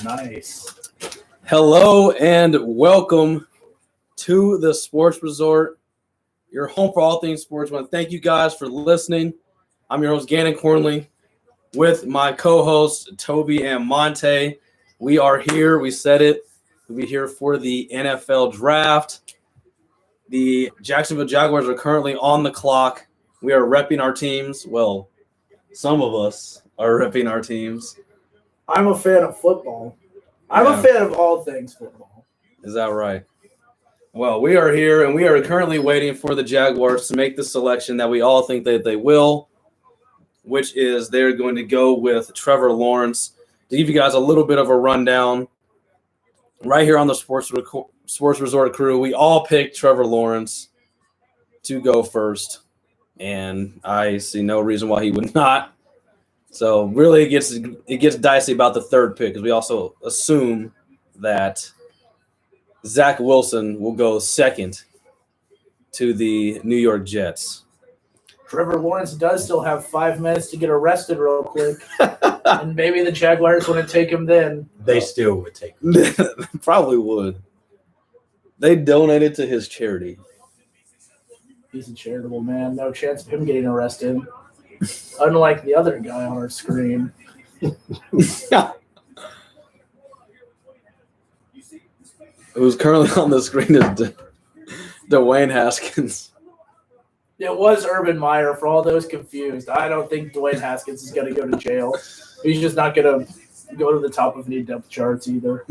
Nice. Hello and welcome to the Sports Resort, your home for all things sports. I want to thank you guys for listening. I'm your host, Gannon Cornley, with my co-hosts, Toby and Monte. We are here. We said it. We'll be here for the NFL draft. The Jacksonville Jaguars are currently on the clock. We are repping our teams. Well, some of us are repping our teams. I'm a fan of football. I'm a fan of all things football. Is that right? Well, we are here, and we are currently waiting for the Jaguars to make the selection that we all think that they will, which is they're going to go with Trevor Lawrence. To give you guys a little bit of a rundown, right here on the Sports Resort crew, we all picked Trevor Lawrence to go first, and I see no reason why he would not. So really it gets dicey about the third pick because we also assume that Zach Wilson will go second to the New York Jets. Trevor Lawrence does still have 5 minutes to get arrested real quick, and maybe the Jaguars want to take him then. They still would take him. Probably would. They donated to his charity. He's a charitable man. No chance of him getting arrested. Unlike the other guy on our screen. Who's currently on the screen is Dwayne Haskins. It was Urban Meyer, for all those confused. I don't think Dwayne Haskins is going to go to jail. He's just not going to go to the top of any depth charts either.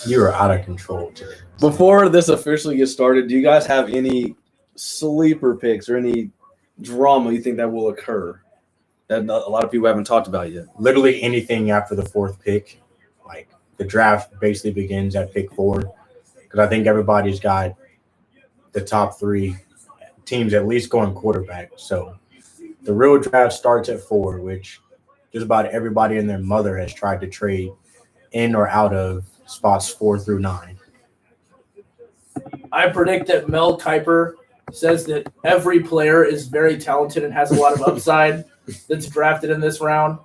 You are out of control today. Before this officially gets started, do you guys have any sleeper picks or any drama you think that will occur that a lot of people haven't talked about yet? Literally anything after the fourth pick. Like, the draft basically begins at pick 4 because I think everybody's got the top 3 teams at least going quarterback. So the real draft starts at 4, which just about everybody and their mother has tried to trade in or out of spots 4 through 9. I predict that Mel Kiper says that every player is very talented and has a lot of upside that's drafted in this round.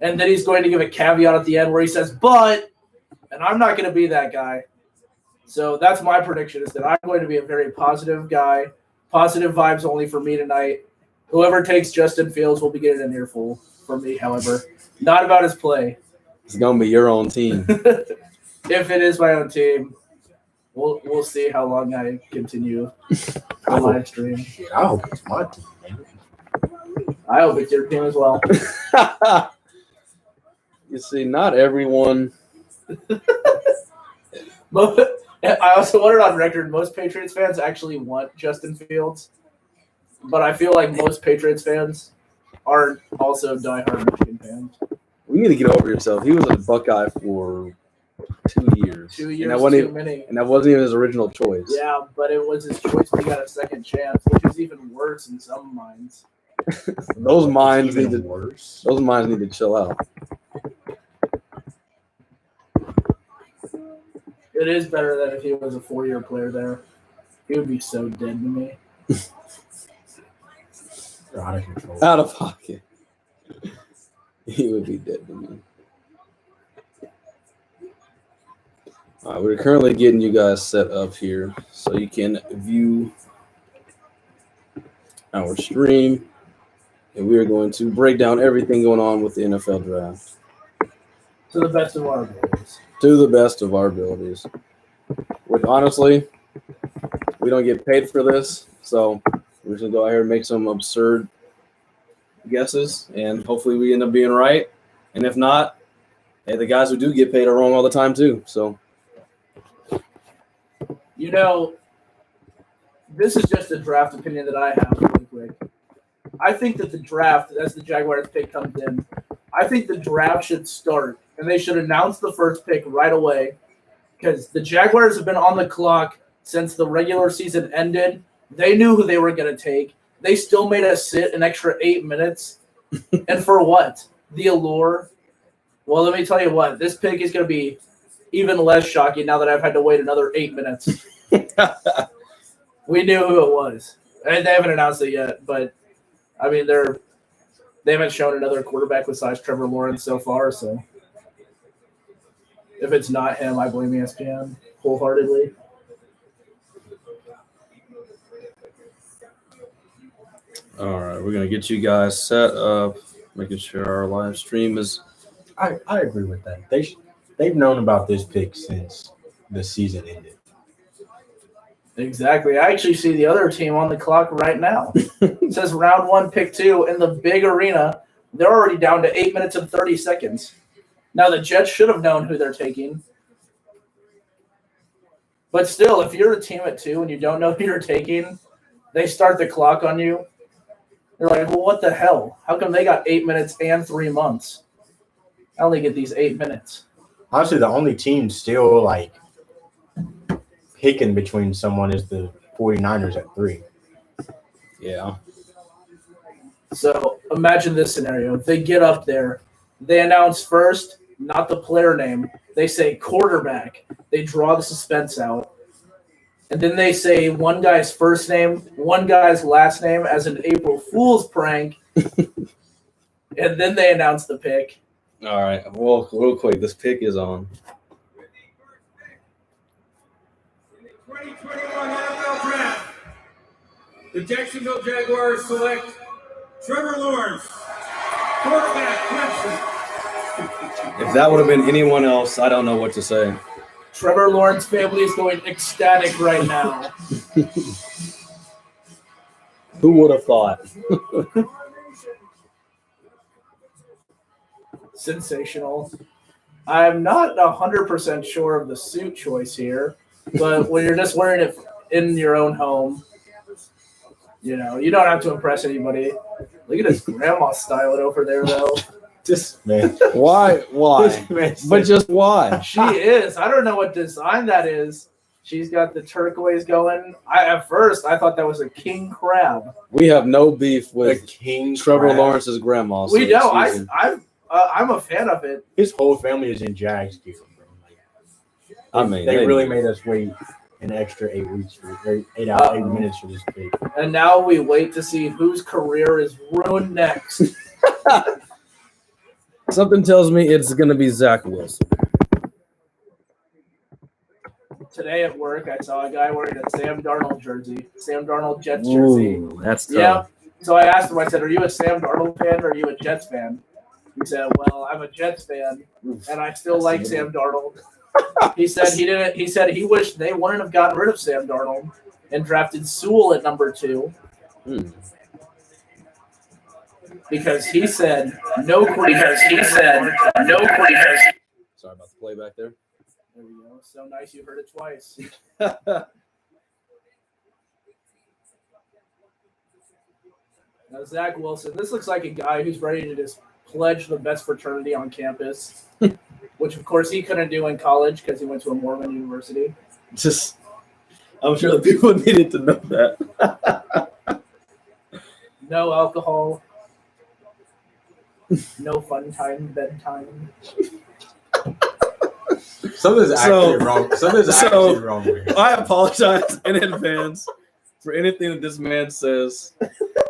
And then he's going to give a caveat at the end where he says, but, and I'm not going to be that guy. So that's my prediction, is that I'm going to be a very positive guy. Positive vibes only for me tonight. Whoever takes Justin Fields will be getting an earful from me, however. Not about his play. It's going to be your own team. If it is my own team, we'll see how long I continue the live stream. I hope it's my team, man. I hope it's your team as well. You see, not everyone. I also wanted on record, most Patriots fans actually want Justin Fields, but I feel like most Patriots fans aren't also diehard Michigan fans. We need to get over yourself. He was a Buckeye for 2 years. 2 years, too many. And that wasn't even his original choice. Yeah, but it was his choice when he got a second chance, which is even worse in some minds. Those minds need to chill out. It is better than if he was a 4-year player there. He would be so dead to me. You're out of control. Out of pocket. He would be dead to me. All right, we're currently getting you guys set up here so you can view our stream. And we are going to break down everything going on with the NFL draft. To the best of our abilities. To the best of our abilities. Which, honestly, we don't get paid for this, so we're just going to go out here and make some absurd guesses, and hopefully we end up being right. And if not, hey, the guys who do get paid are wrong all the time too. So, you know, this is just a draft opinion that I have really quick. I think that the draft, as the Jaguars pick comes in, I think the draft should start, and they should announce the first pick right away, because the Jaguars have been on the clock since the regular season ended. They knew who they were going to take. They still made us sit an extra 8 minutes. And for what? The allure? Well, let me tell you what. This pick is going to be even less shocking now that I've had to wait another 8 minutes. We knew who it was. And they haven't announced it yet, but, I mean, they haven't shown another quarterback besides Trevor Lawrence so far, so If it's not him, I blame ESPN wholeheartedly. All right, we're gonna get you guys set up, making sure our live stream is. I agree with that. They've known about this pick since the season ended. Exactly. I actually see the other team on the clock right now. It says round 1, pick 2 in the big arena. They're already down to 8 minutes and 30 seconds. Now, the Jets should have known who they're taking. But still, if you're a team at 2 and you don't know who you're taking, they start the clock on you. You're like, well, what the hell? How come they got 8 minutes and 3 months? I only get these 8 minutes. Honestly, the only team still like picking between someone is the 49ers at 3. Yeah. So imagine this scenario. They get up there. They announce first, not the player name. They say quarterback. They draw the suspense out. And then they say one guy's first name, one guy's last name as an April Fool's prank. And then they announce the pick. All right. Well, real quick, this pick is on. 2021 NFL Draft. The Jacksonville Jaguars select Trevor Lawrence, quarterback, Clemson. If that would have been anyone else, I don't know what to say. Trevor Lawrence family is going ecstatic right now. Who would have thought? Sensational. I'm not 100% sure of the suit choice here, but when you're just wearing it in your own home, you know, you don't have to impress anybody. Look at his grandma style it over there, though. This man. Why? But just why? She is. I don't know what design that is. She's got the turquoise going. At first, I thought that was a king crab. We have no beef with King Trevor crab. Lawrence's grandma. We don't. Susan. I'm a fan of it. His whole family is in Jags gear, bro. I mean, they really made us wait an extra 8 weeks for 8 minutes for this pick. And now we wait to see whose career is ruined next. Something tells me it's going to be Zach Wilson. Today at work, I saw a guy wearing a Sam Darnold jersey, Sam Darnold Jets jersey. Ooh, that's tough. Yeah. So I asked him, I said, are you a Sam Darnold fan or are you a Jets fan? He said, well, I'm a Jets fan, and I still like Sam Darnold. He said he didn't. He said he wished they wouldn't have gotten rid of Sam Darnold and drafted Sewell at number 2. Because he said no. Sorry about the playback there. There we go. So nice you heard it twice. Now, Zach Wilson, this looks like a guy who's ready to just pledge the best fraternity on campus, which, of course, he couldn't do in college because he went to a Mormon university. I'm sure the people needed to know that. No alcohol. No fun time, bedtime. Something's actually wrong. Something's actually wrong with here. I apologize in advance for anything that this man says.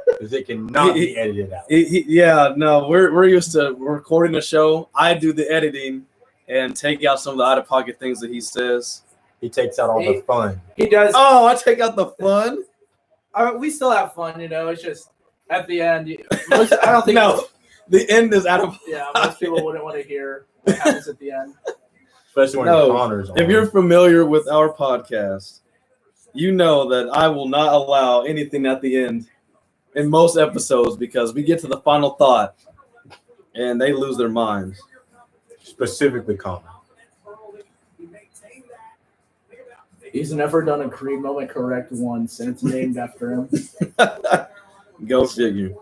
Because it cannot be edited out. We're used to recording a show. I do the editing and take out some of the out-of-pocket things that he says. He takes out all the fun. He does. Oh, I take out the fun? We still have fun, you know. It's just at the end. I don't think. No, the end is out of. Yeah, most people wouldn't want to hear what happens at the end. Especially when Connor's on. If you're familiar with our podcast, you know that I will not allow anything at the end in most episodes because we get to the final thought and they lose their minds. Specifically Connor. He's never done a Creed moment correct once, and it's named after him. Go figure.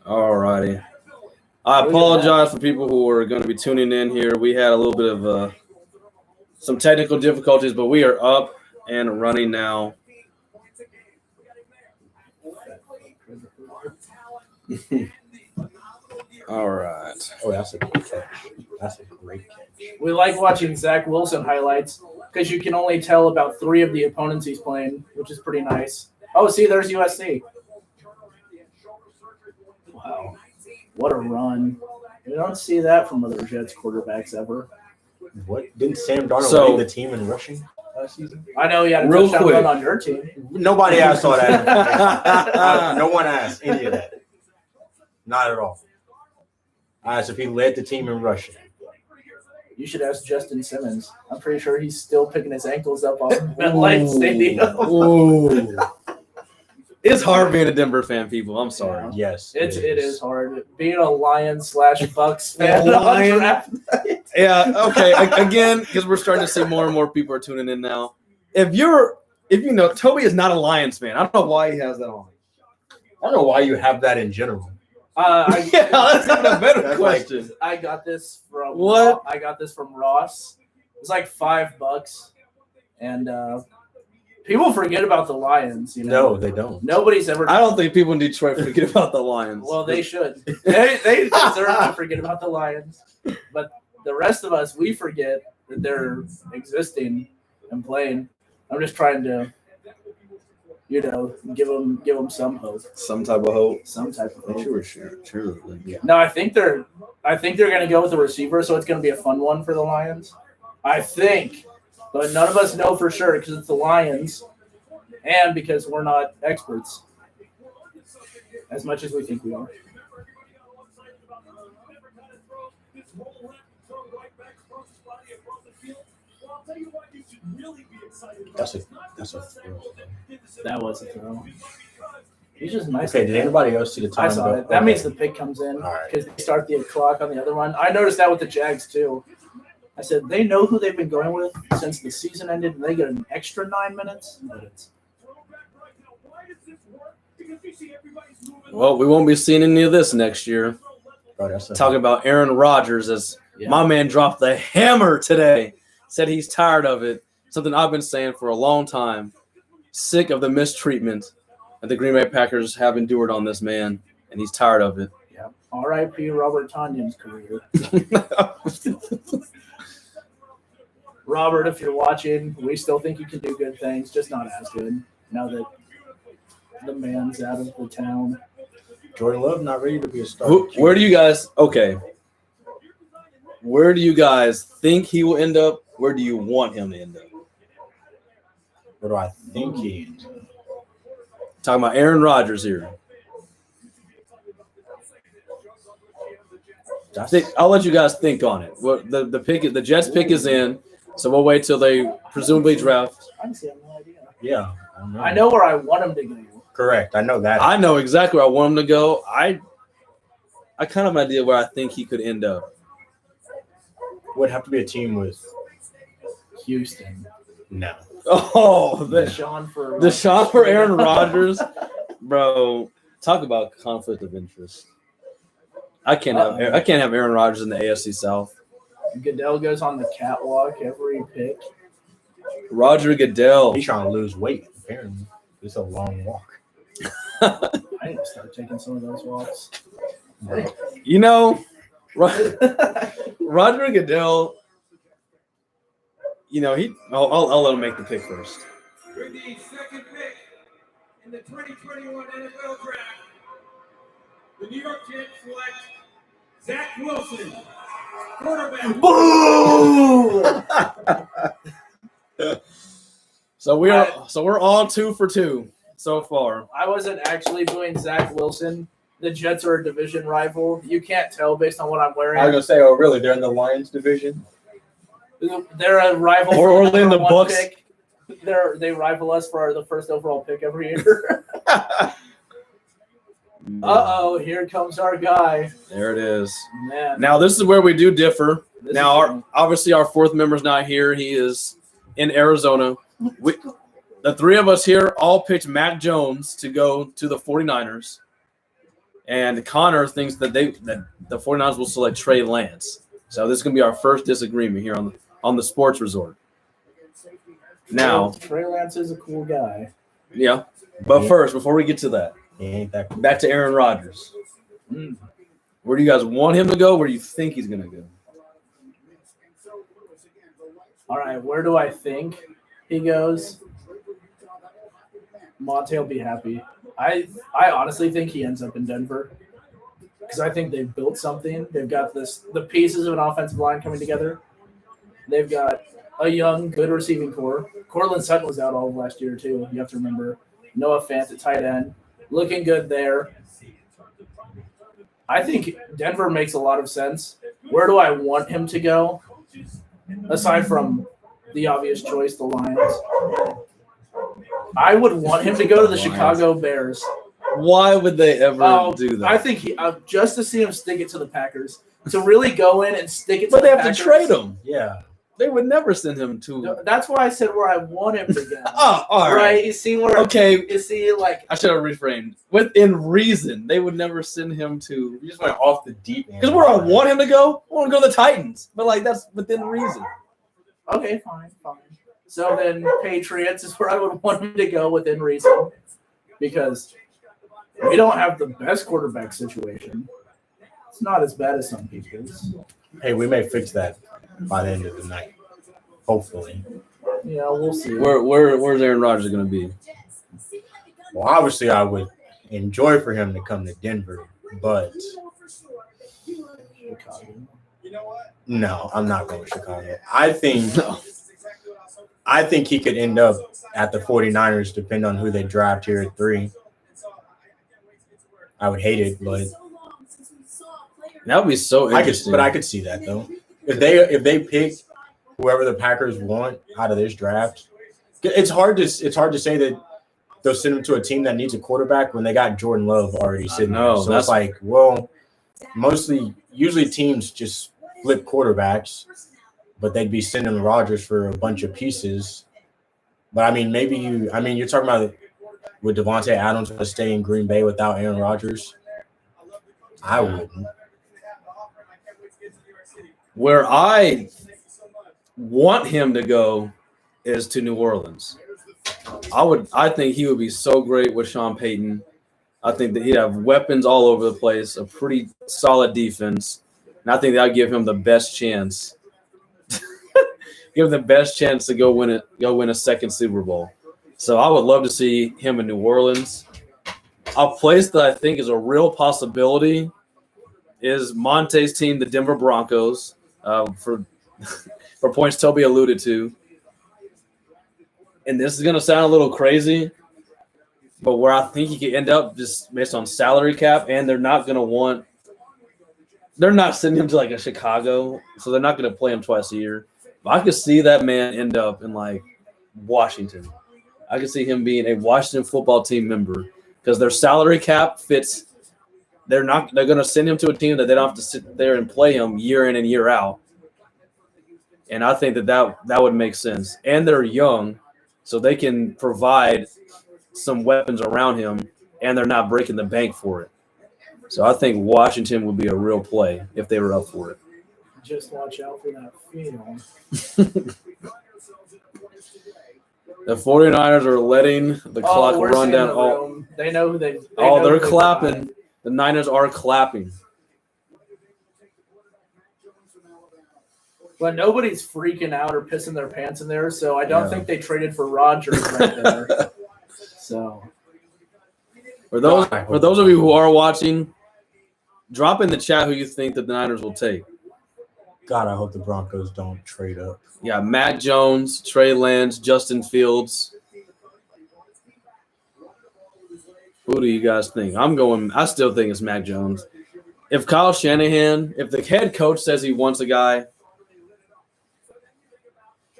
All righty. I apologize for people who are going to be tuning in here. We had a little bit of some technical difficulties, but we are up and running now. All right. Oh, that's a good catch. That's a great catch. We like watching Zach Wilson highlights because you can only tell about 3 of the opponents he's playing, which is pretty nice. Oh, see, there's USC. What a run. You don't see that from other Jets quarterbacks ever. What? Didn't Sam Darnold lead the team in rushing last season? I know he had a Real touchdown quick. run on your team. Nobody asked all that. No one asked any of that. Not at all. I asked if he led the team in rushing. You should ask Justin Simmons. I'm pretty sure he's still picking his ankles up on MetLife Stadium. Ooh. It's hard being a Denver fan, people. I'm sorry. Yes. It is hard. Being a Lions/Bucks fan on Lions. draft night. Yeah, okay. Again, because we're starting to see more and more people are tuning in now. If you know, Toby is not a Lions fan. I don't know why he has that on. I don't know why you have that in general. Yeah, that's not a better That's question. I got this from What? I got this from Ross. It's like $5, and people forget about the Lions. You know, No, they don't. nobody's ever. I don't think people in Detroit forget about the Lions. Well, they should. They deserve to forget about the Lions, but the rest of us, we forget that they're existing and playing. I'm just trying to, give them some hope, Some type of hope. some type of hope. True. Yeah. No, I think they're going to go with the receiver, so it's going to be a fun one for the Lions. I think, but none of us know for sure because it's the Lions, and because we're not experts as much as we think we are. That's a thrill. That was a throw. He's just nice. Okay, did anybody else see the time? I saw it. That means the pick comes in All right. because they start the clock on the other one. I noticed that with the Jags too. I said they know who they've been going with since the season ended, and they get an extra 9 minutes. But it's Well, we won't be seeing any of this next year. Bro, that's Talking about Aaron Rodgers as my man dropped the hammer today. Said he's tired of it. Something I've been saying for a long time. Sick of the mistreatment that the Green Bay Packers have endured on this man, and he's tired of it. yeah. R.I.P. Robert Tonyan's career. Robert, if you're watching, we still think you can do good things, just not as good now that the man's out of the town. Jordan Love not ready to be a starter. Where do you guys – okay. Where do you guys think he will end up? Where do you want him to end up? Where do I think he is? Talking about Aaron Rodgers here. I'll let you guys think on it. Well, the Jets pick is in, so we'll wait till they presumably draft. Honestly, I have no idea. Yeah, I know where I want him to go. Correct. I know that. I know exactly where I want him to go. I kind of have an idea where I think he could end up. Would have to be a team with Houston. no. Oh, Deshaun for Aaron Rodgers, bro. Talk about conflict of interest. I can't have Aaron Rodgers in the AFC South. Goodell goes on the catwalk every pick. Roger Goodell. He's trying to lose weight. Apparently, it's a long walk. I need to start taking some of those walks. You know, Roger Goodell. You know, I'll let him make the pick first. With the second pick in the 2021 NFL Draft, the New York Jets select Zach Wilson, quarterback. Boom! So we're all 2 for 2 so far. I wasn't actually doing Zach Wilson. The Jets are a division rival. You can't tell based on what I'm wearing. I was gonna say, oh really? They're in the Lions division. They're a rival. Or they're in the Bucks. Pick. They rival us for the first overall pick every year. Here comes our guy. There it is. Man. Now this is where we do differ. This Now, obviously, our fourth member's not here. He is in Arizona. The three of us here all picked Mac Jones to go to the 49ers. And Connor thinks that the 49ers will select Trey Lance. So this is going to be our first disagreement here on the Sports Resort. Now, Trey Lance is a cool guy. yeah. But first, before we get to that, He ain't that cool. back to Aaron Rodgers. Where do you guys want him to go? Where do you think he's going to go? All right, where do I think he goes? Monte will be happy. I honestly think he ends up in Denver because I think they've built something. They've got the pieces of an offensive line coming together. They've got a young, good receiving core. Cortland Sutton was out all of last year, too. You have to remember. Noah Fant at tight end. Looking good there. I think Denver makes a lot of sense. Where do I want him to go? Aside from the obvious choice, the Lions. I would want him to go to the Chicago Bears. Why would they ever do that? I think just to see him stick it to the Packers. To really go in and stick it to but the they Packers. have to trade him. Yeah. They would never send him to. No, that's why I said where I want him to go. Oh, all right. You see where? Okay. You see, like I should have reframed. Within reason, they would never send him to. You just went off the deep end. Because where I want him to go, I want to go to the Titans. But like that's within reason. okay, fine. So then Patriots is where I would want him to go within reason, because we don't have the best quarterback situation. It's not as bad as some people's. Hey, we may fix that by the end of the night. Hopefully. Yeah, we'll see. Where's Aaron Rodgers going to be? Well, obviously, I would enjoy for him to come to Denver, but Chicago. no, I'm not going to Chicago. I think he could end up at the 49ers, depending on who they draft here at 3. I would hate it, but That would be so interesting. I could see that though. If they pick whoever the Packers want out of this draft, it's hard to say that they'll send him to a team that needs a quarterback when they got Jordan Love already sitting there. So it's like, well, usually teams just flip quarterbacks, but they'd be sending Rodgers for a bunch of pieces. But I mean, you're talking about would Devontae Adams want to stay in Green Bay without Aaron Rodgers? I wouldn't. Where I want him to go is to New Orleans. I think he would be so great with Sean Payton. I think that he'd have weapons all over the place, a pretty solid defense, and I think that would give him the best chance. Give him the best chance to go win a second Super Bowl. So I would love to see him in New Orleans. A place that I think is a real possibility is Monte's team, the Denver Broncos, for points Toby alluded to. And this is going to sound a little crazy, but where I think he could end up just based on salary cap, and they're not sending him to like a Chicago, so they're not going to play him twice a year. But I could see that man end up in like Washington. I could see him being a Washington football team member because their salary cap fits. They're going to send him to a team that they don't have to sit there and play him year in and year out. And I think that would make sense. And they're young, so they can provide some weapons around him, and they're not breaking the bank for it. So I think Washington would be a real play if they were up for it. Just watch out for that field. The 49ers are letting the clock run down. They know who they. They're clapping. The Niners are clapping. But nobody's freaking out or pissing their pants in there, so I don't think they traded for Rodgers right there. So, for those of you who are watching, drop in the chat who you think that the Niners will take. God, I hope the Broncos don't trade up. Yeah, Matt Jones, Trey Lance, Justin Fields. Who do you guys think? I still think it's Mac Jones. If Kyle Shanahan, if the head coach says he wants a guy,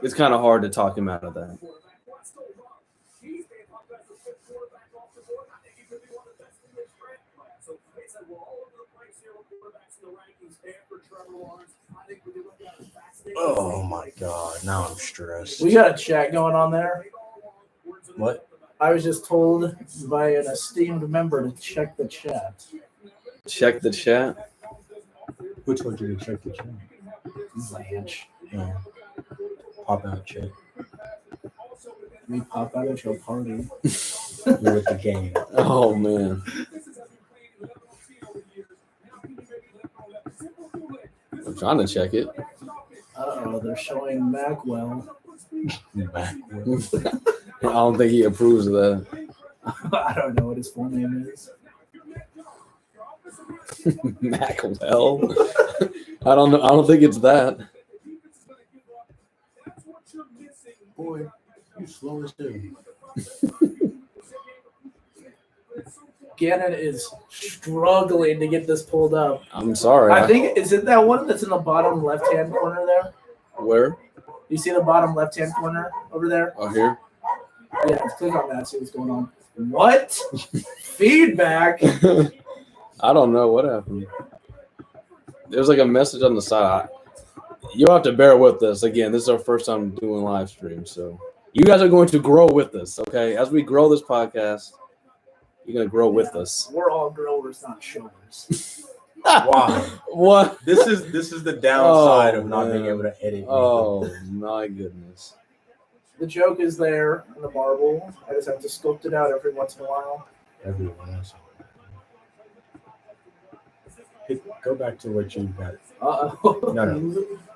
it's kind of hard to talk him out of that. Oh my God! Now I'm stressed. We got a chat going on there. What? I was just told by an esteemed member to check the chat. Check the chat. Which one did you check the chat? Blanche. Yeah. Pop out chat. We pop out at your party. You're with the game. Oh man. I'm trying to check it. They're showing Macwell. I don't think he approves of that. I don't know what his full name is. Macwell. I don't know. I don't think it's that. Boy, you slow as hell. Gannon is struggling to get this pulled up. I'm sorry. I think is it that one that's in the bottom left-hand corner there? Where? You see the bottom left-hand corner over there? Oh, here. Yeah, click on that. See what's going on. What? Feedback? I don't know what happened. There's like a message on the side. You'll have to bear with us. Again, this is our first time doing live stream, so you guys are going to grow with us, okay? As we grow this podcast, you're going to grow with us. We're all growers, not showers. Wow. What? This is the downside of not being able to edit. Oh, my goodness. The joke is there in the marble. I just have to sculpt it out every once in a while. Everyone else. Go back to what you got. Uh-oh. No.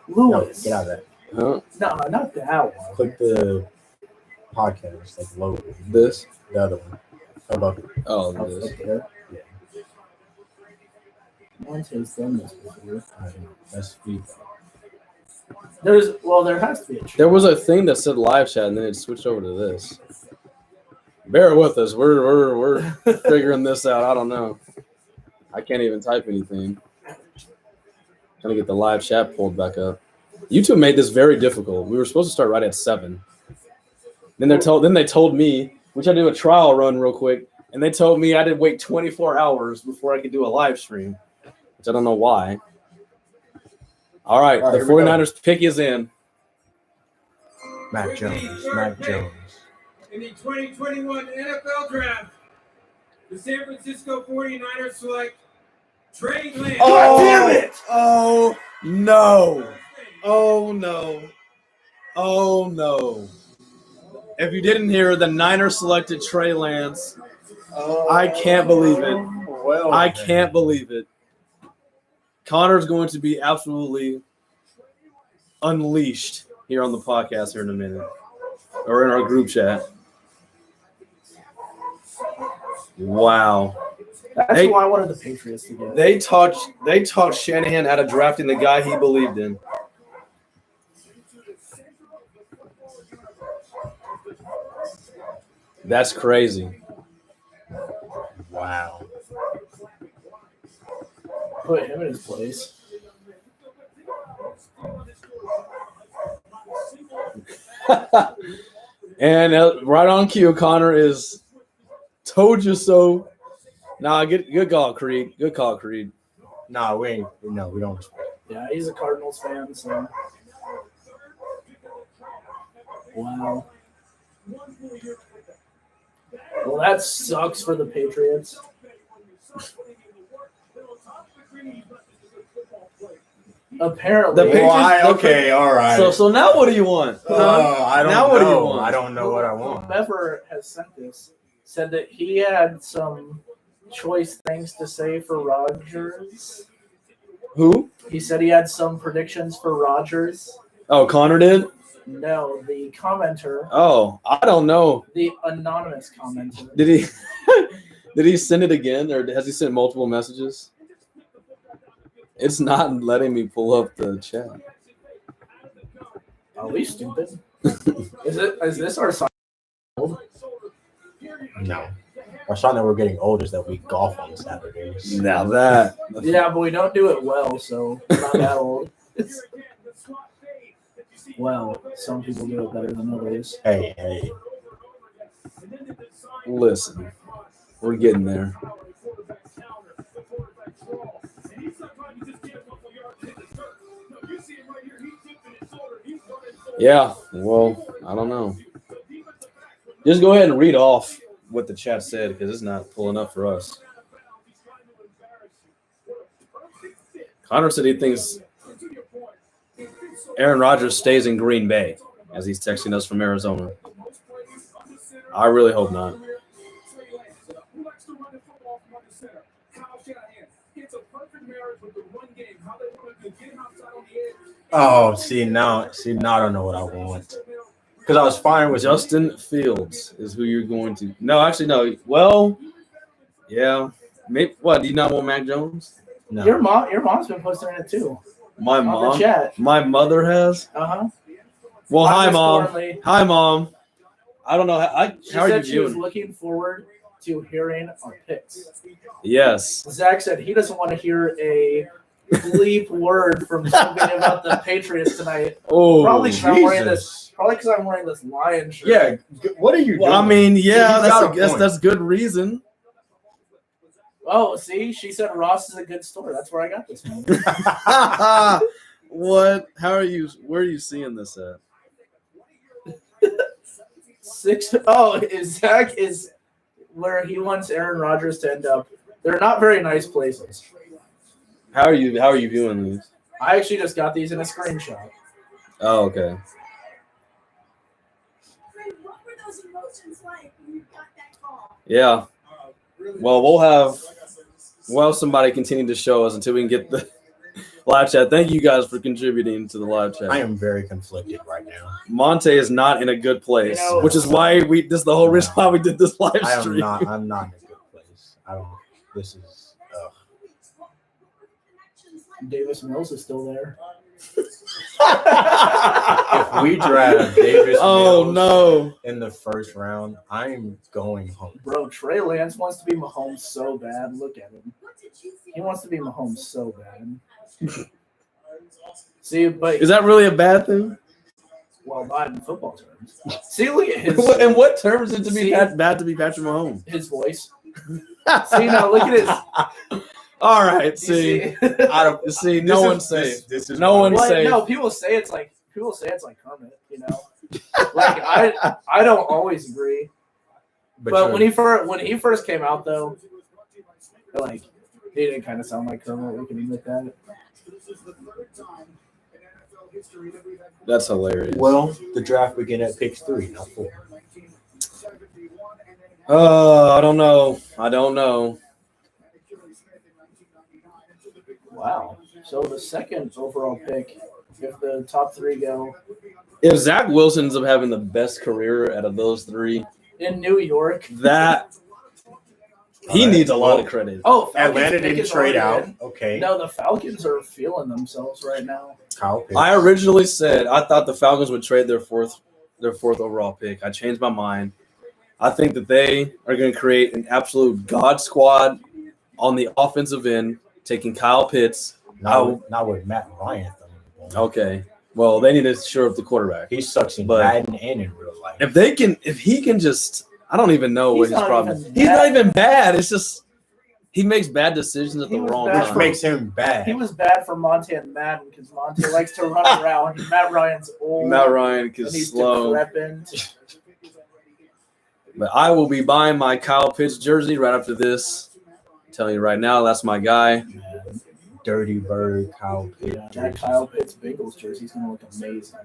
No, Lewis. get out of that. Huh? No, not that one. Click the podcast, like logo. This? The other one. Above it. Oh, Up this. there. Yeah. Monte's done this before. I don't know. That's feedback. There has to be a chat. There was a thing that said live chat, and then it switched over to this. Bear with us. We're figuring this out. I don't know. I can't even type anything. Trying to get the live chat pulled back up. YouTube made this very difficult. We were supposed to start right at 7. Then they told me we tried to do a trial run real quick, and they told me I had to wait 24 hours before I could do a live stream, which I don't know why. All right, the 49ers pick is in. Mac Jones. Mac Jones. In the 2021 NFL Draft, the San Francisco 49ers select Trey Lance. God damn it! Oh, no. Oh, no. Oh, no. If you didn't hear, the Niners selected Trey Lance. I can't believe it. Well, I can't believe it. Connor's going to be absolutely unleashed here on the podcast here in a minute, or in our group chat. Wow. That's who I wanted the Patriots to get. They talked Shanahan out of drafting the guy he believed in. That's crazy. Wow. Put him in his place. And right on cue, Connor is told you so. Nah, good call, Creed. Good call, Creed. Nah, we don't respect. Yeah, he's a Cardinals fan, so. Wow. Well, that sucks for the Patriots. Apparently. The Patriots- Okay, all right. So now what do you want? I don't Now know. what do you want? I don't know what I want. Whoever has sent this said that he had some choice things to say for Rodgers. Who? He said he had some predictions for Rodgers. Oh, Connor did? No, the commenter, Oh, I don't know. the anonymous commenter. Did he did he send it again, or has he sent multiple messages? It's not letting me pull up the chat. Oh, he's stupid. Is this our sign? No. Our sign that we're getting old is that we golf on Saturdays. Now that Yeah, but we don't do it well, so we're not that old. Well, some people do it better than others. Hey. listen, we're getting there. Yeah, well, I don't know. Just go ahead and read off what the chat said because it's not pulling up for us. Connor said he thinks Aaron Rodgers stays in Green Bay as he's texting us from Arizona. I really hope not. Oh, see now I don't know what I want. Because I was fine with Justin Fields is who you're going to. No, actually, no. Well, yeah. Maybe, what, do you not want Mac Jones? No. Your mom's been posting it too. My On the mom. chat. My mother has. Uh-huh. Well, hi, Miss Mom. Thornley. Hi, Mom. I don't know She how are you said she was doing? looking forward to hearing our picks. Yes. Zach said he doesn't want to hear a bleep word from something about the Patriots tonight. Oh, Probably because I'm wearing Jesus. this. Probably because I'm wearing this Lion shirt. Yeah. What are you well, I doing? mean, yeah, He's got a that's point. that's good reason. Oh, see, she said Ross is a good store. That's where I got this one. What? How are you? Where are you seeing this at? Zach is where he wants Aaron Rodgers to end up. They're not very nice places. How are you viewing these? I actually just got these in a screenshot. Oh, okay. What were those emotions like when you got that call? Yeah. Well, we'll have somebody continue to show us until we can get the live chat. Thank you guys for contributing to the live chat. I am very conflicted right now. Monte is not in a good place, You know- which is why this is the whole reason why we did this live stream. I'm not in a good place. This is Davis Mills is still there. if we draft Davis Oh Mills no. in the first round, I'm going home. Bro, Trey Lance wants to be Mahomes so bad. Look at him. What did you see? He wants to be Mahomes so bad. See, but Is that really a bad thing? well, not in football terms. See, look at his In what terms is it to be See? bad to be Patrick Mahomes? his voice. See now, look at his. All right, You see, see? no one's safe. This is No why- one's Well, safe. no, people say it's like Kermit, you know. Like I don't always agree, but when he first came out though, like he didn't kind of sound like Kermit. We can admit that. That's hilarious. well, the draft began at pick 3, not 4. I don't know. Wow. So the second overall pick, if the top three go If Zach Wilson ends up having the best career out of those three, in New York, that he needs a lot of credit. oh, Falcons Atlanta pick didn't is trade out. already in. Okay. No, the Falcons are feeling themselves right now. Kyle Pitts. I originally said I thought the Falcons would trade their fourth overall pick. I changed my mind. I think that they are going to create an absolute god squad on the offensive end, taking Kyle Pitts. not with Matt Ryan. Okay, well they need to shore up the quarterback. He sucks in But- Madden and in real life. If he can just, I don't even know what He's his not problem even is. He's bad. not even bad. It's just he makes bad decisions at He the was wrong bad Which time. makes him bad. He was bad for Monte and Madden because Monte likes to run around. And Matt Ryan's old. Matt Ryan and is he's slow. decrepit. But I will be buying my Kyle Pitts jersey right after this. I'm telling you right now, that's my guy. Dirty Bird, Kyle Pitts. Yeah, that Kyle Pitts Bengals jersey is going to look amazing.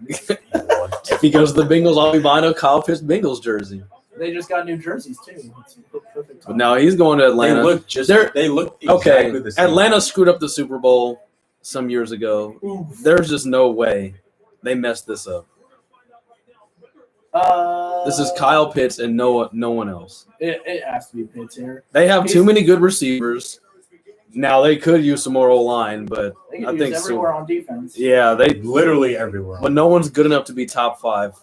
If he goes to the Bengals, I'll be buying a Kyle Pitts Bengals jersey. They just got new jerseys too. It's perfect. But now he's going to They Atlanta. look Okay, exactly the same. Atlanta screwed up the Super Bowl some years ago. Oof. There's just no way they messed this up. This is Kyle Pitts and no one else. It has to be Pitts here. They have too many good receivers. Now they could use some more O-line, but They can I use think everywhere so. on defense. Yeah, they literally everywhere. but no one's good enough to be top 5.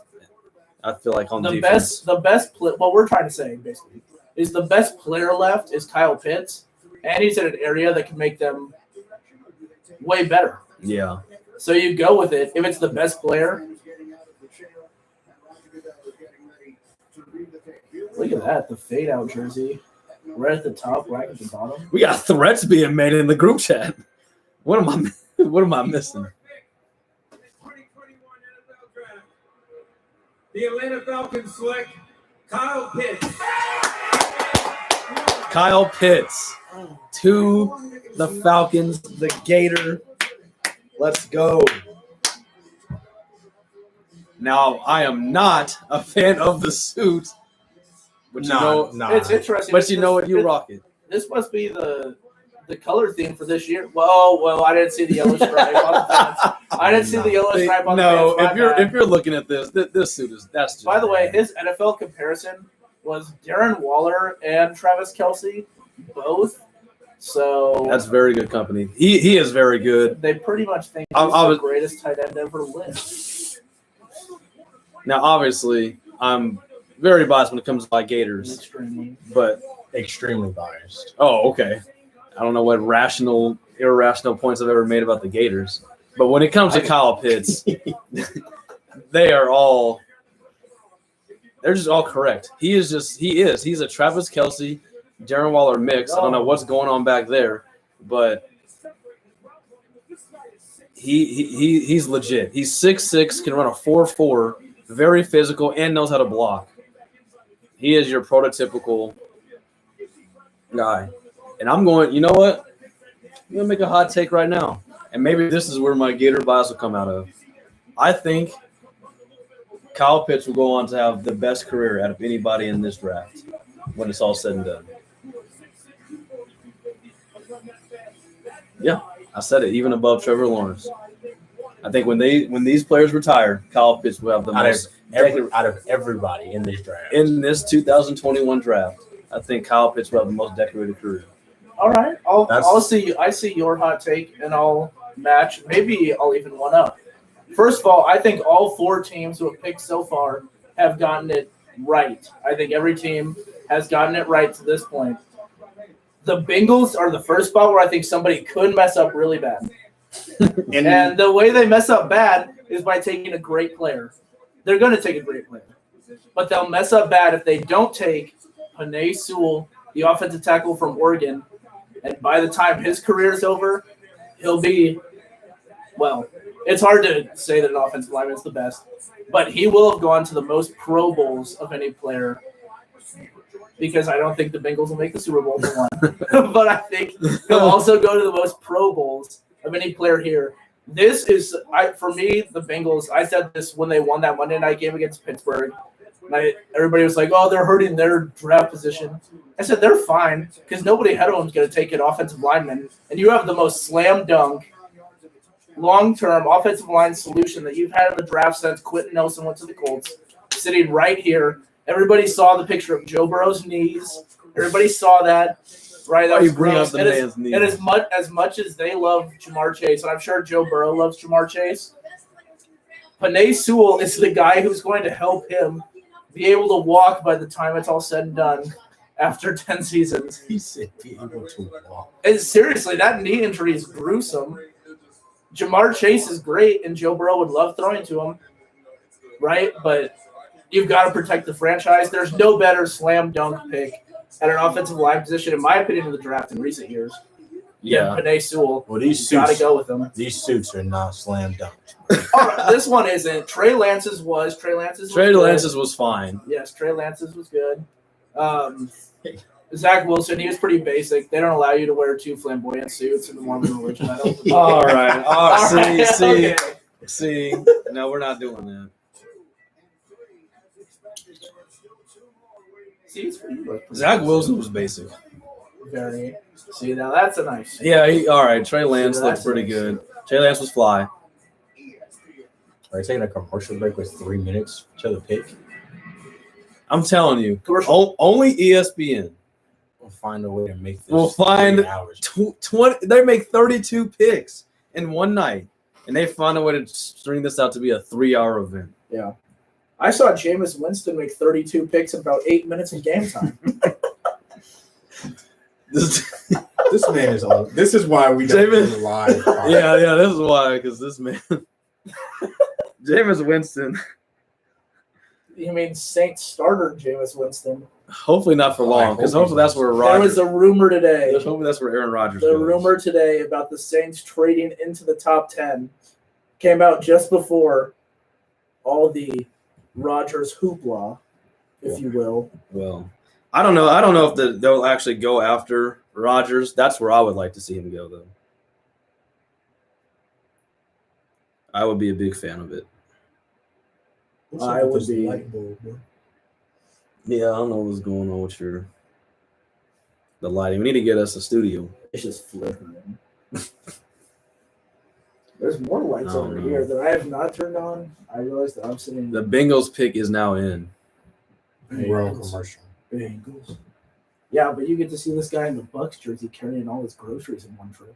I feel like on The defense. best what we're trying to say basically is the best player left is Kyle Pitts, and he's in an area that can make them way better. Yeah. So you go with it. If it's the best player, look at that, the fade out jersey, right at the top, right at the bottom. We got threats being made in the group chat. What am I missing? 2021 NFL Draft. The Atlanta Falcons select Kyle Pitts. Kyle Pitts to the Falcons, the Gator. Let's go. Now, I am not a fan of the suit, but you know, It's interesting. but you know what, you rock it. This must be the color theme for this year. Well, I didn't see the yellow stripe on the pants. I didn't see the yellow stripe on the No, pants. My bad. if you're looking at this suit that's just By the way, his NFL comparison was Darren Waller and Travis Kelce both So That's very good company. He is very good. they pretty much think he's the greatest tight end ever lived. Now, obviously, I'm very biased when it comes to my Gators, Extremely. but Extremely biased. oh, okay. I don't know what rational, irrational points I've ever made about the Gators, but when it comes to Kyle Pitts, they're just all correct. He's a Travis Kelce, Darren Waller mix. I don't know what's going on back there, but he's legit. He's 6'6", can run a 4.4, very physical, and knows how to block. He is your prototypical guy. And I'm going, you know what? I'm going to make a hot take right now. And maybe this is where my Gator bias will come out of. I think Kyle Pitts will go on to have the best career out of anybody in this draft when it's all said and done. Yeah, I said it, even above Trevor Lawrence. I think when these players retire, Kyle Pitts will have the most out of everybody in this draft. in this 2021 draft. I think Kyle Pitts will have the most decorated career. All right, I'll see. I see your hot take, and I'll match. Maybe I'll even one up. First of all, I think all 4 teams who have picked so far have gotten it right. I think every team has gotten it right to this point. The Bengals are the first spot where I think somebody could mess up really bad. And the way they mess up bad is by taking a great player. They're going to take a great player. But they'll mess up bad if they don't take Penei Sewell, the offensive tackle from Oregon. And by the time his career is over, he'll be, well, it's hard to say that an offensive lineman is the best. But he will have gone to the most Pro Bowls of any player, because I don't think the Bengals will make the Super Bowl for one. But I think he'll also go to the most Pro Bowls of any player here. This is, for me, the Bengals. I said this when they won that Monday night game against Pittsburgh. Everybody was like, oh, they're hurting their draft position. I said they're fine because nobody ahead of them is going to take an offensive lineman. And you have the most slam dunk, long-term offensive line solution that you've had in the draft since Quentin Nelson went to the Colts, sitting right here. Everybody saw the picture of Joe Burrow's knees. Everybody saw that, right? That was gross. And as much as they love Jamar Chase, and I'm sure Joe Burrow loves Jamar Chase, Penei Sewell is the guy who's going to help him be able to walk by the time it's all said and done after 10 seasons. He said be able to walk. And seriously, that knee injury is gruesome. Jamar Chase is great, and Joe Burrow would love throwing to him, right? But you've got to protect the franchise. There's no better slam dunk pick at an offensive line position, in my opinion, in the draft in recent years. Yeah. Penei Sewell. Well, these got to suits, go with them. these suits are not slam dunk. All right, this one isn't. Trey Lance's was. Trey Lance's was fine. Yes, Trey Lance's was good. Zach Wilson, he was pretty basic. They don't allow you to wear 2 flamboyant suits in the Mormon religion. I don't All right. All right, okay. See. No, we're not doing that. See, it's pretty good. Zach Wilson was basic. Very. See, now that's a nice. Yeah, all right. Trey Lance looked pretty good. Trey Lance was fly. Are you taking a commercial break with 3 minutes to the pick? I'm telling you, only ESPN. We'll find a way to make this. We'll find 20. They make 32 picks in one night, and they find a way to string this out to be a 3-hour event. Yeah. I saw Jameis Winston make 32 picks in about 8 minutes in game time. This man is old. This is why we don't do live. Yeah, this is why, because this man, Jameis Winston. You mean Saints starter Jameis Winston? Hopefully not for long, because hopefully that's where Rodgers. There was a rumor today. Hopefully that's where Aaron Rodgers The goes. rumor today about the Saints trading into the top 10 came out just before all the Rodgers hoopla, if you will. Well, I don't know. I don't know if they'll actually go after Rodgers. That's where I would like to see him go, though. I would be a big fan of it. I would be. Yeah, I don't know what's going on with the lighting. We need to get us a studio. It's just flickering. There's more lights over here that I have not turned on. I realized that I'm sitting. The Bengals pick is now in. We're on commercial. Bengals. Yeah, but you get to see this guy in the Bucks jersey carrying all his groceries in one trip.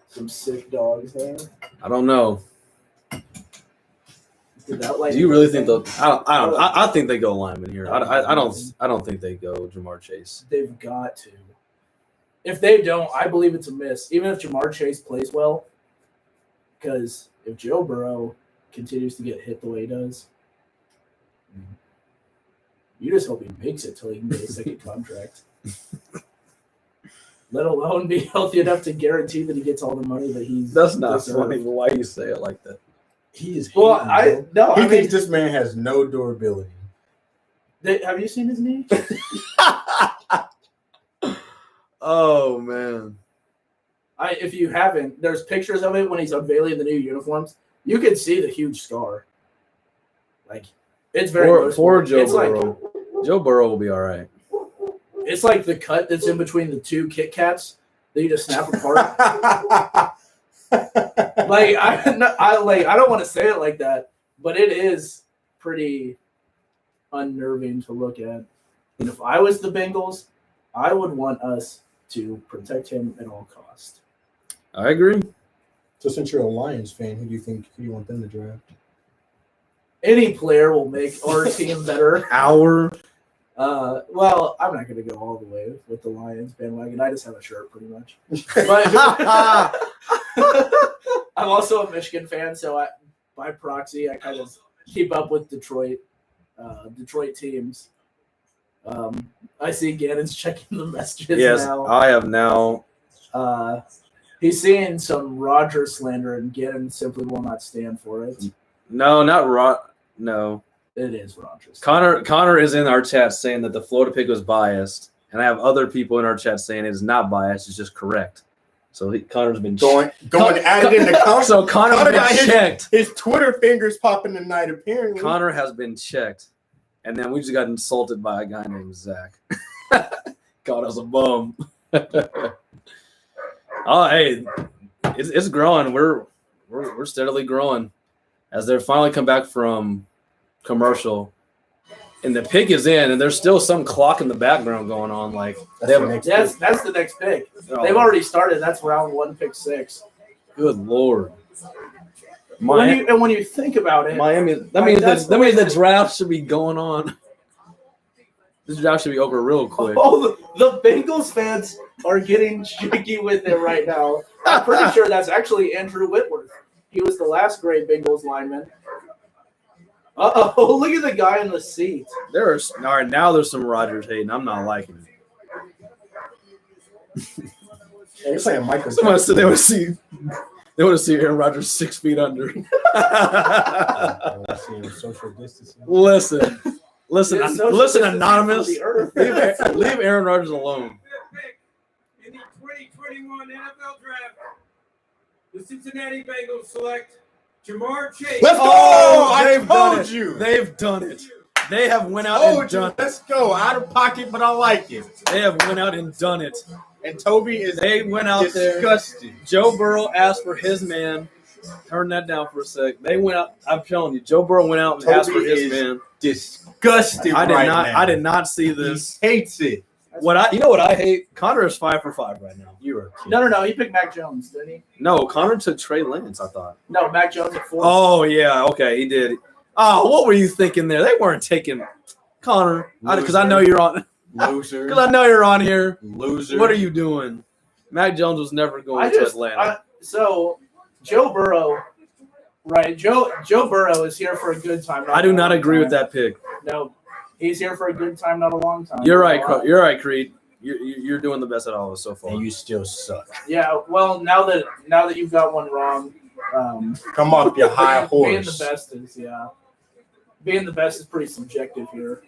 Some sick dogs there. I don't know. Did that like? Do you really think they'll? I think they go lineman here. I don't think they go Jamar Chase. They've got to. If they don't, I believe it's a miss. Even if Jamar Chase plays well, because if Joe Burrow continues to get hit the way he does, you just hope he makes it till he can get a second contract. Let alone be healthy enough to guarantee that he gets all the money that he's. That's not deserved. funny. Why you say it like that? He is. Well, hating, bro. I He thinks this man has no durability. have you seen his knee? Oh man. If you haven't, there's pictures of it when he's unveiling the new uniforms. You can see the huge scar. Like it's very for Joe it's Burrow. Joe Burrow will be all right. It's like the cut that's in between the two Kit Kats that you just snap apart. Like I don't want to say it like that, but it is pretty unnerving to look at. And if I was the Bengals, I would want us to protect him at all costs. I agree. So since you're a Lions fan, who do you want them to draft? Any player will make our team better. Well, I'm not going to go all the way with the Lions bandwagon. I just have a shirt, pretty much. But I'm also a Michigan fan, so by proxy, I kind of keep up with Detroit teams. I see Gannon's checking the messages now. I have now. He's seeing some Rodgers slander, and Gannon simply will not stand for it. No, not No. It is Rodgers. Connor is in our chat saying that the Florida pick was biased, and I have other people in our chat saying it is not biased; it's just correct. So Connor's been going at it in the comments. So Connor's been checked. His Twitter fingers popping tonight. Apparently, Connor has been checked, and then we just got insulted by a guy named Zach. Called us a bum. Oh, hey, it's growing. We're steadily growing as they finally come back from commercial, and the pick is in, and there's still some clock in the background going on. Like that's the next pick. Oh. They've already started. That's round 1, pick 6. Good Lord. When you think about it, Miami. That means the draft should be going on. This draft should be over real quick. Oh, the Bengals fans are getting jiggy with it right now. I'm pretty sure that's actually Andrew Whitworth. He was the last great Bengals lineman. Uh-oh, look at the guy in the seat. Now there's some Rodgers hating. I'm not liking it. You're saying Michael. Someone said they want to see Aaron Rodgers 6 feet under. Social distancing. Listen, anonymous. Leave Aaron Rodgers alone. In the 2021 NFL Draft, the Cincinnati Bengals select Jamar Chase. Let's go! I told you. They've done it. They have went out and done it. Let's go. Out of pocket, but I like it. They have went out and done it. And Toby is They went out disgusted. there. Joe Burrow asked for his man. Turn that down for a sec. They went out. I'm telling you, Joe Burrow went out and asked for his man. Disgusted. I did not see this. He hates it. What I hate? Connor is 5 for 5 right now. You are a kid. No. He picked Mac Jones, didn't he? No, Connor took Trey Lance, I thought. No, Mac Jones at 4. Oh, yeah. Okay, he did. Oh, what were you thinking there? They weren't taking Connor. Because I know you're on. Loser. Because I know you're on here. Loser. What are you doing? Mac Jones was never going to Atlanta. So, Joe Burrow, right? Joe Burrow is here for a good time. I do not agree with that pick. No, he's here for a good time, not a long time. You're right. You're right, Creed. You're doing the best at all of us so far. And you still suck. Yeah. Well, now that you've got one wrong, come off your high horse. Being the best is pretty subjective here.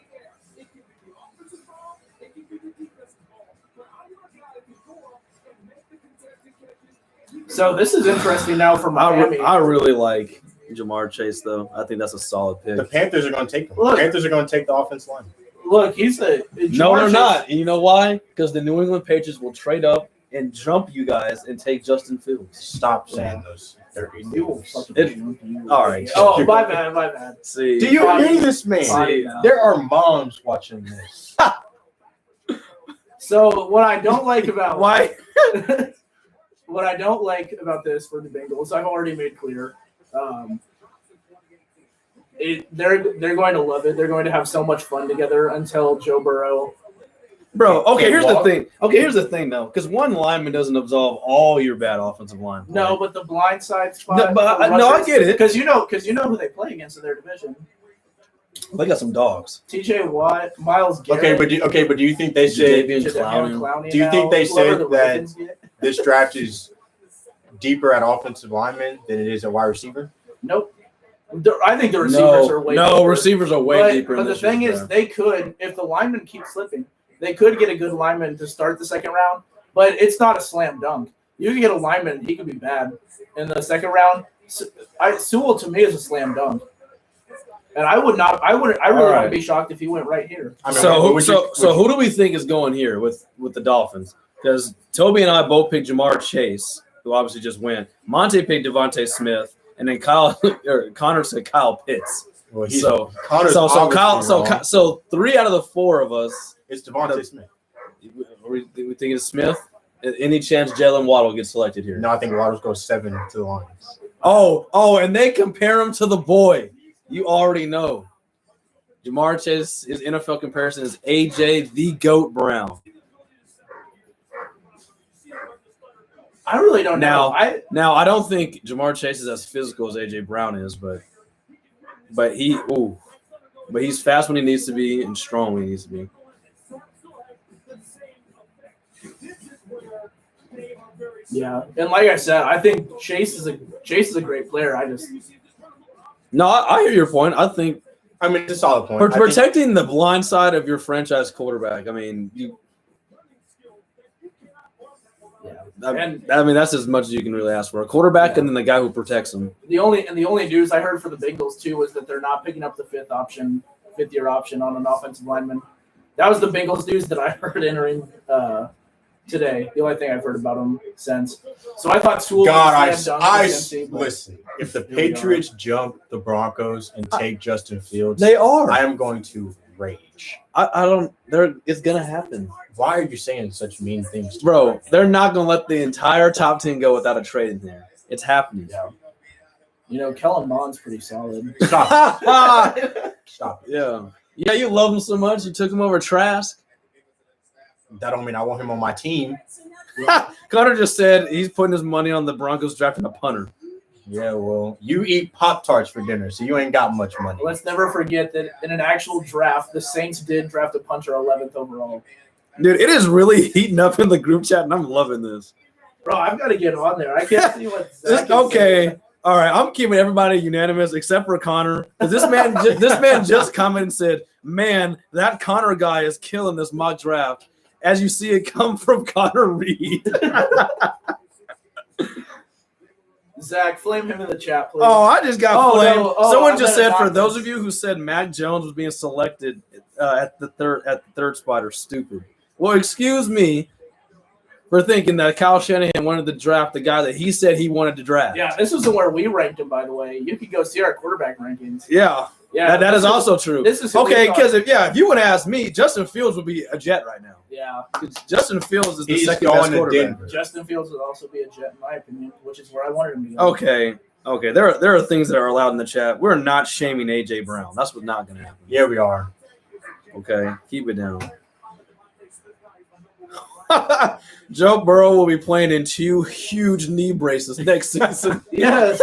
So this is interesting now for Miami. I really like Jamar Chase, though. I think that's a solid pick. The Panthers are going to take him. Look. The Panthers are going to take the offense line. Look, No, they're not. And you know why? Because the New England Patriots will trade up and jump you guys and take Justin Fields. Stop saying those. All right. Oh, my bad. See, Do you hear this man? See. There are moms watching this. So what I don't like about why? what I don't like about this for the Bengals, I've already made clear. They're going to love it. They're going to have so much fun together until Joe Burrow. Bro, okay, here's the walk. thing. Okay, here's the thing, though, because one lineman doesn't absolve all your bad offensive line play. No, but the blindside spot. No, but I get it. Because you know who they play against in their division. They got some dogs. T.J. Watt, Miles Garrett. But do you think they said? Jadeveon Jadeveon Clowney. Clowney Do you think now, they whoever said the that- Ravens get? This draft is deeper at offensive linemen than it is at wide receiver? Nope. I think the receivers are way No, deeper. receivers are way deeper. But in the this thing year's is, draft. they could, if the linemen keep slipping, they could get a good lineman to start the second round, but it's not a slam dunk. You can get a lineman, he could be bad in the second round. Sewell to me is a slam dunk. And I really wouldn't be shocked if he went right here. I mean, So who do we think is going here with the Dolphins? Because Toby and I both picked Jamar Chase, who obviously just went. Monte picked Devontae Smith, and then Connor said Kyle Pitts. Well, So 3 out of the 4 of us. it's Devontae Smith. We think it's Smith. Any chance Jalen Waddle gets selected here? No, I think Rodgers goes 7 to the Lions. Oh, and they compare him to the boy. You already know. Jamar Chase, his NFL comparison is AJ the Goat Brown. I really don't know. I don't think Jamar Chase is as physical as AJ Brown is, but he's fast when he needs to be and strong when he needs to be. Yeah, and like I said, I think Chase is a great player. I hear your point. I think it's a solid point. protecting the blind side of your franchise quarterback. I mean, that's as much as you can really ask for. A quarterback and then the guy who protects him. The only news I heard for the Bengals too was that they're not picking up the fifth year option on an offensive lineman. That was the Bengals news that I heard entering today. The only thing I've heard about them since. So I thought Sewell was a slam dunk. Listen. If the Patriots jump the Broncos and take Justin Fields, they are. I am going to rage. I don't. It's gonna happen. Why are you saying such mean things, bro? They're not gonna let the entire top 10 go without a trade in there. It's happening. Yeah. Kellen Mond's pretty solid. Stop it. Yeah. You love him so much. You took him over Trask. That don't mean I want him on my team. Connor just said he's putting his money on the Broncos drafting a punter. Yeah, well, you eat Pop-Tarts for dinner, so you ain't got much money. Let's never forget that in an actual draft, the Saints did draft a punter 11th overall. Dude, it is really heating up in the group chat, and I'm loving this. Bro, I've got to get on there. I can't see what Zach okay. All right, I'm keeping everybody unanimous except for Connor. Because this man just commented and said, man, that Connor guy is killing this mock draft. As you see it come from Connor Reed. Zach, flame him in the chat, please. Oh, I just got flamed. No. Someone just said for those of you who said Mac Jones was being selected at the third spot are stupid. Well, excuse me for thinking that Kyle Shanahan wanted to draft the guy that he said he wanted to draft. Yeah, this isn't where we ranked him, by the way. You could go see our quarterback rankings. Yeah. That is also true. This is okay, because if you would ask me, Justin Fields would be a Jet right now. Yeah. Justin Fields is the second best quarterback. Justin Fields would also be a Jet, in my opinion, which is where I wanted him to go. Okay. There are things that are allowed in the chat. We're not shaming AJ Brown. That's what's not going to happen. Yeah, we are. Okay, keep it down. Joe Burrow will be playing in 2 huge knee braces next season. Yes.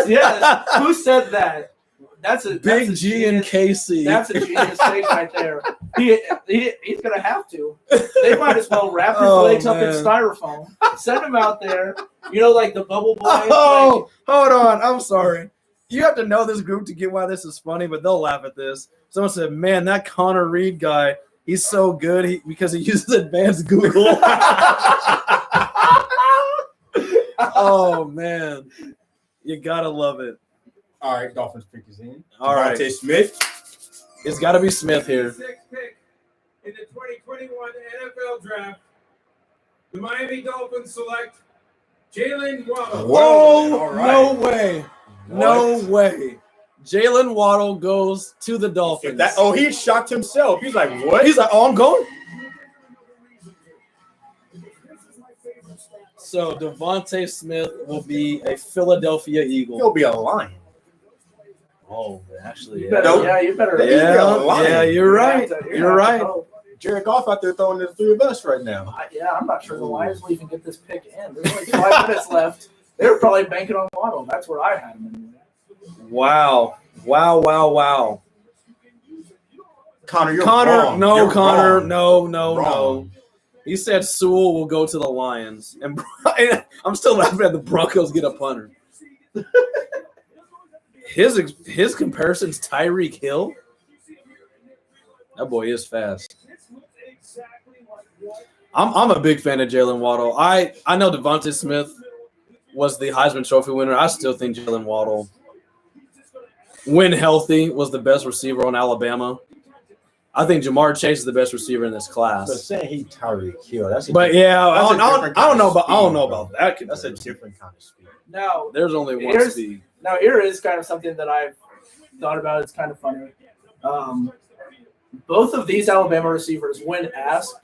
Who said that? That's a Big G and KC. That's a genius take right there. He's gonna have to. They might as well wrap his legs up in styrofoam. Send him out there. Like the bubble boy. Oh, hold on. I'm sorry. You have to know this group to get why this is funny, but they'll laugh at this. Someone said, "Man, that Connor Reed guy, he's so good because he uses advanced Google." Oh man, you gotta love it. All right, Dolphins pick is in. All right, Smith. It's got to be Smith here. 6th pick in the 2021 NFL Draft, the Miami Dolphins select Jalen Waddle. Whoa! All right. No way! No What? way! Jalen Waddle goes to the Dolphins. He shocked himself. He's like, what? He's like, oh, I'm going. So Devontae Smith will be a Philadelphia Eagle. He'll be a Lion. Oh, actually, You yeah. better, you better. Yeah, you're right. You're right. Jared Goff out there throwing the three of us right now. I'm not sure the Lions will even get this pick in. There's only 5 minutes left. They were probably banking on Waddle. That's where I had him anyway. Wow. Connor, you're Connor, wrong. no, You're Connor, wrong. no. Wrong. He said Sewell will go to the Lions, and Brian, I'm still laughing at the Broncos get a punter. His comparison's Tyreek Hill. That boy is fast. I'm a big fan of Jalen Waddle. I know Devontae Smith was the Heisman Trophy winner. I still think Jalen Waddle, when healthy, was the best receiver on Alabama. I think Jamar Chase is the best receiver in this class. But saying he Tyreek Hill, I don't know about that. That's a different kind of speed. Now, There's only one speed. Now, here is kind of something that I've thought about. It's kind of funny. Both of these Alabama receivers, when asked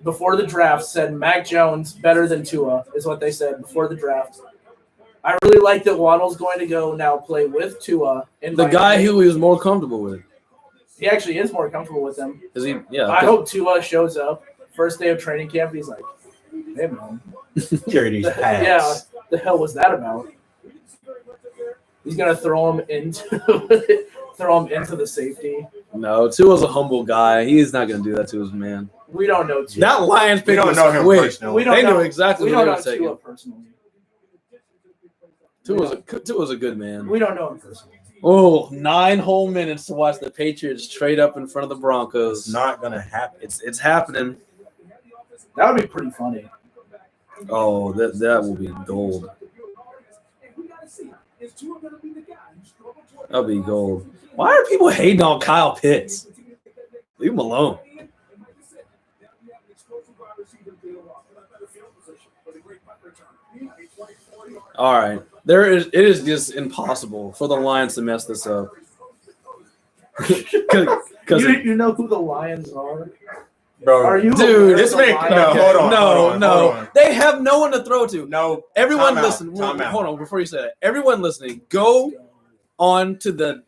before the draft, said Mac Jones better than Tua, is what they said before the draft. I really like that Waddle's going to go now play with Tua. The guy who he was more comfortable with. He actually is more comfortable with him. Is he? Yeah. I hope Tua shows up first day of training camp. He's like, hey, man. Carry these pads. Yeah, the hell was that about? He's gonna throw him into the safety. No, Tua's a humble guy. He's not going to do that to his man. We don't know Tua. That Lions We pick don't was know him quick. personally. They knew exactly we what don't they know were Tua taking. personally. Tua's a good man. We don't know him personally. Oh, 9 whole minutes to watch the Patriots trade up in front of the Broncos. It's not gonna happen. It's happening. That would be pretty funny. Oh, that will be gold. That'll be gold. Why are people hating on Kyle Pitts? Leave him alone. All right. It is just impossible for the Lions to mess this up. Because You know who the Lions are? Bro, Are you Dude, aware this of the man- Lions? no, hold on. No. They have no one to throw to. no. Everyone Time out, listen. time out. Hold on, before you say that. Everyone listening, go on to the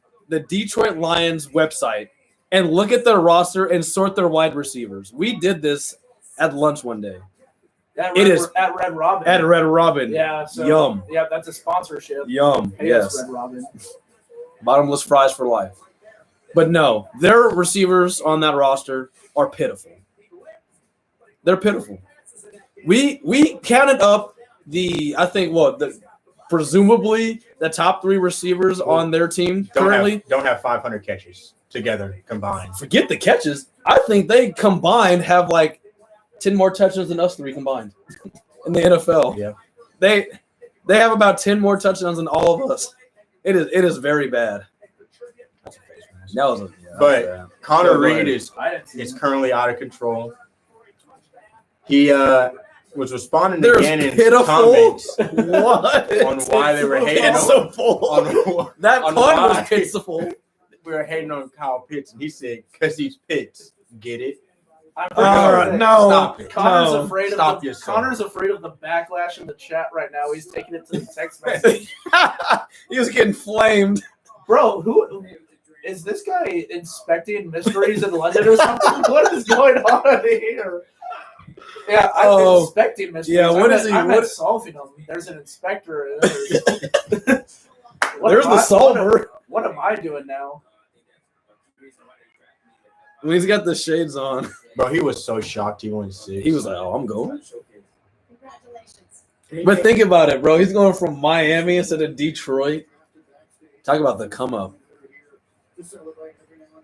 Detroit Lions website and look at their roster and sort their wide receivers. We did this at lunch one day. At It Red, is- at Red Robin. At Red Robin. Yeah. So, Yum. Yeah, that's a sponsorship. Yum. Hey, Yes. Red Robin. Bottomless fries for life. But no, their receivers on that roster are pitiful. They're pitiful. We counted up presumably the top 3 receivers on their team currently. Don't have 500 catches together combined. Forget the catches. I think they combined have like 10 more touchdowns than us 3 combined in the NFL. Yeah. They have about 10 more touchdowns than all of us. It is very bad. That was But Connor Go Reed ahead. is currently out of control. He was responding There's again in pitiful. comments What? on why they were hating on, Pitiful. That on pun was why pitiful. we were hating on Kyle Pitts, and he said, "Cause he's Pitts, get it." I'm All right, pretty no. Stop it. Connor's No. afraid Stop of the, yourself. Connor's afraid of the backlash in the chat right now. He's taking it to the text message. He was getting flamed. Bro, who is this guy inspecting mysteries in London or something? What is going on here? Yeah, I'm inspecting mysteries. yeah, what is he- I'm what- not solving them. There's an inspector. And there's There's the solver. What am I doing now? When he's got the shades on, Bro, he was so shocked he went 6. he was like, "Oh, I'm going." Congratulations. But think about it, bro. He's going from Miami instead of Detroit. Talk about the come up.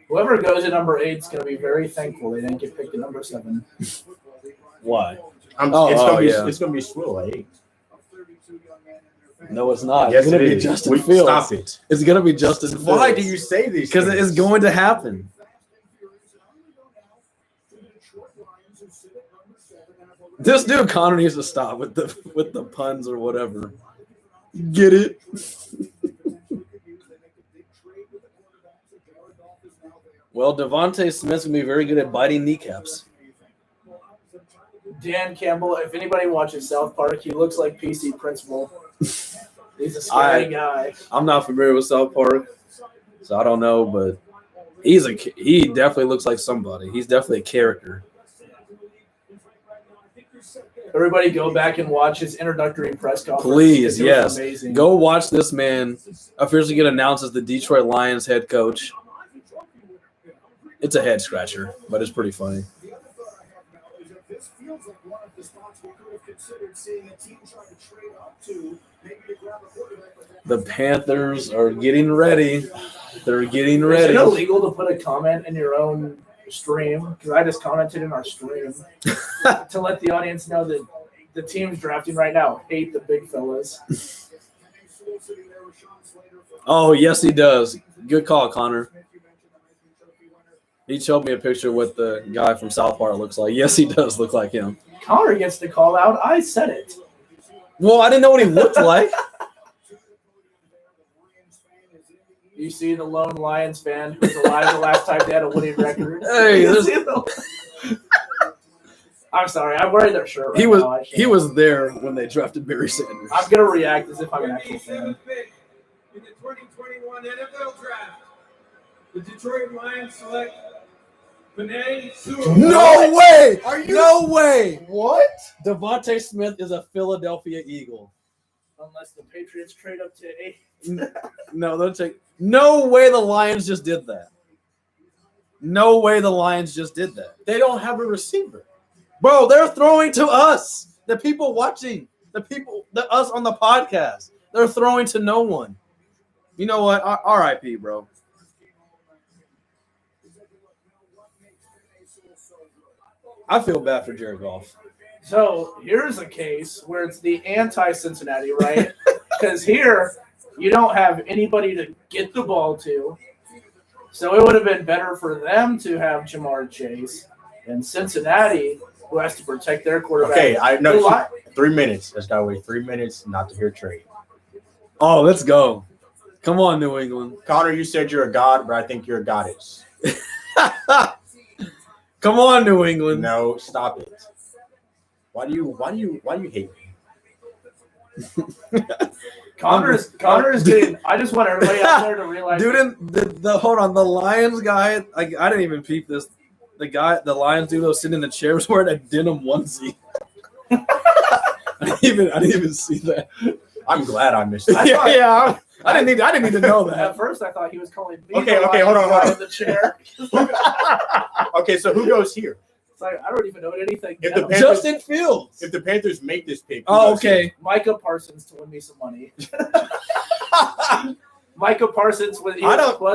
Whoever goes at number 8 is going to be very thankful they didn't get picked at number 7. Why? It's gonna be Swill 8. No, it's not. Yes, it's going it to be is. Justin Fields. Stop it. It's going to be Justin Fields. Why do you say these? Because it is going to happen. This dude Connor needs to stop with the puns or whatever. Get it? Well, Devontae Smith's gonna be very good at biting kneecaps. Dan Campbell, if anybody watches South Park, he looks like PC Principal. He's a scary guy. I'm not familiar with South Park, so I don't know, but he definitely looks like somebody. He's definitely a character. Everybody go back and watch his introductory press conference. Please, yes. Amazing. Go watch this man officially get announced as the Detroit Lions head coach. It's a head scratcher, but it's pretty funny. The Panthers are getting ready. They're getting ready. Is it illegal to put a comment in your own stream? Because I just commented in our stream to let the audience know that the teams drafting right now hate the big fellas. Oh, yes, he does. Good call, Connor. He showed me a picture of what the guy from South Park looks like. Yes, he does look like him. Connor gets the call out. I said it. Well, I didn't know what he looked like. You see the lone Lions fan who was alive the last time they had a winning record. Hey, I'm sorry. I'm wearing their shirt right now. He was there when they drafted Barry Sanders. I'm going to react as if I'm an actual fan. In the 2021 NFL Draft, the Detroit Lions select Penei Sewell. No way! No way! What? Devontae Smith is a Philadelphia Eagle. Unless the Patriots trade up to 8. No, they'll take. No way the Lions just did that. No way the Lions just did that. They don't have a receiver. Bro, they're throwing to us. The people watching. Us on the podcast. They're throwing to no one. You know what? R.I.P., bro. I feel bad for Jared Goff. So here's a case where it's the anti-Cincinnati, right? Because here you don't have anybody to get the ball to. So it would have been better for them to have Jamar Chase and Cincinnati, who has to protect their quarterback. Okay, I know 3 minutes. Let's gotta wait 3 minutes not to hear trade. Oh, let's go. Come on, New England. Connor, you said you're a god, but I think you're a goddess. Come on, New England. No, stop it. Why do you hate me? Connor is getting. I just want everybody out there to realize. Dude, hold on, the Lions guy. I didn't even peep this. The Lions dude that was sitting in the chair was wearing a denim onesie. I didn't even see that. I'm glad I missed that. I didn't need to know that. At first, I thought he was calling me. Okay, hold on. In the chair. Okay, so who goes here? It's like I don't even know anything. If the Panthers- Justin Fields. If the Panthers make this pick, who Oh, goes here? okay. Micah Parsons to win me some money. Micah Parsons with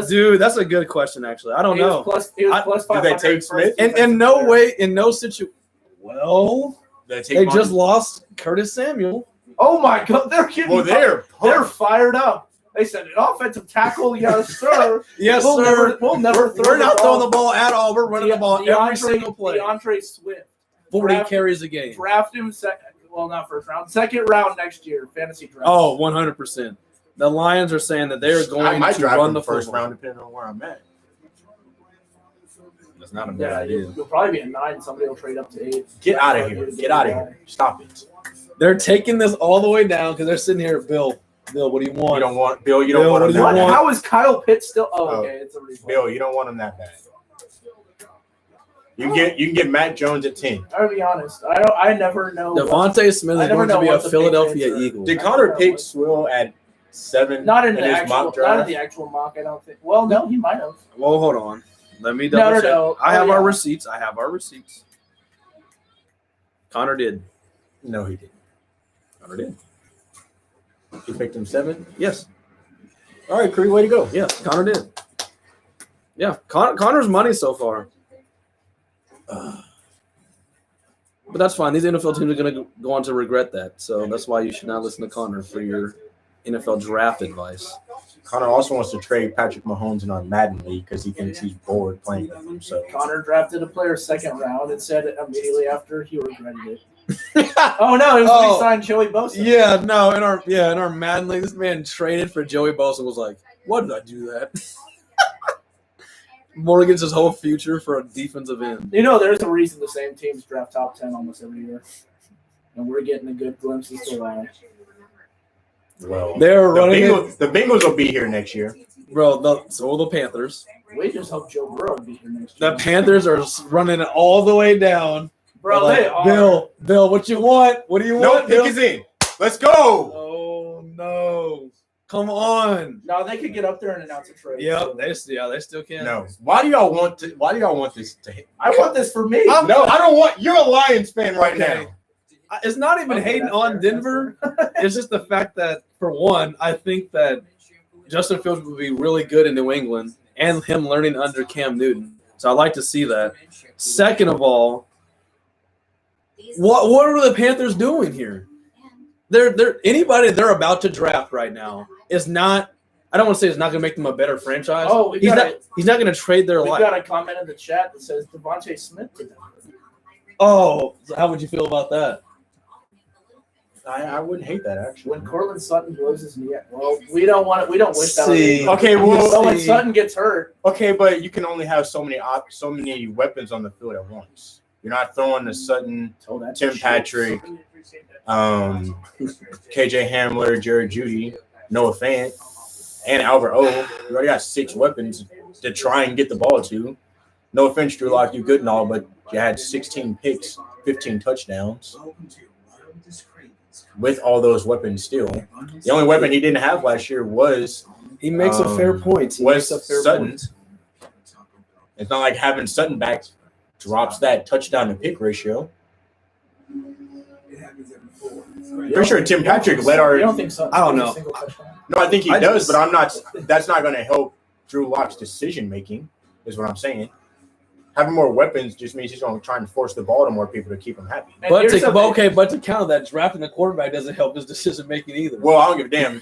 Dude, that's a good question. Actually, I don't know. He was plus 500. Did they take Smith? In no situation. Well, They they just lost Curtis Samuel. Oh my God, they're getting. they're fired up. They said an offensive tackle, yes sir. Yes, we'll sir. We'll never throw. We're not throwing the ball at all. We're running the ball every single play. DeAndre Swift. 40 carries a game. Draft him second. Well, not first round. Second round next year. Fantasy draft. Oh, 100%. The Lions are saying that they're going might to draft run in the first football. round, depending on where I'm at. That's not a bad Yeah, idea. you'll probably be a 9. Somebody will trade up to 8. Get out of here. Get out of here. Stop it. They're taking this all the way down because they're sitting here. Bill, what do you want? You don't want Bill. You don't Bill, want what him do you that want? bad. How is Kyle Pitts still? Oh, okay. It's a replay. Bill, you don't want him that bad. You can get Matt Jones at 10. I'll be honest. I never know. Devontae Smith I is never going to know be a what the Philadelphia Patriots are. Eagle. Did Connor pick Swill at 7? Not in the his actual. mock draft? Not in the actual mock. I don't think. Well, no, he might have. Well, hold on. Let me double check. No. I have yeah. our receipts. Connor did. No, he didn't. Connor did. He picked him 7? Yes. All right, Cree, way to go. Yes, Connor did. Yeah, Connor's money so far. But that's fine. These NFL teams are going to go on to regret that. So that's why you should not listen to Connor for your NFL draft advice. Connor also wants to trade Patrick Mahomes in our Madden league because he thinks he's bored playing with him. So Connor drafted a player second round and said immediately after he regretted it. Oh no, it was when he signed Joey Bosa. Yeah, no, in our Madden league, this man traded for Joey Bosa and was like, "Why did I do that?" Mortgaged his whole future for a defensive end. You know, there's a reason the same teams draft top 10 almost every year, and we're getting a good glimpse as to why. well, They're running the Bengals will be here next year. Bro, so will the Panthers. We just hope Joe Burrow will be here next year. The Panthers are running it all the way down. Bro, Like, they are. Bill, what you want? What do you No, want, Bill? pick is in. Let's go. Oh no! Come on. No, they could get up there and announce a trade. Yep, they still can. No. Why do y'all want this to hit? I want this for me. No, I don't want. You're a Lions fan right Okay. now. It's not even Okay, hating that's on fair, Denver. It's just the fact that, for one, I think that Justin Fields would be really good in New England and him learning under Cam Newton. So I like to see that. Second of all, what are the Panthers doing here? They're anybody they're about to draft right now is not. I don't want to say it's not going to make them a better franchise. Oh, he's not going to trade their We've life. got a comment in the chat that says Devontae Smith to them. Oh, so how would you feel about that? I wouldn't hate that actually. When Cortland Sutton blows his knee out, well, we don't want it. We don't wish that on See. anyone. Okay, well, So when Sutton gets hurt, okay, but you can only have so many weapons on the field at once. You're not throwing the Sutton, oh, that's Tim shit. Patrick, KJ Hamler, Jared Judy, Noah Fant, and Albert O. You already got 6 weapons to try and get the ball to. No offense, Drew Lock, you good and all, but you had 16 picks, 15 touchdowns. With all those weapons still. The only weapon he didn't have last year was He makes a fair point. He was makes a fair Sutton. point. It's not like having Sutton back drops that touchdown to pick ratio. Pretty sure Tim Patrick led our. You don't think Sutton? I don't know. No, I think he I does, just- but I'm not. That's not going to help Drew Lock's decision making. Is what I'm saying. Having more weapons just means he's going to try and force the ball to more people to keep him happy. And But here's something- to counter that, drafting a quarterback doesn't help his decision making either. Well, I don't give a damn.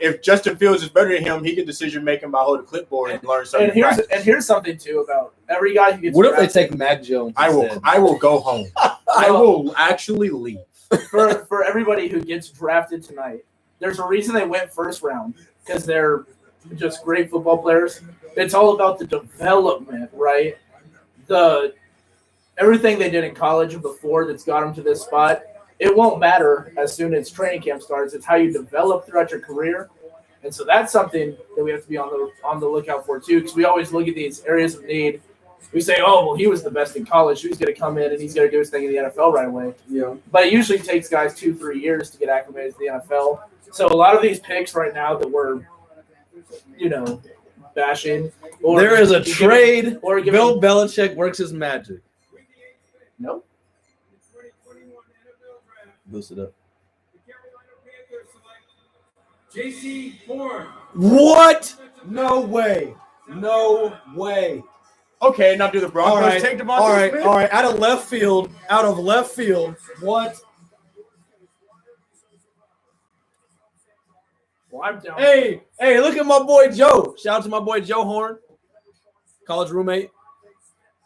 If Justin Fields is better than him, he can decision making by holding a clipboard and learn something. And here's something too about every guy who gets What if they drafted. take Mac Jones? I will go home. I will actually leave. for everybody who gets drafted tonight, there's a reason they went first round because they're just great football players. It's all about the development, right? Everything they did in college and before that's got them to this spot. It won't matter as soon as training camp starts. It's how you develop throughout your career, and so that's something that we have to be on the lookout for too. Because we always look at these areas of need. We say, "Oh, well, he was the best in college. He's going to come in and he's going to do his thing in the NFL right away." Yeah. But it usually takes guys 2-3 years to get acclimated to the NFL. So a lot of these picks right now that we're, bashing. Or There is a trade. Or Bill Belichick works his magic. No. Boost it up. J.C. Horn. What? No way. No way. Okay, now do the Broncos All right. take Devontae All right. Smith? All right. Out of left field. What? Well, I'm down. Hey, look at my boy Joe. Shout out to my boy Joe Horn, college roommate.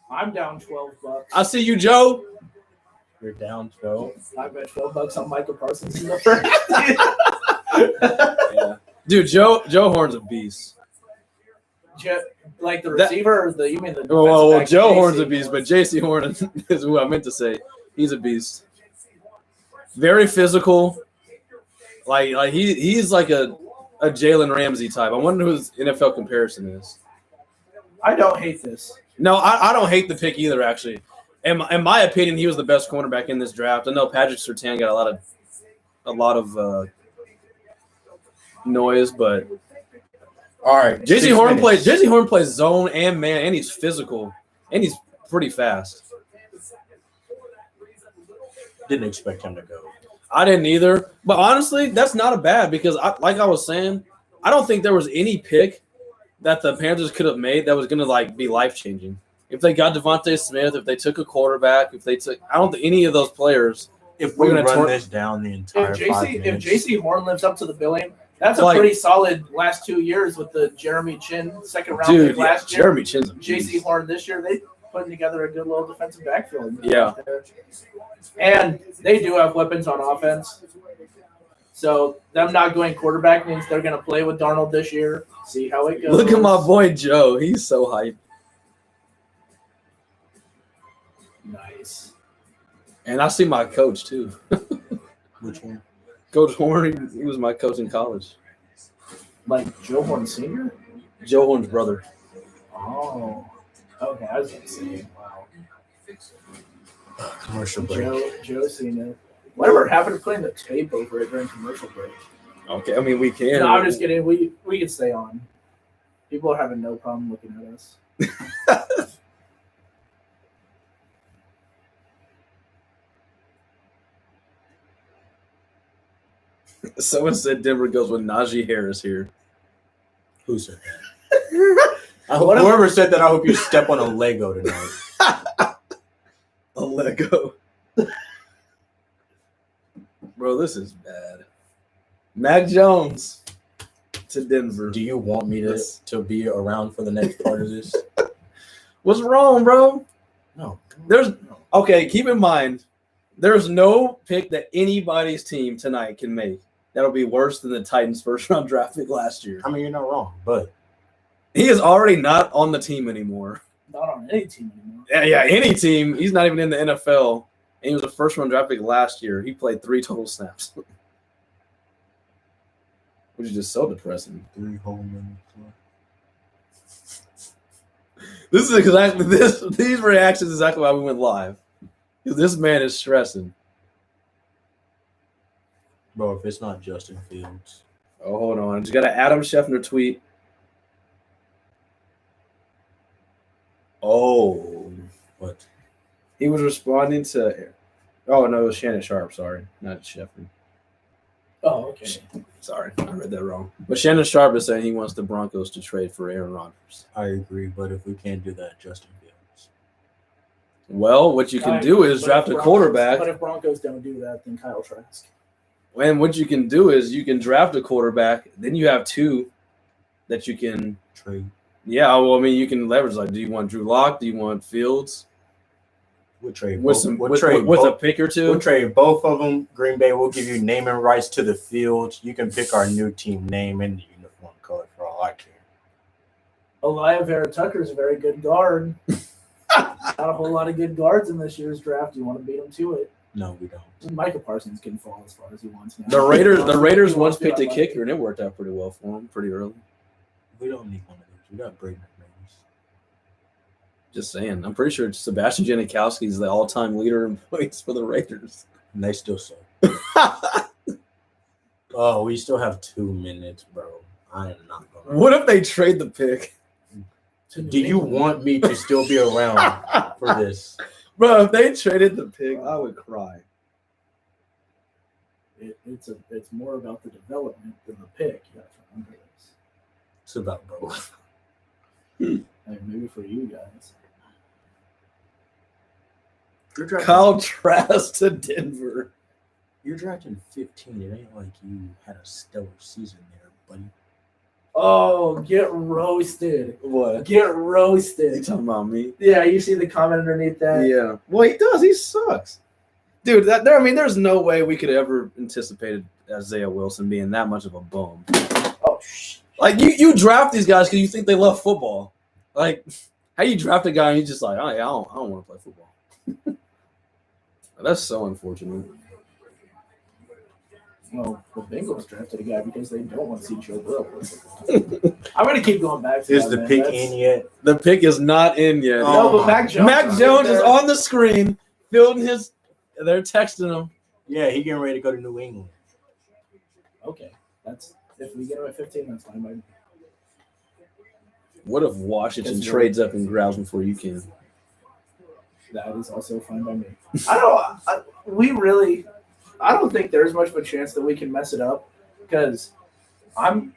I'm down $12. I see you, Joe. You're down 12. I bet $12 on Michael Parsons in the first. Yeah. Dude, Joe Horn's a beast. Like the receiver, or you mean the defensive Well, back, Joe JC Horn's a beast, but J.C. Horn is who I meant to say. He's a beast. Very physical. Like he's like a Jalen Ramsey type. I wonder who his NFL comparison is. I don't hate this. No, I don't hate the pick either. Actually, in my opinion, he was the best cornerback in this draft. I know Patrick Surtain got a lot of noise, but All right. J.C. Horn plays zone and man, and he's physical, and he's pretty fast. Didn't expect him to go. I didn't either, but honestly, that's not a bad because, like I was saying, I don't think there was any pick that the Panthers could have made that was going to be life changing. If they got Devontae Smith, if they took a quarterback, I don't think any of those players. If We're we gonna run turn- this down the entire If 5 minutes, J.C. Horn lives up to the billing, That's a Like- pretty solid last 2 years with the Jeremy Chin second round Dude, pick last year. Jeremy Chin's a J.C. beast. Horn this year. They putting together a good little defensive backfield. Yeah. There. And they do have weapons on offense. So them not going quarterback means they're going to play with Darnold this year. See how it goes. Look at my boy Joe. He's so hyped. Nice. And I see my coach too. Which one? Coach Horn, he was my coach in college. Like Joe Horn Sr.? Joe Horn's brother. Oh. Okay, I was going to say, wow. Commercial break. Joe Sr. Whatever happened to putting the tape over it during commercial break? Okay, I mean we can. No, I'm just kidding. We can stay on. People are having no problem looking at us. Someone said Denver goes with Najee Harris here. Who said that? Whoever said that, I hope you step on a Lego tonight. A Lego. Bro, this is bad. Mac Jones to Denver. Do you want me to be around for the next part of this? What's wrong, bro? No. Okay, keep in mind, there's no pick that anybody's team tonight can make that'll be worse than the Titans' first-round draft pick last year. I mean, you're not wrong, but He is already not on the team anymore. Not on any team anymore. Yeah, any team. He's not even in the NFL. And he was a first-round draft pick last year. He played 3 total snaps. Which is just so depressing. 3 whole minutes. This is exactly these reactions is exactly why we went live. Because this man is stressing. Bro, if it's not Justin Fields. Oh, hold on. Just got an Adam Scheffner tweet. Oh. What? He was responding to oh no, it was Shannon Sharp, sorry. Not Scheffner. Oh, okay. Sorry, I read that wrong. But Shannon Sharp is saying he wants the Broncos to trade for Aaron Rodgers. I agree, but if we can't do that, Justin Fields. Well, what you can do is draft a quarterback. But if Broncos don't do that, then Kyle Trask. And what you can do is you can draft a quarterback. Then you have 2 that you can Trade. Yeah, well, I mean, you can leverage. Like, do you want Drew Lock? Do you want Fields? We'll trade With both. some We'll with trade a both. pick or 2. We'll trade both of them. Green Bay will give you naming rights to the field. You can pick our new team name and the uniform color for all I care. Elijah Vera Tucker is a very good guard. Not a whole lot of good guards in this year's draft. You want to beat them to it. No, we don't. Micah Parsons can fall as far as he wants now. The Raiders He once wants to, picked a I like kicker, it. and it worked out pretty well for him, pretty early. We don't need one of those. We got Braden McManus. Just saying. I'm pretty sure Sebastian Janikowski is the all-time leader in points for the Raiders. And they still suck. Oh, we still have 2 minutes, bro. I am not going to. What if they trade the pick? Do you want me to still be around for this? Bro, if they traded the pick, I would cry. It's more about the development than the pick. You got to remember this. It's about both. Hey, maybe for you guys. You're drafting, Kyle Trask to Denver. you're drafting 15. It ain't like you had a stellar season there, buddy. Oh, get roasted. What? Get You roasted. talking about me? Yeah, you see the comment underneath that? Yeah. Well, he does. He sucks. Dude, there's no way we could ever anticipated Isaiah Wilson being that much of a bum. Oh, Like, you draft these guys because you think they love football. Like, how you draft a guy and you're just like, oh, yeah, I don't want to play football. That's so unfortunate. Well, the Bengals drafted a guy because they don't want to see Joe Burrow play football. I'm going to keep going back to Is that, the man. pick That's- in yet? The pick is not in yet. Oh. No, but Mac Jones. Mac Jones is there. on the screen, building his. They're texting him. Yeah, he getting ready to go to New England. Okay, that's if we get him at 15, that's fine by me. What if Washington Because trades up and grabs him before you can? That is also fine by me. I don't think there's much of a chance that we can mess it up because I'm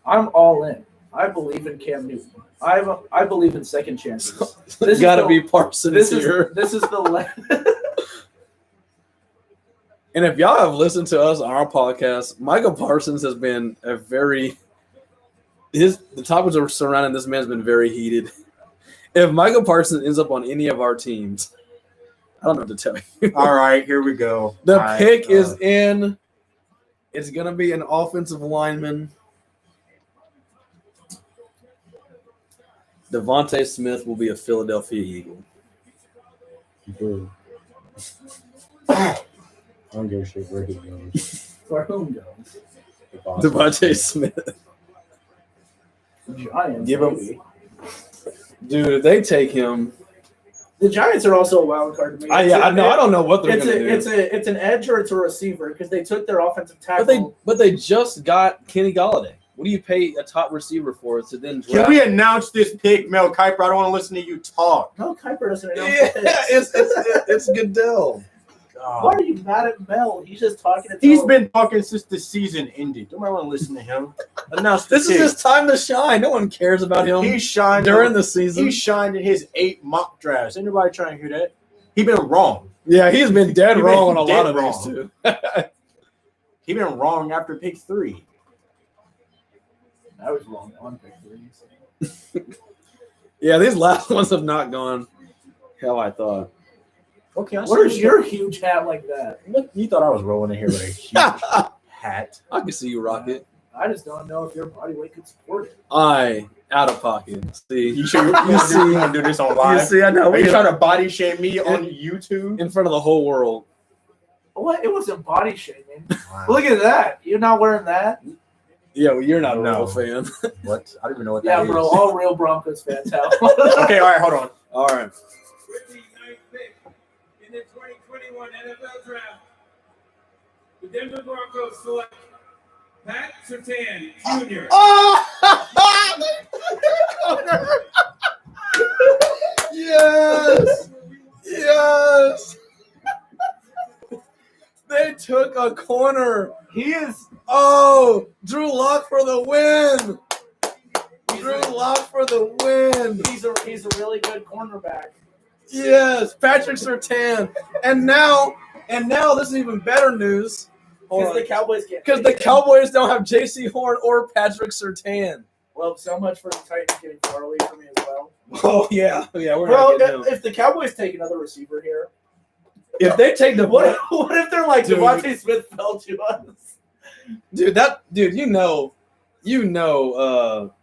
all in. I believe in Cam Newton. I believe in second chances. There's got to be Parsons This here. is the And if y'all have listened to us on our podcast, Michael Parsons has been the topics surrounding this man's been very heated. If Michael Parsons ends up on any of our teams, I don't know what to tell you. All right, here we go. The pick is in. It's going to be an offensive lineman. Devontae Smith will be a Philadelphia Eagle. I don't give a shit where he goes. For whom goes? Devontae Smith. Giants. Give him- maybe. Dude, if they take him. The Giants are also a wild card to me. I don't know what they're It's going to do. it's an edge or it's a receiver because they took their offensive tackle. But they just got Kenny Golladay. What do you pay a top receiver for to then draft? Can we announce this pick, Mel Kiper? I don't want to listen to you talk. No, Kuiper doesn't announce Yeah, the picks. it's Goodell. Why are you mad at Mel? He's just talking to He's Tom. been talking since the season ended. Don't want to listen to him. Announce the This pick. is his time to shine. No one cares about him He shined during the season. He shined in his 8 mock drafts. Ain't nobody trying to hear that. He been wrong. Yeah, he's been dead He wrong been on a dead lot of wrong. these too. He been wrong after pick 3. I was wrong on pick 3. Yeah, these last ones have not gone how I thought. Okay, Where's your huge hat like that? Look, you thought I was rolling in here with a huge hat. I can see you rock it. I just don't know if your body weight could support it. Out of pocket. See, You sure you want to do this on you live? see, I know. Are you We trying to body shame me on YouTube? in front of the whole world. What? It wasn't body shaming. Look at that. You're not wearing that? Yeah, well, you're not a No. real fan. What? I don't even know what Yeah, that is. bro. All real Broncos fans have. Okay, all right, hold on. All right. With the 9th pick in the 2021 NFL Draft, the Denver Broncos select Pat Surtain Jr. Yes! Yes! They took a corner. He is. Oh, Drew Lock for the win. Drew Lock for the win. He's a really good cornerback. Yes, Patrick Surtain. And now this is even better news. Because the Cowboys can't. Because the Cowboys don't have J.C. Horn or Patrick Surtain. Well, so much for the Titans getting Farley for me as well. Oh, yeah. Yeah, we're Bro, going to get him. if the Cowboys take another receiver here, If they take the what if they're like Dude. Devontae Smith fell to us? Dude, you know,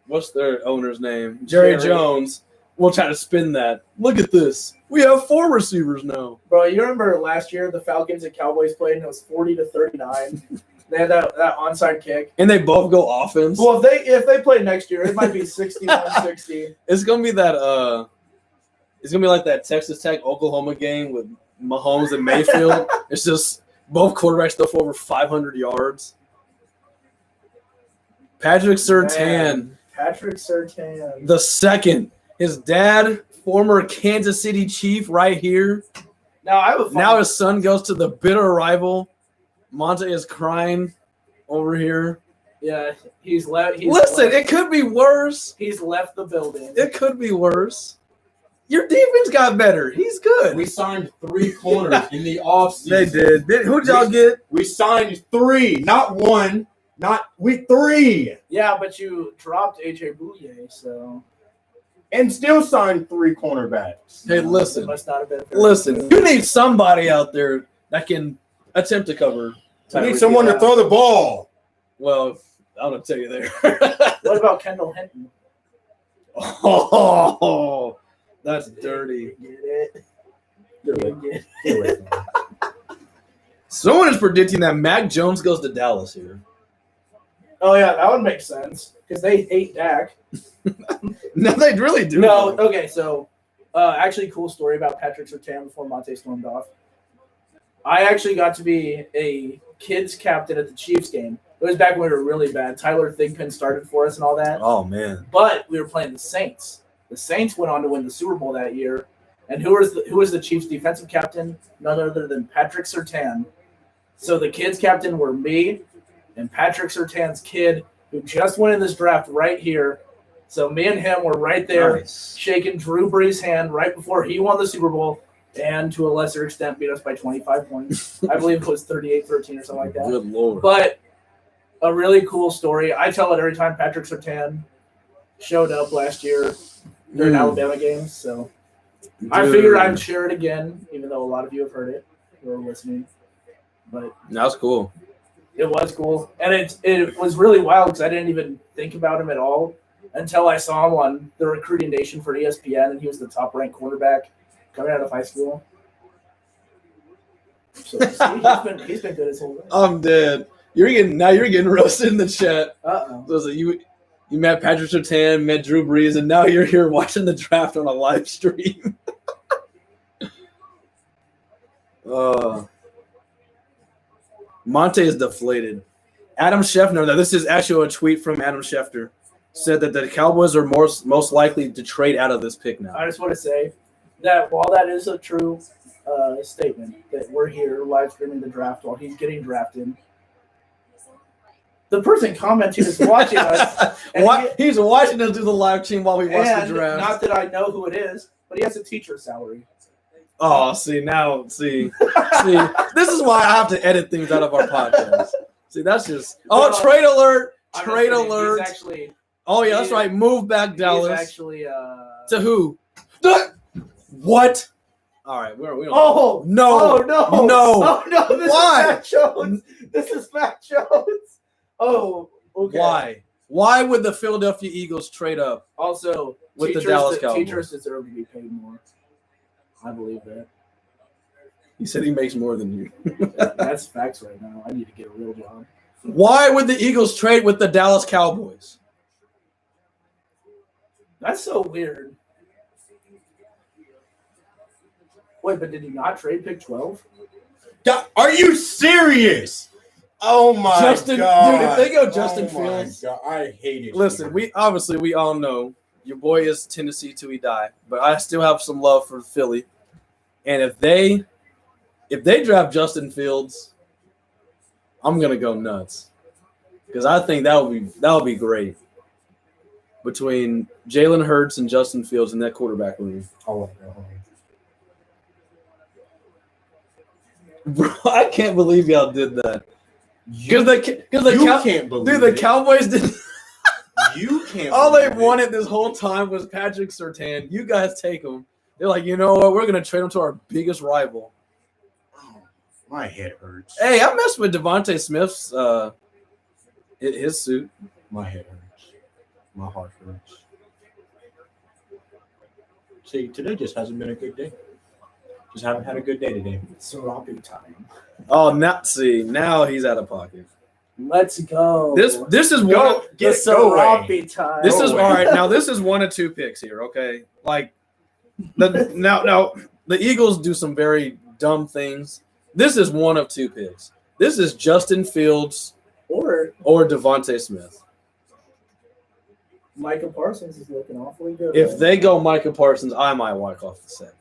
what's their owner's name? Jerry Jones will try to spin that. Look at this. We have 4 receivers now. Bro, you remember last year the Falcons and Cowboys played and it was 40-39. They had that onside kick. And they both go offense. Well, if they play next year, it might be 61-60. It's gonna be that it's gonna be like that Texas Tech Oklahoma game with Mahomes and Mayfield. It's just both quarterbacks throw for over 500 yards. Patrick Surtain, Man, Patrick Surtain. the second. His dad, former Kansas City Chief, right here. Now I have a Now his son goes to the bitter rival. Monte is crying over here. yeah, he's left. Listen, it could be worse. He's left the building. It could be worse. Your defense got better. He's good. We signed 3 corners in the offseason. They did. Who'd y'all get? We signed 3, not 1. We 3. Yeah, but you dropped AJ Bouye, so And still signed 3 cornerbacks. Hey, it listen. must not have been. Listen. You need somebody out there that can attempt to cover. We need Tyreek someone Hill. to throw the ball. Well, I'm going to tell you there. What about Kendall Hinton? Oh, that's dirty. Get it? Get away. Get it. Get away from me. Someone is predicting that Mac Jones goes to Dallas here. Oh yeah, that would make sense because they hate Dak. No, they really do. No, okay, so actually, cool story about Patrick Surtain before Monte stormed off. I actually got to be a kids captain at the Chiefs game. It was back when we were really bad. Tyler Thigpen started for us and all that. Oh, man. But we were playing the Saints. The Saints went on to win the Super Bowl that year. And who was the Chiefs' defensive captain? None other than Patrick Surtain. So the kids captain were me and Patrick Surtain's kid, who just went in this draft right here. So me and him were right there Nice. shaking Drew Brees' hand right before he won the Super Bowl. and to a lesser extent beat us by 25 points. I believe it was 38-13 or something like that. Good Lord. But a really cool story. I tell it every time Patrick Surtain showed up last year during Alabama games. So I figured I'd share it again, even though a lot of you have heard it who are listening. But That was cool. it was cool. And it was really wild because I didn't even think about him at all until I saw him on the Recruiting Nation for ESPN, and he was the top-ranked quarterback coming out of high school. So see, he's been good his whole life. I'm dead. You're getting roasted in the chat. Uh-oh. So you met Patrick Surtain, met Drew Brees, and now you're here watching the draft on a live stream. Monte is deflated. Adam Schefter, now this is actually a tweet from Adam Schefter, said that the Cowboys are most likely to trade out of this pick now. I just want to say that while that is a true statement, that we're here live streaming the draft while he's getting drafted, the person commenting is watching us. And He's watching us do the live stream while we watch the draft. Not that I know who it is, but he has a teacher salary. Oh, see. This is why I have to edit things out of our podcast. See, that's just trade alert. Trade alert. He's actually, Yeah, that's right. Move back, Dallas. He's actually To who? What? All right, we don't. Oh no! no! No! Oh no! This Why? is Matt Jones. This is Matt Jones. Oh, okay. Why? Why would the Philadelphia Eagles trade up? Also, with the Dallas Cowboys, teachers deserve to be paid more. I believe that. He said he makes more than you. That's facts right now. I need to get a real job. Why would the Eagles trade with the Dallas Cowboys? That's so weird. Wait, but did he not trade pick 12? Are you serious? Oh my god! Dude, if they go Justin Fields, God, I hate it. Listen, we all know your boy is Tennessee till he die, but I still have some love for Philly. And if they draft Justin Fields, I'm gonna go nuts because I think that would be great between Jalen Hurts and Justin Fields in that quarterback room. Oh, Bro, I can't believe y'all did that. Because can't believe dude, the it. Cowboys did. You can't. All they believe it. wanted this whole time was Patrick Surtain. You guys take him. They're like, you know what? We're gonna trade him to our biggest rival. Oh, my head hurts. Hey, I messed with Devontae Smith's his suit. My head hurts. My heart hurts. See, today just hasn't been a good day. Just haven't had a good day today. It's Serapi time. Oh, now he's out of pocket. Let's go. This is one. It's Serapi time. This is all right. Now this is one of two picks here. Okay, like now the Eagles do some very dumb things. This is one of two picks. This is Justin Fields or Devontae Smith. Micah Parsons is looking awfully good. If they go Micah Parsons, I might walk off the set.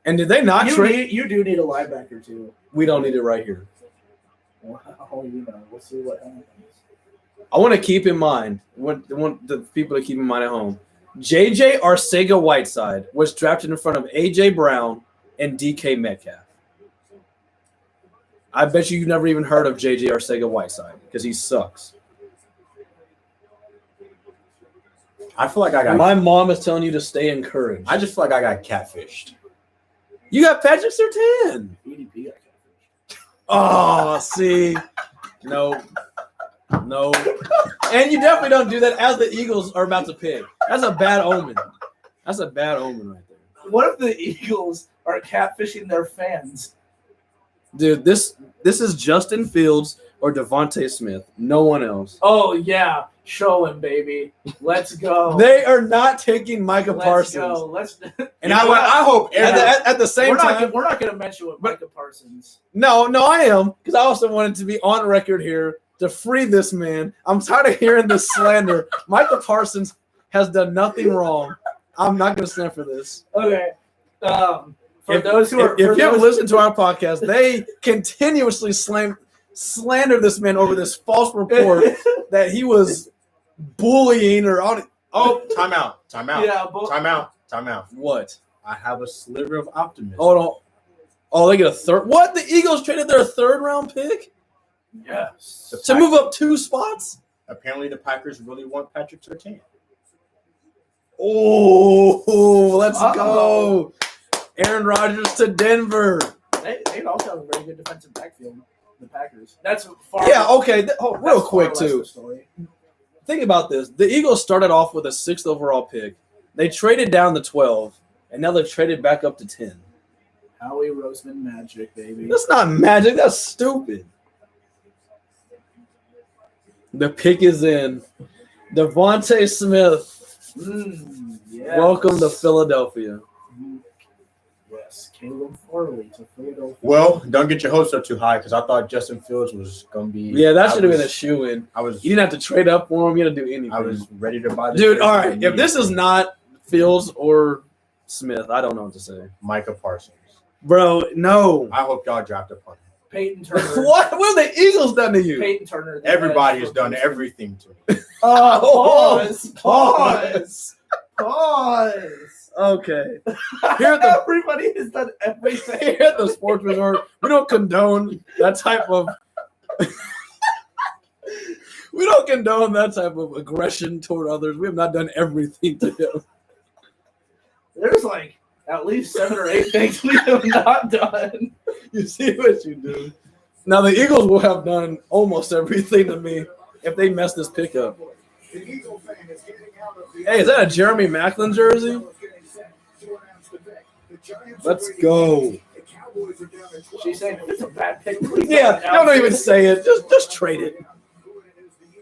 And did they not trade? You do need a linebacker too. We don't need it right here. Well, we'll see what happens. I want to keep in mind, want the people to keep in mind at home. J.J. Arcega-Whiteside was drafted in front of A.J. Brown and D.K. Metcalf. I bet you've never even heard of J.J. Arcega-Whiteside because he sucks. I feel like I got. My mom is telling you to stay encouraged. I just feel like I got catfished. You got Patrick Surtain. EDP got catfished. Oh, see. No. And you definitely don't do that as the Eagles are about to pick. That's a bad omen. That's a bad omen right there. What if the Eagles are catfishing their fans? Dude, this is Justin Fields or Devontae Smith. No one else. Oh, yeah. Show him, baby. Let's go. They are not taking Micah Parsons. Let's go. And I hope at the same time. We're not going to mention with Micah Parsons. No, I am. Because I also wanted to be on record here to free this man. I'm tired of hearing this slander. Micah Parsons has done nothing wrong. I'm not going to stand for this. Okay. If you haven't listened to our podcast, they continuously slander this man over this false report that he was bullying or timeout. Yeah, Timeout. What? I have a sliver of optimism. Hold on. Oh, they get a third. What? The Eagles traded their third-round pick Yes. to move up 2 spots? Apparently, the Packers really want Patrick Surtain. Oh, let's Uh-oh. go. Aaron Rodgers to Denver. They also have a very good defensive backfield, the Packers. That's far. Yeah, okay. Real that's quick, far less too. the story. Think about this. The Eagles started off with a 6th overall pick. They traded down to 12, and now they've traded back up to 10. Howie Roseman magic, baby. That's not magic. That's stupid. The pick is in. Devontae Smith. Yes. Welcome to Philadelphia. Yes, Caleb Farley to Philadelphia. Well, don't get your hopes up too high because I thought Justin Fields was going to be. Yeah, that should have been a shoe-in. You didn't have to trade up for him. You didn't do anything. I was ready to buy the Dude, jersey all right. If immediately. this is not Fields or Smith, I don't know what to say. Micah Parsons. Bro, no. I hope y'all draft a punter. Peyton Turner. What? What have the Eagles done to you? Peyton Turner. the Everybody edge has for done Houston. everything to me. Pause. Okay. Here at the Everybody has done everything. Here at the Sports Resort, we don't condone that type of aggression toward others. We have not done everything to him. There's like at least 7 or 8 things we have not done. You see what you do. Now the Eagles will have done almost everything to me if they mess this pick up. Hey, is that a Jeremy Maclin jersey? Let's go. She's saying it's a bad pick. Yeah, don't even say it. Just trade it.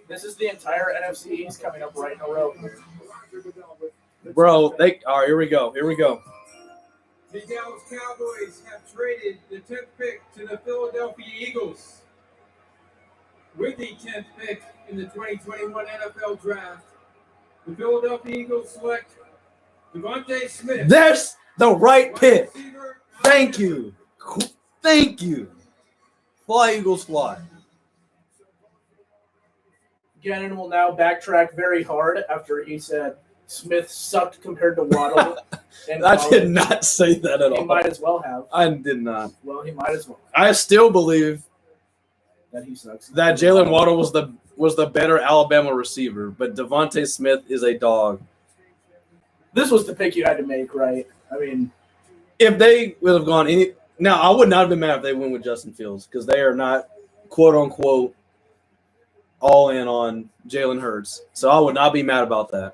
This is the entire NFC East coming up right in a row. Bro, all right, here we go. The Dallas Cowboys have traded the 10th pick to the Philadelphia Eagles. With the 10th pick in the 2021 NFL Draft, the Philadelphia Eagles select Devontae Smith. That's the right pick. receiver, Thank you. Fly, Eagles, fly. Gannon will now backtrack very hard after he said Smith sucked compared to Waddle. I did not say that at He all. might as well have. I did not. Well, he might as well. I still believe That he sucks. that Jalen Waddle was the better Alabama receiver, but Devontae Smith is a dog. This was the pick you had to make, right? I mean, If they would have gone any now, I would not have been mad if they went with Justin Fields because they are not quote unquote all in on Jalen Hurts. So I would not be mad about that.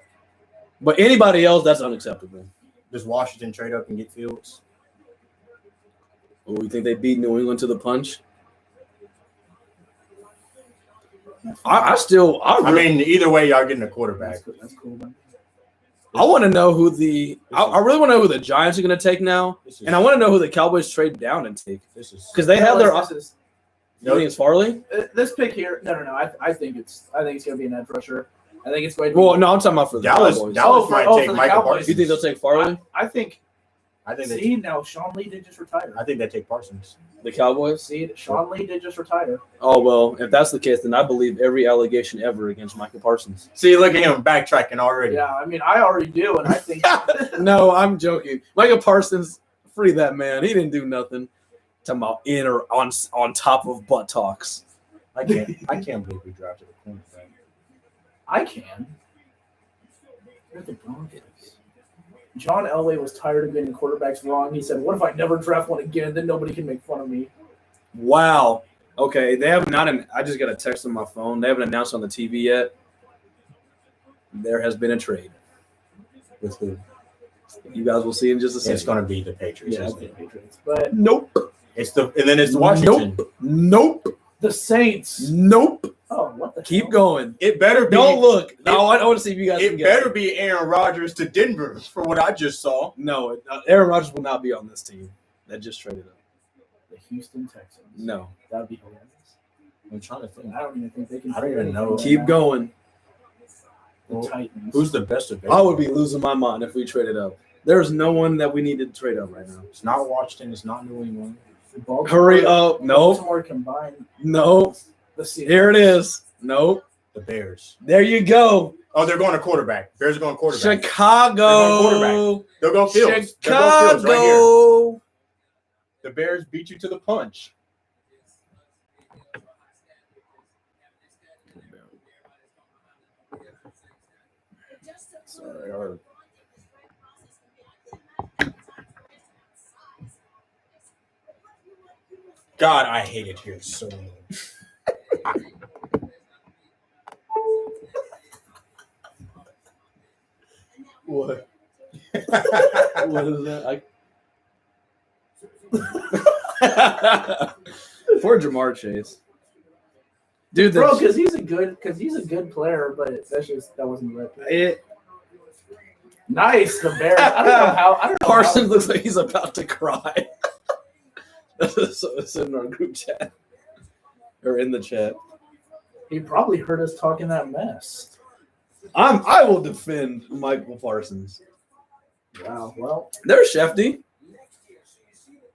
But anybody else, that's unacceptable. Does Washington trade up and get Fields? Oh, you think they beat New England to the punch? I mean, either way, y'all getting a quarterback. that's cool. Man. I want to know who I really want to know who the Giants are going to take now, and I want to know who the Cowboys trade down and take because they have their. You think it's Farley? This pick here. No. I think it's going to be an edge rusher. I think it's going to be. Well, no, I'm talking about for the Dallas Cowboys. might for take the Micah Cowboys. Parsons. You think they'll take Farley? I think. they See, now Sean Lee did just retire. I think they take Parsons. The Cowboys? See, Sean Lee did just retire. Oh, well, if that's the case, then I believe every allegation ever against Michael Parsons. See, look at him backtracking already. Yeah, I mean, I already do, and I think No, I'm joking. Michael Parsons, free that man. He didn't do nothing. Talking about in or on top of buttocks. I can't believe we drafted a cornerback. I can. They're the Broncos. John Elway was tired of getting quarterbacks wrong. He said, "What if I never draft one again? Then nobody can make fun of me." Wow. Okay, they have not. I just got a text on my phone. They haven't announced on the TV yet. There has been a trade. With who? You guys will see in just a second. It's going to be the Patriots. Yeah, isn't the it? Patriots. But Nope. And then it's Washington. Nope. the Saints. Nope. Oh, what the Keep hell? going. It better be. Don't look. No, I want to see if you guys can It get better be Aaron Rodgers to Denver for what I just saw. No, Aaron Rodgers will not be on this team. That just traded up. The Houston Texans. No. That would be hilarious. I'm trying to think. I don't even think they can. I don't do even anything know. right Keep now. going. The Well, Titans. Who's the best of I would be losing my mind if we traded up. There's no one that we need to trade up right now. It's not Washington. It's not New England. Baltimore- Hurry up. Nope. Baltimore combined. Nope. Let's see. Here it is. Nope. The Bears. There you go. Oh, they're going to quarterback. Bears are going quarterback. Chicago. They'll go Fields. They'll go Fields right here. Chicago. The Bears beat you to the punch. Sorry, God, I hate it here so much. What? What is that? Poor Jamar Chase. Dude, Bro, because he's a good player, but that wasn't the right play. Nice, the Bears. I don't know how. Carson looks like he's about to cry. So it's in our group chat or in the chat. He probably heard us talking that mess. I will defend Michael Parsons. Wow. Well, There's Shefty.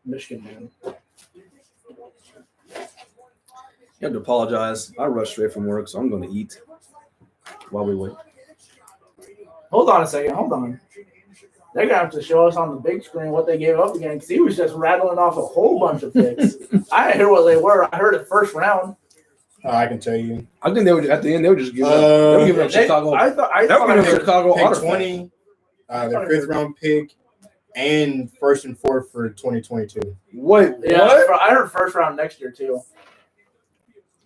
Michigan man. You have to apologize. I rushed straight from work, so I'm going to eat while we wait. Hold on a second. Hold on. They're going to have to show us on the big screen what they gave up again because he was just rattling off a whole bunch of picks. I didn't hear what they were. I heard it first round. I can tell you. I think they would at the end. They would just give up Chicago. I thought I Chicago Pick autograph. 20, their 5th round pick, and 1st and 4th for 2022. Wait, Yeah, what? I heard first round next year too.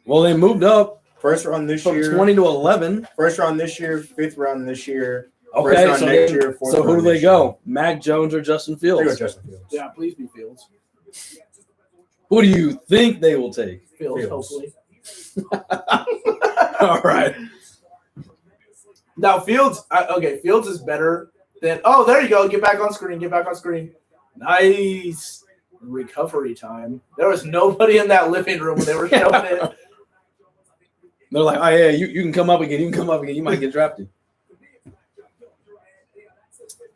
Well, they moved up 1st round this from year. 20 to 11. 1st round this year, 5th round this year. Okay, First round so, next year, fourth so who do round they next go? year. Mac Jones or Justin They go Fields? Justin Fields. Yeah, please be Fields. Who do you think they will take? Fields, Fields. hopefully. All right. Now Fields, Fields is better than. Oh, there you go. Get back on screen. Get back on screen. Nice recovery time. There was nobody in that living room when they were showing it. They're like, oh, yeah, you can come up again. You can come up again. You might get drafted.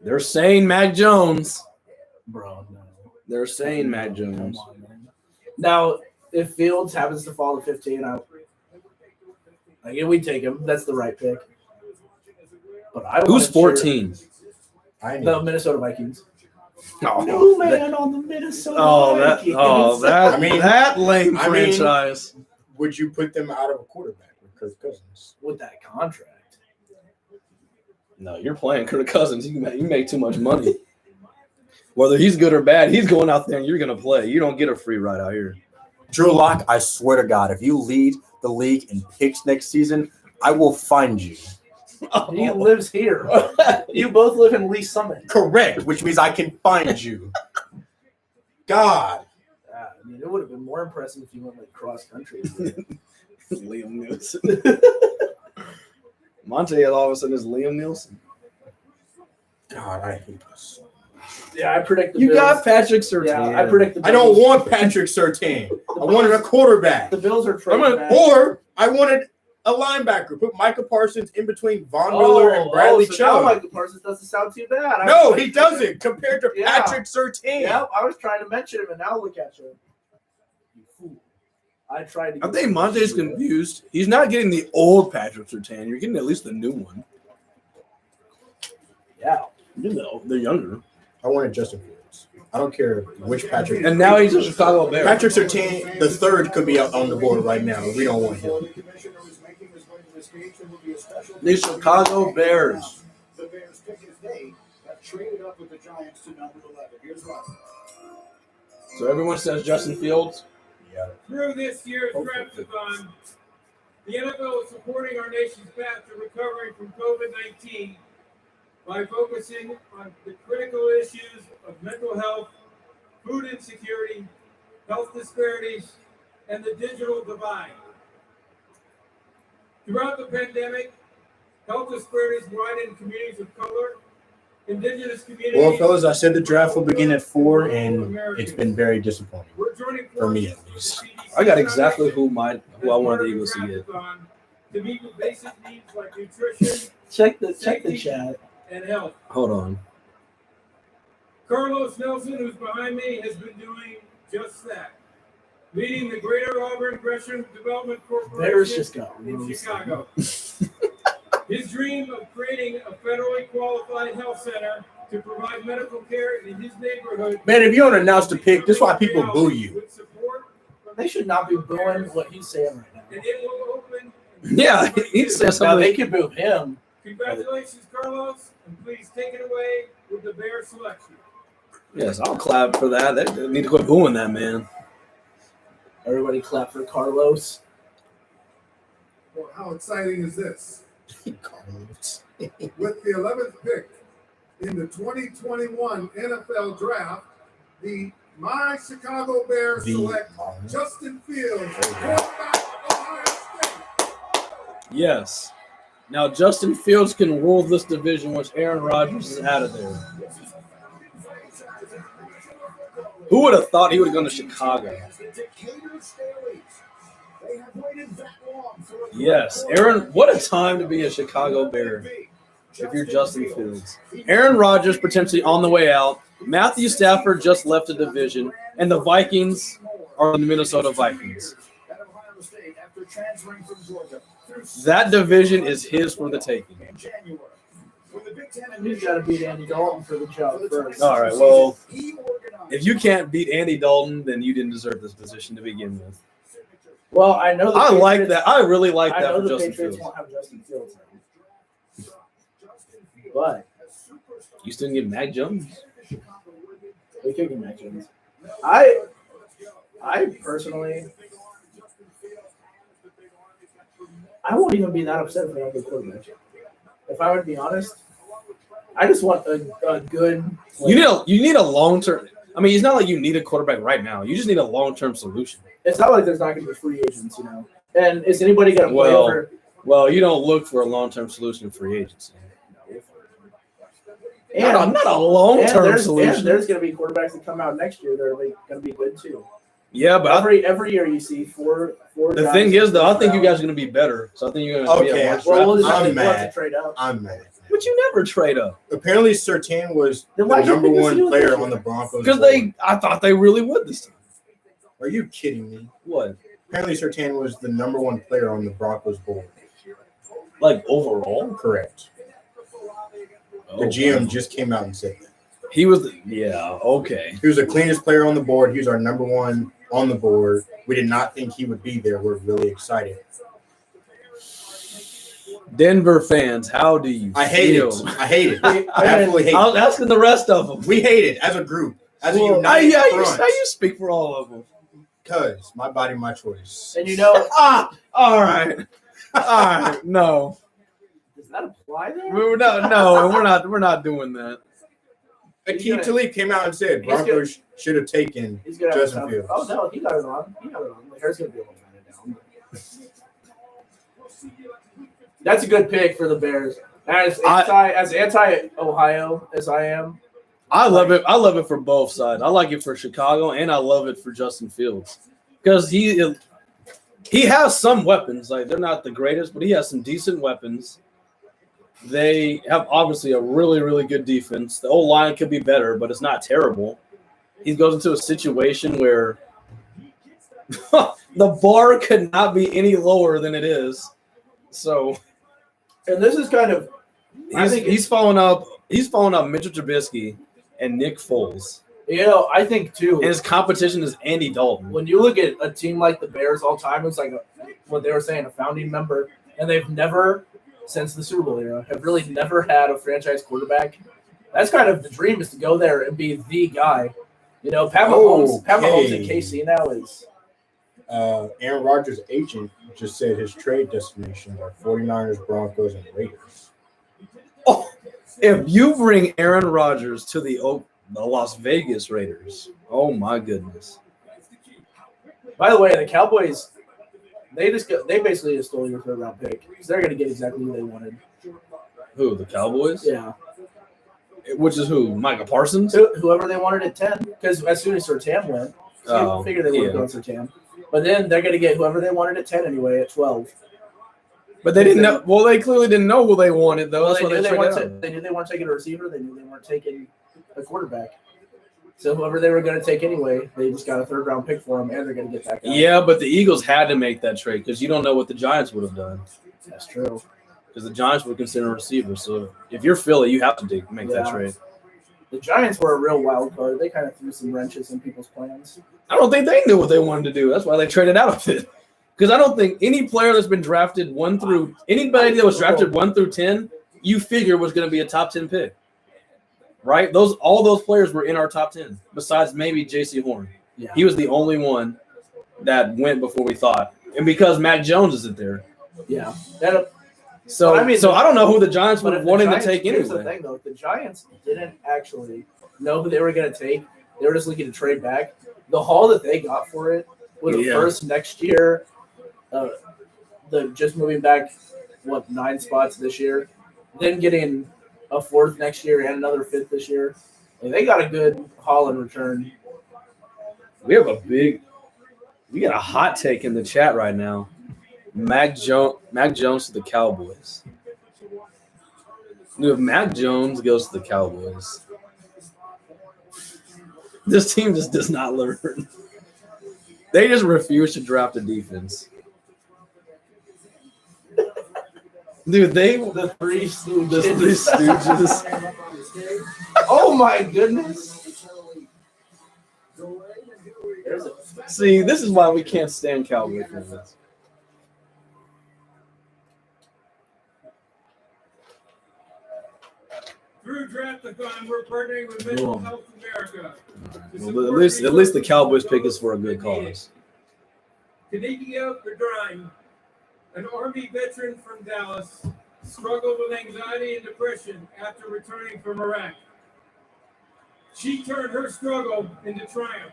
They're saying Mac Jones. Bro, no. They're saying Mac Come Jones. on, man. Now, if Fields happens to fall to 15, we take him. That's the right pick. But Who's 14? The Minnesota Vikings. Oh, New man on the Minnesota Vikings. that lame franchise. Would you put them out of a quarterback with Kirk Cousins? With that contract. No, you're playing Kirk Cousins. You make too much money. Whether he's good or bad, he's going out there and you're going to play. You don't get a free ride out here. Drew Lock, I swear to God, if you lead the league in picks next season, I will find you. He lives here. You both live in Lee Summit. Correct, which means I can find you. God. It would have been more impressive if you went like cross country. Liam Nielsen. Monte all of a sudden is Liam Nielsen. God, I hate this. Yeah, I predict the You Bills. got Patrick Surtain. Yeah, I predict the Bills. I don't want Patrick Surtain. I wanted a quarterback. The Bills are trading back. Or I wanted a linebacker. Put Micah Parsons in between Von Miller and Bradley so Chubb. now Michael Parsons doesn't sound too bad. No, he doesn't compared to Yeah. Patrick Surtain. Yeah, I was trying to mention him, and now look at you. You fool. I tried to. I think Monte's confused. He's not getting the old Patrick Surtain. You're getting at least the new one. Yeah. You know, they're younger. I wanted Justin Fields. I don't care which Patrick. And now he's a Chicago Bear. Patrick Surtain, the third, could be out on the board right now. We don't want him. The Chicago Bears. The Bears pick as they have traded up with the Giants to number 11. Here's why. So everyone says Justin Fields. Yeah. Through this year's draft-a-thon, the NFL is supporting our nation's path to recovering from COVID-19 by focusing on the critical issues of mental health, food insecurity, health disparities, and the digital divide. Throughout the pandemic, health disparities widened in communities of color, indigenous communities. Well, fellas, I said the draft will begin at 4, and it's been very disappointing We're joining for me at forces least. with CDC I got exactly who I as wanted part the of Eagles to get. draft-a-thon to meet with basic needs like nutrition Check the chat. and health. Hold on. Carlos Nelson, who's behind me, has been doing just that, leading the Greater Auburn Gresham Development Corporation Bears just got in roasted. Chicago. His dream of creating a federally qualified health center to provide medical care in his neighborhood. Man, if you don't announce the pick, this is why people boo you. With support They should not be booing what he's saying right now. and it will open. Yeah, he said Now something. they could boo him. Congratulations, Carlos, and please take it away with the Bear selection. Yes, I'll clap for that. They need to quit booing that man. Everybody clap for Carlos. Well, how exciting is this? Carlos. With the 11th pick in the 2021 NFL Draft, my Chicago Bears select Justin Fields, quarterback of Ohio State. Yes. Now Justin Fields can rule this division once Aaron Rodgers is out of there. Who would have thought he would have gone to Chicago? Yes, Aaron. What a time to be a Chicago Bear. If you're Justin Fields, Aaron Rodgers potentially on the way out. Matthew Stafford just left the division, and the Vikings are the Minnesota Vikings. That division is his for the taking. He's got to beat Andy Dalton for the job first. All right, well, if you can't beat Andy Dalton, then you didn't deserve this position to begin with. Well, I know. I like that. I really like I that know for the Justin Patriots Fields. won't have Justin Fields now. But You still get Mac Jones? they could get Mac Jones. I personally, I won't even be that upset if they don't get quarterback. If I would be honest, I just want a good. You need a long term. I mean, it's not like you need a quarterback right now. You just need a long term solution. It's not like there's not going to be free agents, And is anybody going to play over? Well, you don't look for a long term solution in free agency. And Not a long term solution. There's going to be quarterbacks that come out next year that are going to be good too. Yeah, but Every year you see four. the guys thing is, though, I think you round. guys are going to be better. So I think you're going to be Okay, a much Well, we'll just have I'm to, we'll have mad. to trade up. I'm mad. But you never trade up Apparently, Surtain was the Then why can't number they one just do it player this on year? the Broncos. because board. I thought they really would this time. Are you kidding me? What? Apparently, Surtain was the number one player on the Broncos board. Like overall? Correct. The GM just came out and said that. He was. Okay. He was the cleanest player on the board. He was our number one on the board. We did not think he would be there. We're really excited. Denver fans, how do you I hate feel? it. I hate it. I absolutely hate I was it. asking the rest of them. We hate it as a group. As a Well, united you front. speak for all of them. Because my body, my choice. And All right. No. does that apply there? We're not doing that. Akeem Talib came out and said He's Broncos should have taken He's gonna have Justin tough- Fields. Oh no, he got it on. Like, Harris gonna be able to run it down. That's a good pick for the Bears. As anti Ohio as I am, I love it. I love it for both sides. I like it for Chicago, and I love it for Justin Fields because he has some weapons. Like they're not the greatest, but he has some decent weapons. They have obviously a really, really good defense. The old line could be better, but it's not terrible. He goes into a situation where the bar could not be any lower than it is. So, and this is kind of. he's following up. He's following up Mitchell Trubisky and Nick Foles. I think too. And his competition is Andy Dalton. When you look at a team like the Bears all time, it's like what they were saying, a founding member, and they've never, since the Super Bowl era, have really never had a franchise quarterback. That's kind of the dream, is to go there and be the guy. Pat Mahomes at KC now is. Aaron Rodgers' agent just said his trade destinations are 49ers, Broncos, and Raiders. Oh, if you bring Aaron Rodgers to the Las Vegas Raiders, oh my goodness! By the way, the Cowboys, they basically just stole your third round pick because they're going to get exactly who they wanted. Who, the Cowboys? Yeah, Which is who? Micah Parsons? whoever they wanted at 10. Because as soon as Surtain went, I figured they would have gone Surtain. But then they're going to get whoever they wanted at 10 anyway at 12. But they didn't know. Well, they clearly didn't know who they wanted, though. Well, That's why they knew they weren't taking a receiver. They knew they weren't taking a quarterback. So whoever they were going to take anyway, they just got a third round pick for him, and they're going to get that guy. Yeah, but the Eagles had to make that trade because you don't know what the Giants would have done. That's true. because the Giants were considering receivers. So if you're Philly, you have to make that Yeah. trade. The Giants were a real wild card. They kind of threw some wrenches in people's plans. I don't think they knew what they wanted to do. That's why they traded out of it. Because I don't think any player that's been drafted anybody that was drafted 1 through 10, you figure was going to be a top 10 pick, right? All those players were in our top 10, besides maybe J.C. Horn. Yeah. He was the only one that went before we thought, and because Mac Jones isn't there. Yeah. So I don't know who the Giants But were if wanting the to take Giants, here's the anyway. thing, though. The Giants didn't actually know who they were going to take. They were just looking to trade back. The haul that they got for it was the first next year, the just moving back, 9 spots this year, then getting a 4th next year and another 5th this year. And they got a good haul in return. We got a hot take in the chat right now. Mac Jones to the Cowboys. Dude, if Mac Jones goes to the Cowboys, this team just does not learn. They just refuse to draft a defense. Dude, The Three Stooges. the Three Stooges. Oh, my goodness. See, this is why we can't stand Cowboy fans. Through Draft-a-thon, we're partnering with Mental Health America. Well, at least the Cowboys pick is for a good cause. Kanikia Bedrine, an Army veteran from Dallas, struggled with anxiety and depression after returning from Iraq. She turned her struggle into triumph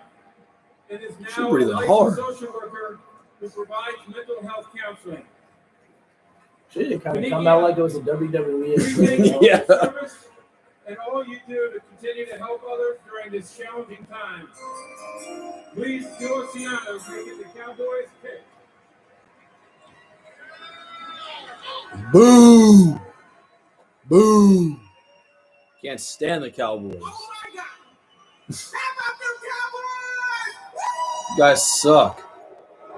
and is She now a breathing licensed hard. social worker who provides mental health counseling. She did kind of come out like it was a WWE. We thank you for Yeah. your service and all you do to continue to help others during this challenging time. Please do us the honor of making the Cowboys pick. Boo! Boo! Can't stand the Cowboys. You guys suck.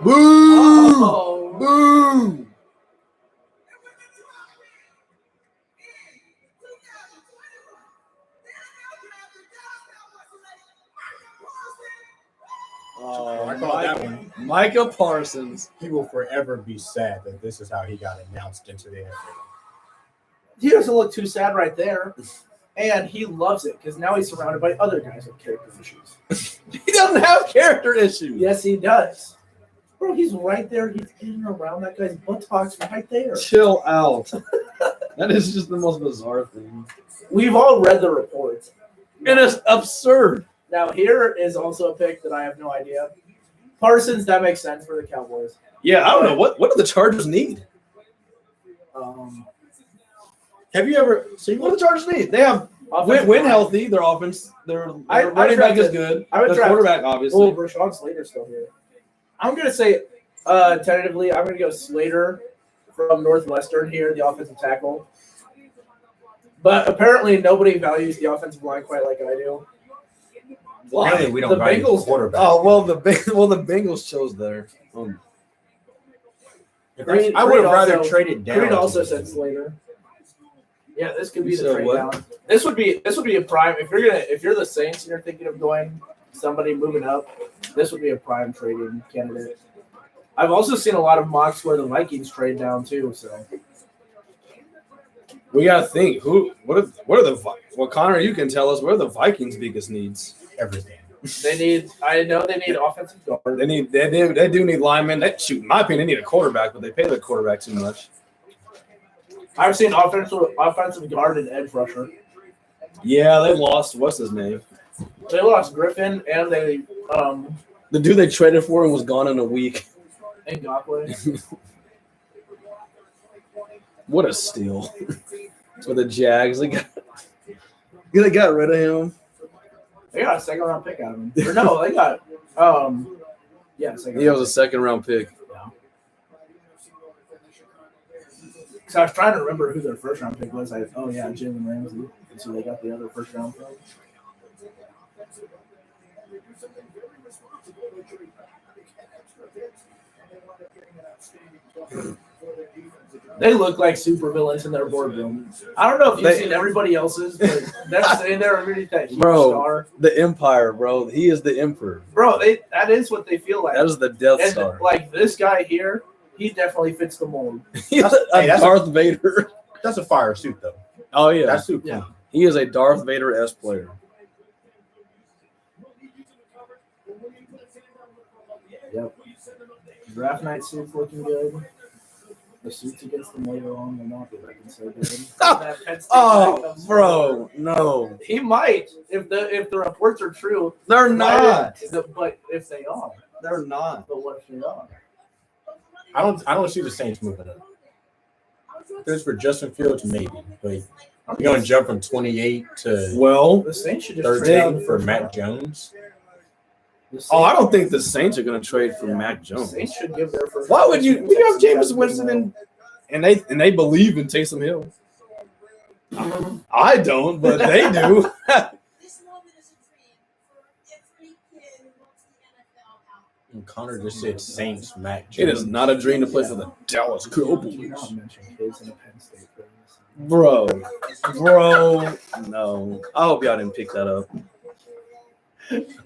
Boo! Oh. Boo! I call that one. Micah Parsons. He will forever be sad that this is how he got announced into the NFL. He doesn't look too sad right there. And he loves it because now he's surrounded by other guys with character issues. He doesn't have character issues. Yes, he does. Bro, he's right there. He's in and around that guy's buttocks right there. Chill out. That is just the most bizarre thing. We've all read the reports. And it's absurd. Now, here is also a pick that I have no idea. Parsons, that makes sense for the Cowboys. Yeah, I don't know. What do the Chargers need? Have you ever seen What do the Chargers need? They have win healthy. Their offense, their running back is good. Their quarterback, obviously. Oh, Rashawn Slater's still here. I'm going to say, tentatively, I'm going to go Slater from Northwestern here, the offensive tackle. But apparently nobody values the offensive line quite like I do. Apparently we don't The value Bengals- quarterback. Oh well, the Bengals chose there. I would have rather traded down. Creed also said Slater. Yeah, this could be You the said trade what? down. This would be a prime if you're the Saints and you're thinking of going somebody moving up, this would be a prime trading candidate. I've also seen a lot of mocks where the Vikings trade down too, so We gotta think. What are the well, Connor? You can tell us what are the Vikings' biggest needs. Everything. I know they need offensive guard. They do need linemen. In my opinion, they need a quarterback, but they pay the quarterback too much. I've seen offensive guard and edge rusher. Yeah, they lost. What's his name? They lost Griffin and they The dude they traded for him was gone in a week. Ngakwe. What a steal for the Jags. They got rid of him. They got a second round pick out of him. Or no, they got second. He was a second round pick. Because I was trying to remember who their first round pick was. Jalen Ramsey. And so they got the other first round pick. They look like supervillains in their boardroom. I don't know if you've seen everybody else's, but they're sitting there underneath that huge star. The Empire, bro. He is the Emperor. Bro, that is what they feel like. That is the Death And Star. like this guy here, he definitely fits the mold. He's that's Darth Vader. That's a fire suit, though. Oh, yeah. That's super. Yeah. He is a Darth Vader-esque player. Yep. Draft night suit's looking good. The suits against them later on will not be looking so good. That Penn State guy comes bro, no. He might if the reports are true. They're not. But if they are, They're not. but what if they are? I don't see the Saints moving up. This for Justin Fields, maybe. But you're going to jump from 28 to Well, The Saints should just trade out 13 for Matt Jones. I don't think the Saints are going to trade for Mac The Jones. Saints should give their first. Why would you? We have Jameis Winston and they believe in Taysom Hill. I don't, but they do. This moment is a dream for every kid who wants the NFL out. And Connor just said Saints, Matt It Jones. is not a dream to play for the Dallas Do Cowboys. not mention kids in a Penn State program. Bro, no. I hope y'all didn't pick that up.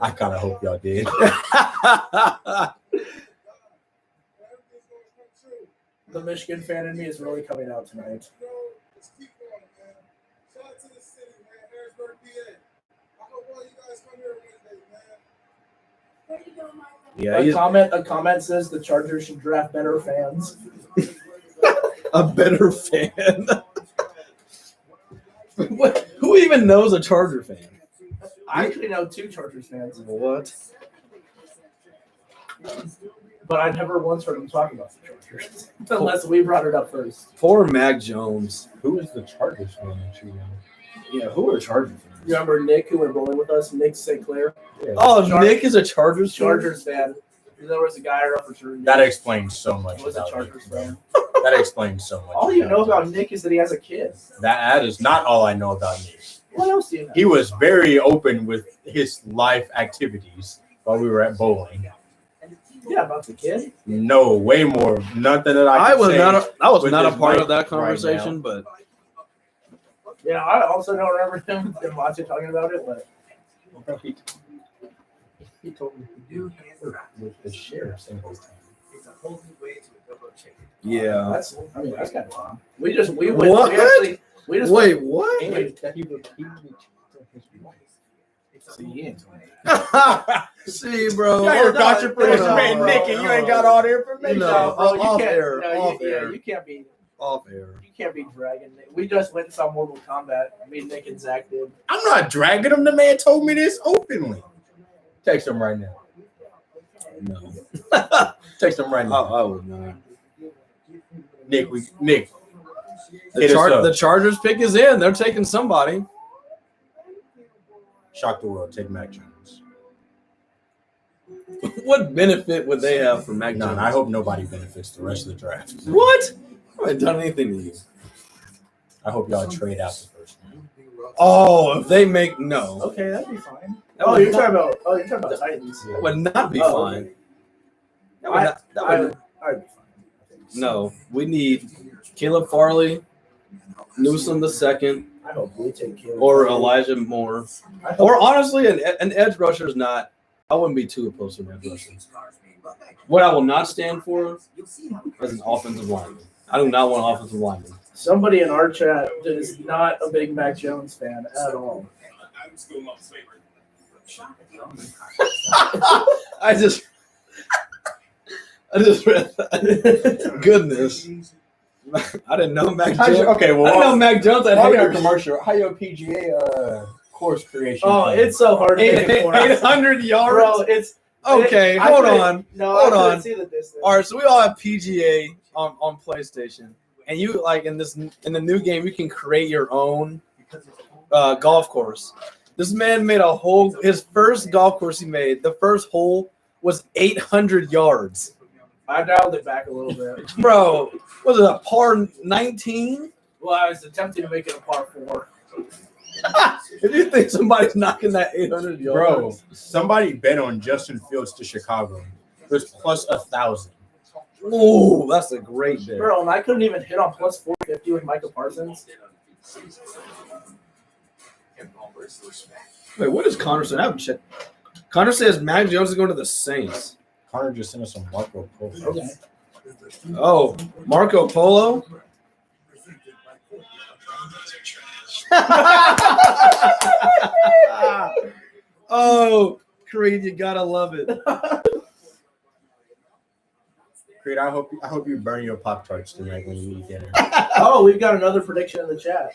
I kind of hope y'all did. The Michigan fan in me is really coming out tonight. Where you go, Michael? Yeah, A he's comment says the Chargers should draft better fans. a better fan. Who even knows a Charger fan? I actually know 2 Chargers fans, What? but I never once heard them talk about the Chargers unless we brought it up first. Poor Mac Jones. Who is the Chargers fan that you know? Yeah, who are Charger fans? You remember Nick, who went bowling with us? Nick St. Clair, Oh, Char- Nick is a Chargers fan? Chargers fan. There was a guy up for sure. That explains so much. was a about Chargers Nick, bro. fan. That explains so much. All you know about Nick is that he has a kid. That is not all I know about Nick. What else do you know? He was very open with his life activities while we were at bowling. Yeah, about the kid. No, way more. Nothing that I can was say not with a his part mic of that right conversation, but Yeah, I also don't remember him and Monty talking about it, but He told me to do with the sheriff single time. It's a whole new way to double check it. yeah. that's kind of fun. We just What? we just Wait, what? And he would his wife. See, he ain't told me. See, bro. Yeah, you're got your Hold person, on, man, bro. Nick, and you ain't got all the information. No. bro, you off can't. air, No, off you, air. Yeah, you can't be. Off air. You can't be dragging Nick. We just went and saw Mortal Kombat. Me, Nick, and Zach did. I'm not dragging him. The man told me this openly. Text him right now. No. Text him right now. I would not. Nick, The, hit us up. the Chargers pick is in. They're taking somebody. Shock the world. Take Mac Jones. What benefit would they have from Mac Jones? None. I hope nobody benefits the rest of the draft. What? I haven't done anything to you. I hope y'all trade out the first one. Oh, if they make no. Okay, that'd be fine. That Oh, would you're not- talking about. Oh, you're talking about Titans. That would not be Oh, fine. okay. That would not, that would, I'd be fine. no, we need Caleb Farley, Newsom the second, I hope we take care of or Elijah Moore. I hope, Or honestly, an edge rusher is not. I wouldn't be too opposed to an edge rusher. What I will not stand for is an offensive lineman. I do not want an offensive lineman. somebody in our chat that is not a big Mac Jones fan at all. I'm still not favorite. I just read that. Goodness. I didn't know Mac Jones. Okay, well, I didn't know Mac Jones had while we haters. have commercial, how your PGA course creation? Oh, thing? it's so hard to make a course. 800 yards. Bro, it's Okay, I hold couldn't- on. No, Hold I couldn't on. see the distance. All right, so we all have PGA on PlayStation, and you like in the new game you can create your own golf course. This man made his first golf course he made. The first hole was 800 yards. I dialed it back a little bit. Bro, was it a par 19? Well, I was attempting to make it a par 4. If you think somebody's knocking that 800 yards, Bro, somebody bet on Justin Fields to Chicago. It was plus 1,000. Oh, that's a great bid. Bro, and I couldn't even hit on plus 450 with Micah Parsons. Wait, what is Connor saying? I haven't checked. Connor says Mac Jones is going to the Saints. Connor just sent us some Marco Polo. Okay. Oh, Marco Polo? Oh, Creed, you gotta love it. Creed, I hope you burn your Pop-Tarts tonight when you eat dinner. Oh, we've got another prediction in the chat.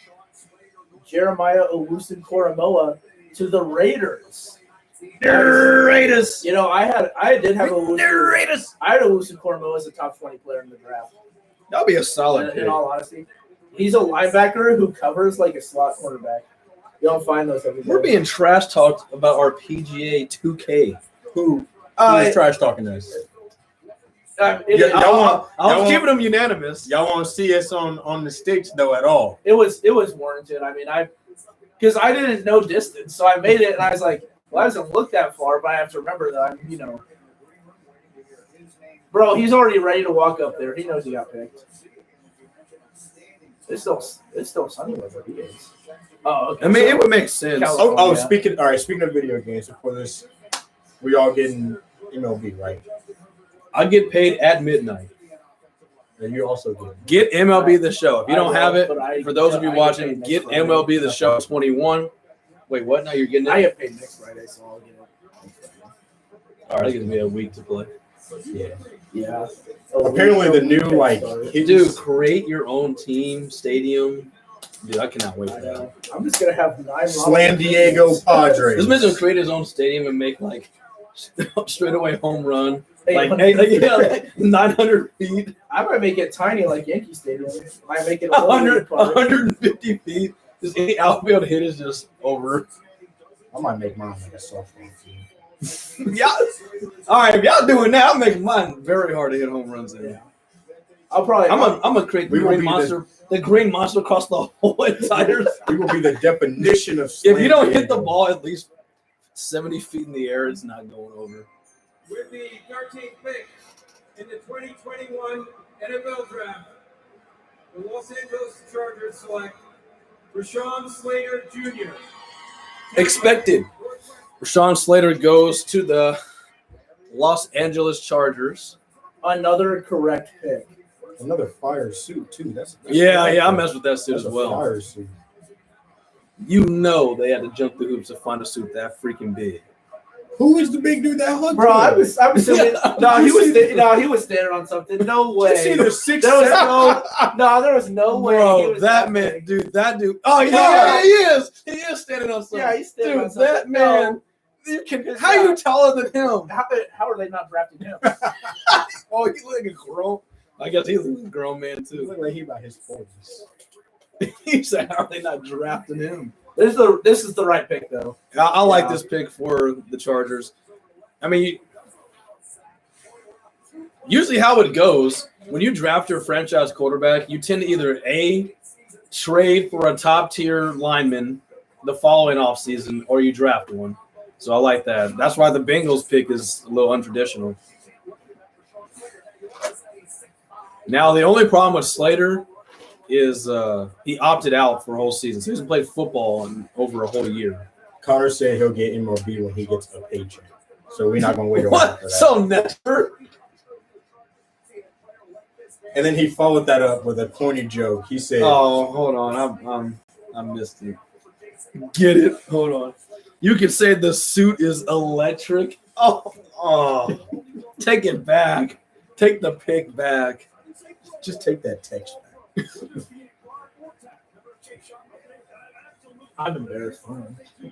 Jeremiah Owusu-Koramoah to the Raiders. Raiders. You know, I did have Raiders. I had Owusu-Koramoah as a top 20 player in the draft. That'll be a solid In pick. all honesty, he's a linebacker who covers like a slot quarterback. You don't find those every day. We're being trash talked about our PGA 2K. Who Uh, is trash talking us? I I'm keeping them unanimous. Y'all won't see us on the sticks though at all. It was warranted. I mean, because I didn't know distance, so I made it, and I was like, well, I doesn't look that far, but I have to remember that I'm, bro, he's already ready to walk up there. He knows he got picked. It's still sunny where he is. Oh, okay. I mean, it would make sense. Oh, speaking of video games, before this, we all getting MLB, right? I get paid at midnight. And you also get Get MLB The Show. If you don't have it, But for those of you I watching, get paid get next Friday. MLB The Show 21. Wait, what? Now you're getting I it? get paid next Friday, so I'll get it. All right, it gives me a week to play. yeah. Yeah. Apparently the new Dude, create your own team, stadium. Dude, I cannot wait for that. I'm just gonna have 9 San Diego Padres. This man's gonna create his own stadium and make like straightaway home run. Like 900 feet, I might make it tiny like Yankee Stadium. I might make it 100, 150 feet. Just any outfield hit is just over. I might make mine like a softball team. Yeah. All right, if y'all doing that, I'm making mine very hard to hit home runs in. Yeah. I'm gonna create We the will green be monster. The green monster across the whole entire. We will be the definition of. If you don't San hit the Diego. ball at least 70 feet in the air, it's not going over. With the 13th pick in the 2021 NFL Draft, the Los Angeles Chargers select Rashawn Slater Jr. Expected. Rashawn Slater goes to the Los Angeles Chargers. Another correct pick. Another fire suit too. That's Yeah, I messed with that suit That's as a well. fire suit. You know they had to jump through hoops to find a suit that freaking big. Who is the big dude that hugged Bro, I him? was assuming he was standing on something. No way. You see the 6'7"? There was no way. he Bro, was that man, big. dude, that dude. Oh, yeah, he is. He is standing on something. Yeah, he's standing dude, on something. that man. You can, how are you taller than him? How are they not drafting him? Oh, he's like a grown. I guess he's a grown man He too. look like he about his 40s. He said, "How are they not drafting him?" This is the right pick though. I like Yeah. this pick for the Chargers. I mean, usually how it goes when you draft your franchise quarterback, you tend to either trade for a top tier lineman the following offseason, or you draft one. So I like that. That's why the Bengals pick is a little untraditional. Now the only problem with Slater is he opted out for a whole season, so he hasn't played football in over a whole year. Connor said he'll get MLB when he gets a paycheck. So we're not gonna wait around for What? that. So never. And then he followed that up with a pointy joke. He said, Oh, hold on. I missed it. Get it? Hold on. You can say the suit is electric. Oh. Take it back. Take the pick back. just take that text back. I'm embarrassed.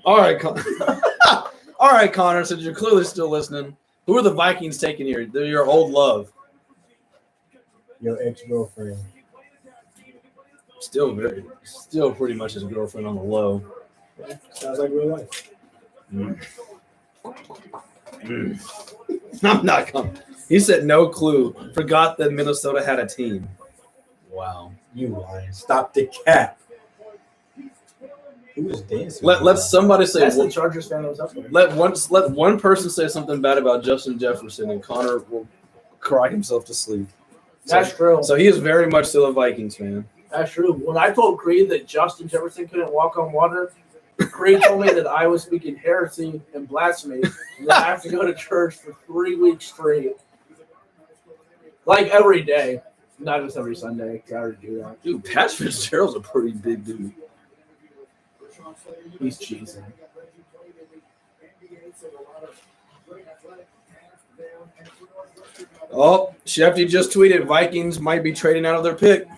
All right, all right, Connor. Since you're clearly still listening, who are the Vikings taking here? They're your old love. Your ex-girlfriend. Still pretty much his girlfriend on the low. Sounds like real life. I'm not coming. He said no clue. Forgot that Minnesota had a team. Wow. You lying. Stop the cap. Who was dancing? Let somebody say That's the Chargers fan that was up there. let one person say something bad about Justin Jefferson, and Connor will cry himself to sleep. That's true. So he is very much still a Vikings fan. That's true. When I told Creed that Justin Jefferson couldn't walk on water, Creed told me that I was speaking heresy and blasphemy, and that I have to go to church for 3 weeks straight. Like every day. Not just every Sunday, because I already do that. Dude, Pat Fitzgerald's a pretty big dude. He's cheesing. Oh, Shefty just tweeted Vikings might be trading out of their pick.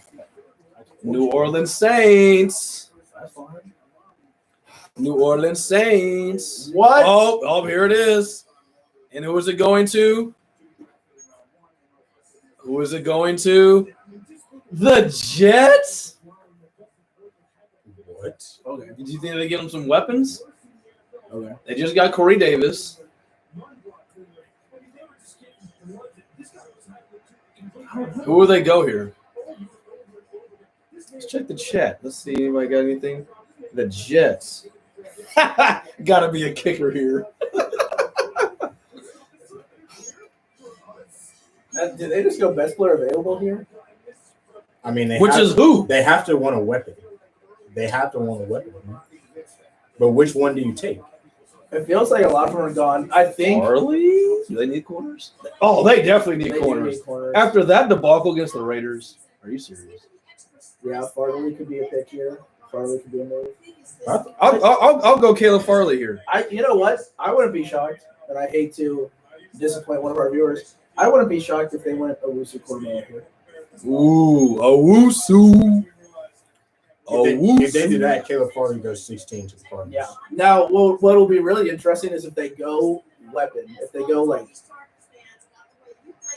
New Orleans Saints. That's fine. New Orleans Saints. What? Oh, here it is. And who is it going to? Who is it going to? The Jets? What? Okay. Did you think they get them some weapons? Okay. They just got Corey Davis. Who will they go here? Let's check the chat. Let's see if anybody got anything. The Jets. Gotta be a kicker here. Did they just go best player available here? I mean, Which is who? They have to want a weapon. They have to want a weapon. But which one do you take? It feels like a lot of them are gone. I think Farley? Do they need corners? Oh, they definitely need they do corners. need corners. After that debacle against the Raiders. Are you serious? Yeah, Farley could be a pick here. Farley could be a move. I'll go Caleb Farley here. You know what? I wouldn't be shocked, and I hate to disappoint one of our viewers. I wouldn't be shocked if they went Owusu Cornell here. Ooh, Owusu. If they do that, Caleb Farley goes 16 to the Cardinals. Yeah. Now, what will be really interesting is if they go weapon. If they go like.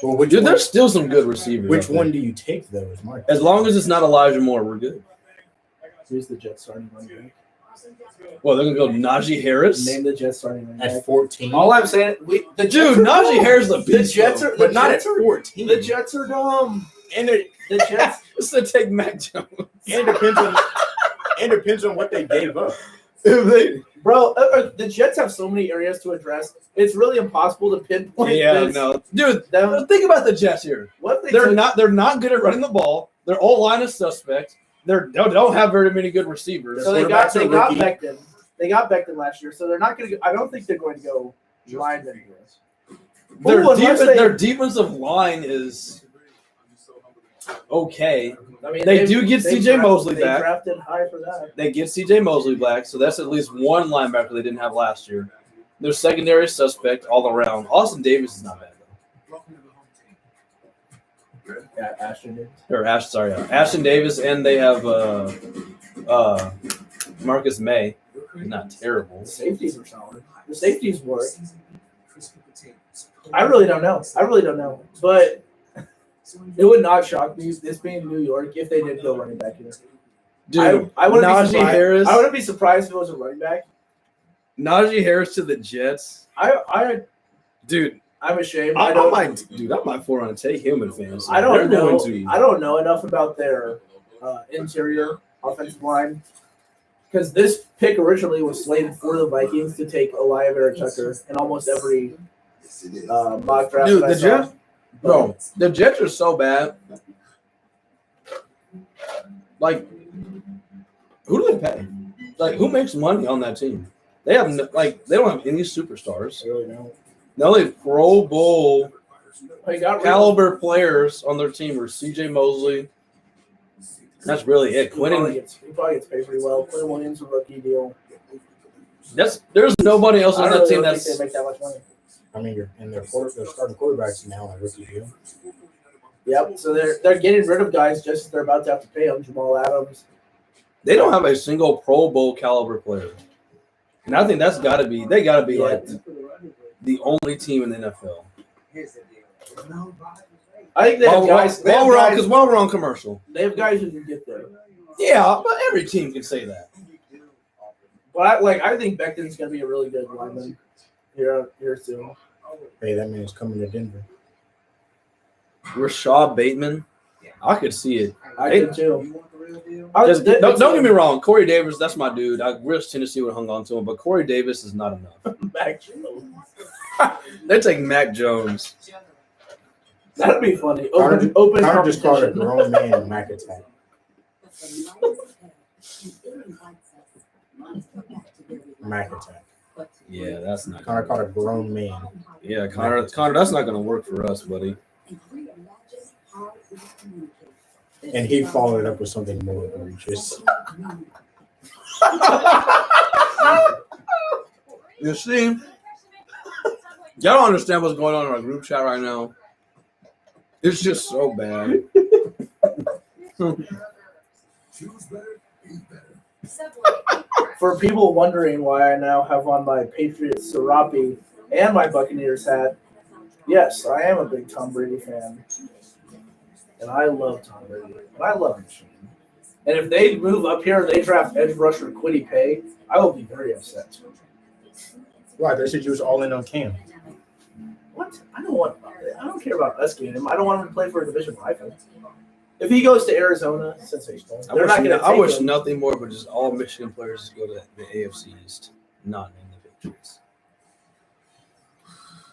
Well, Dude, there's still some good receivers. Which one do you take, though? Is my As long as it's not Elijah Moore, we're good. Who's the Jets starting running back? Well, they're going to go Najee Harris. Name the Jets starting running at back. 14. All I'm saying, the Jets Dude, are Najee dumb. Harris is a The bitch. Jets are, but not at 14. The Jets are dumb. And it The Jets. It's to take Mac Jones. depends on what they gave up. Bro, the Jets have so many areas to address. It's really impossible to pinpoint. Yeah, this. no, dude. Them. Think about the Jets here. What they They're took- not good at running the ball. Their whole line is suspect. They don't have very many good receivers. So they got quarterback's a rookie. Becton. They got Becton last year, so they're not going to. I don't think they're going to go lineman here. Their defensive line is okay. I mean, They do get C.J. Mosley they back. drafted high for that. They get C.J. Mosley back, so that's at least one linebacker they didn't have last year. Their secondary is suspect all around. Austin Davis is not bad though. Yeah, Ashton Davis. Or Ashton Davis, and they have Marcus May. Not terrible. The safeties are solid. The safeties work. I really don't know. But it would not shock me, this being New York, if they did go running back here. Dude, I wouldn't be Najee surprised. Harris. I wouldn't be surprised if it was a running back. Najee Harris to the Jets. Dude, I'm ashamed. I might want to take him in fantasy. I don't They're know. going to- I don't know enough about their interior offensive line because this pick originally was slated for the Vikings to take Elijah Vera Tucker in almost every mock draft. Dude, that I the saw. Jets, bro, the Jets are so bad. Like, who do they pay? Like, who makes money on that team? They have they don't have any superstars. I really don't. The only Pro Bowl They got caliber players on their team are C.J. Mosley. That's really it. He probably Quentin. gets paid pretty well. Quentin Williams a rookie deal. There's nobody else on I that really team don't that's. think they make that much money. I mean, their starting quarterbacks now on rookie deal. Yep. So they're getting rid of guys just as they're about to have to pay them. Jamal Adams. They don't have a single Pro Bowl caliber player, and I think that's got to be. They got to be Yeah. like the only team in the NFL. I think they have guys. While we're on commercial. They have guys who can get there. Yeah, but every team can say that. But I think Becton's going to be a really good lineman here soon. Hey, that man's coming to Denver. Rashad Bateman, I could see it. I Hey, do too. Don't get me wrong, Corey Davis, that's my dude. I wish Tennessee would have hung on to him, but Corey Davis is not enough. Mac Jones. They take Mac Jones. That'd be funny. Connor Open just called a competition. grown man Mac attack. Mac attack. Yeah, that's not. Connor called a grown man. Yeah, Connor, that's not going to work for us, buddy. And he followed it up with something more egregious. You see, y'all don't understand what's going on in our group chat right now. It's just so bad. For people wondering why I now have on my Patriots Serape and my Buccaneers hat, yes, I am a big Tom Brady fan. And I love Tom Brady. And I love Machine. And if they move up here and they draft edge rusher Kwity Paye, I will be very upset. Why? They said you was all in on Cam. What? I don't care about us getting him. I don't want him to play for a division rival. If he goes to Arizona, sensational. They're not going to I wish him. nothing more but just all Michigan players to go to the AFC East, not in the Patriots.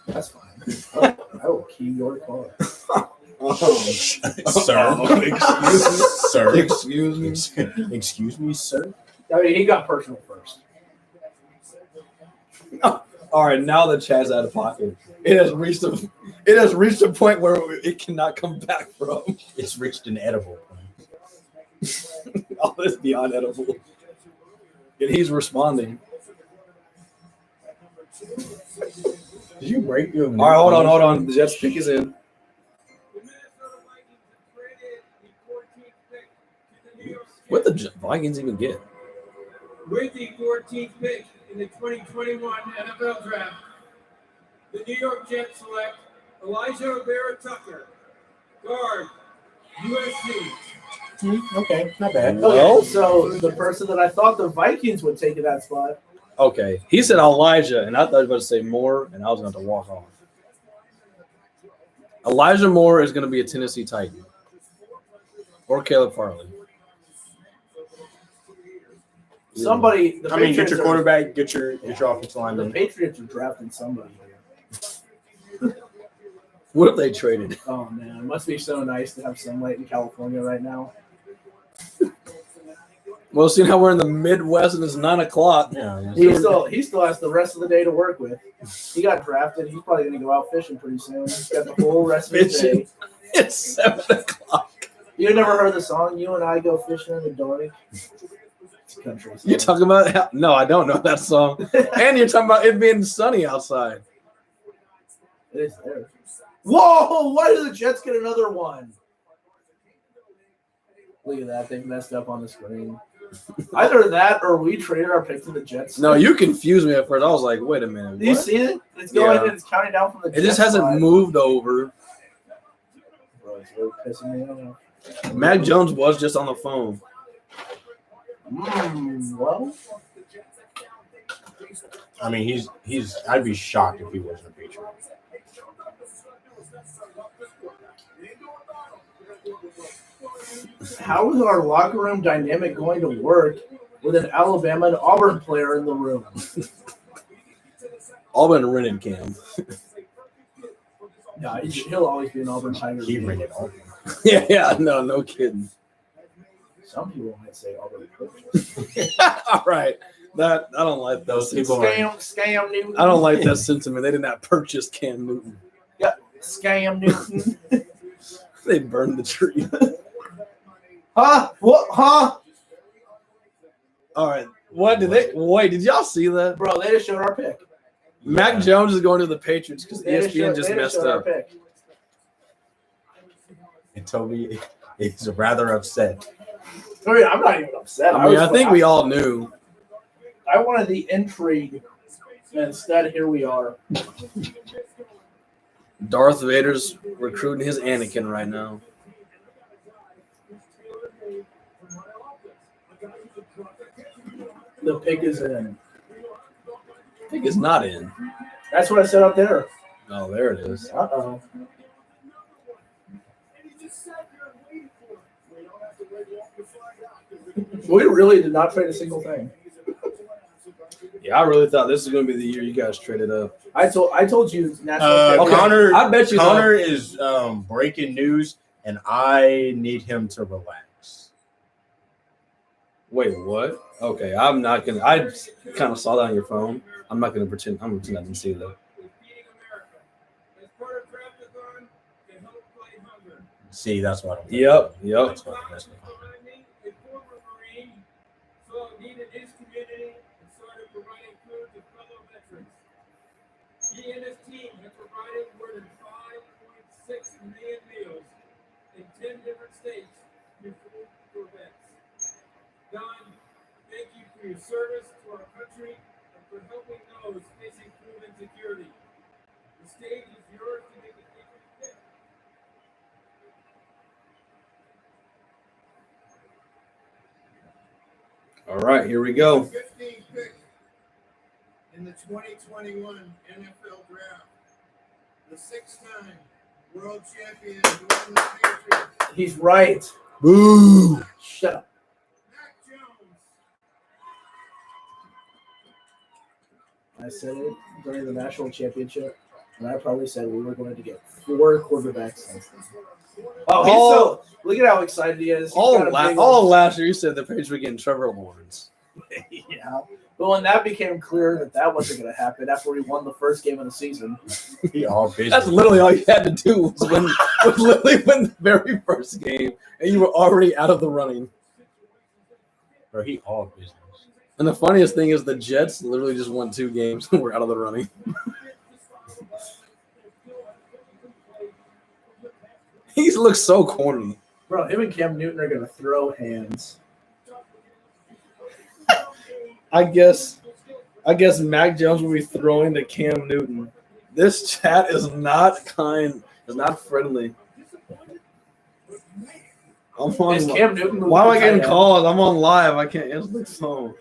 That's fine. I will key your car. Sir. Excuse me. Excuse me, sir. I mean, he got personal first. All right, now the chat's out of pocket. It has reached a point where it cannot come back from. It's reached an edible point. All this beyond edible. And he's responding. Did you break your? All right, hold on. The Jets pick is in. What the Vikings even get? With the 14th pick in the 2021 NFL Draft, the New York Jets select Elijah Vera-Tucker, guard, USC. Okay, not bad. Well, So the person that I thought the Vikings would take in that spot. okay. He said Elijah, and I thought he was about to say Moore, and I was going to walk off. Elijah Moore is going to be a Tennessee Titan. Or Caleb Farley. Somebody. The I mean, get Patriots your quarterback, get your offensive The lineman. Patriots are drafting somebody here. What if they traded? Oh man, it must be so nice to have sunlight in California right now. Well, seeing how we're in the Midwest and it's 9 o'clock. Yeah, He still has the rest of the day to work with. He got drafted. He's probably going to go out fishing pretty soon. He's got the whole rest of the day. It's 7 o'clock. You never heard the song "You and I Go Fishing in the Dark"? It's a country song. You're talking about? No, I don't know that song. And you're talking about it being sunny outside. It is there. Whoa! Why did the Jets get another one? Look at that. They messed up on the screen. Either that or we traded our pick to the Jets. No, you confused me at first. I was like, wait a minute. Do you What? see it? It's going Yeah. and it's counting down from the It just hasn't side. moved over. Bro, it's really pissing me off. Mac Jones was just on the phone. Well, I mean, he's. I'd be shocked if he wasn't a Patriot. how is our locker room dynamic going to work with an Alabama and Auburn player in the room? Auburn rented Cam. Yeah, he'll always be an Auburn Tiger. He rented all. yeah, no kidding. Some people might say Auburn purchased. All right. That I don't like those people. Scam Newton. I don't like that sentiment. They did not purchase Cam Newton. Scam Newton. They burned the tree. Huh? What? Huh? All right. What did they wait? Did y'all see that? Bro, they just showed our pick. Mac Jones is going to the Patriots because They ESPN just they messed showed our up. pick. And Toby is rather upset. I mean, I'm not even upset. I mean, I think we all knew. I wanted the intrigue, and instead, here we are. Darth Vader's recruiting his Anakin right now. The pick is in. I think it's not in. That's what I said out there. Oh, there it is. Uh-oh. We really did not trade a single thing. Yeah, I really thought this was going to be the year you guys traded up. I told you national. Okay. Connor, I bet you Connor is breaking news, and I need him to relax. Wait, what? Okay, I'm not gonna. I kind of saw that on your phone. I'm not gonna pretend. I'm gonna pretend I didn't see that. See, that's what I'm Yep. That's what I'm messing with. He and his team have provided more than 5.6 million meals in 10 different states through food for vets. Don, thank you for your service to our country and for helping those facing food insecurity. The stage is yours to make a difference. All right, here we go. 15 pick in the 2021 NFL Draft. The 6-time world champion, New England Patriots, He's right. Boo! Shut up. Mac Jones. I said it during the national championship, and I probably said we were going to get 4 quarterbacks. Oh, he's so look at how excited he is. He's got a big All old- last year you said the Patriots were getting Trevor Lawrence. Yeah. But when that became clear that wasn't going to happen after we won the first game of the season, He all busy. That's literally all you had to do was literally win the very first game, and you were already out of the running. Bro, he all business. And the funniest thing is the Jets literally just won 2 games and were out of the running. He looks so corny. bro, him and Cam Newton are going to throw hands. I guess Mac Jones will be throwing to Cam Newton. This chat is not kind, is not friendly. I'm on. Is Cam Newton? Why am I getting calls? I'm on live. I can't answer the phone.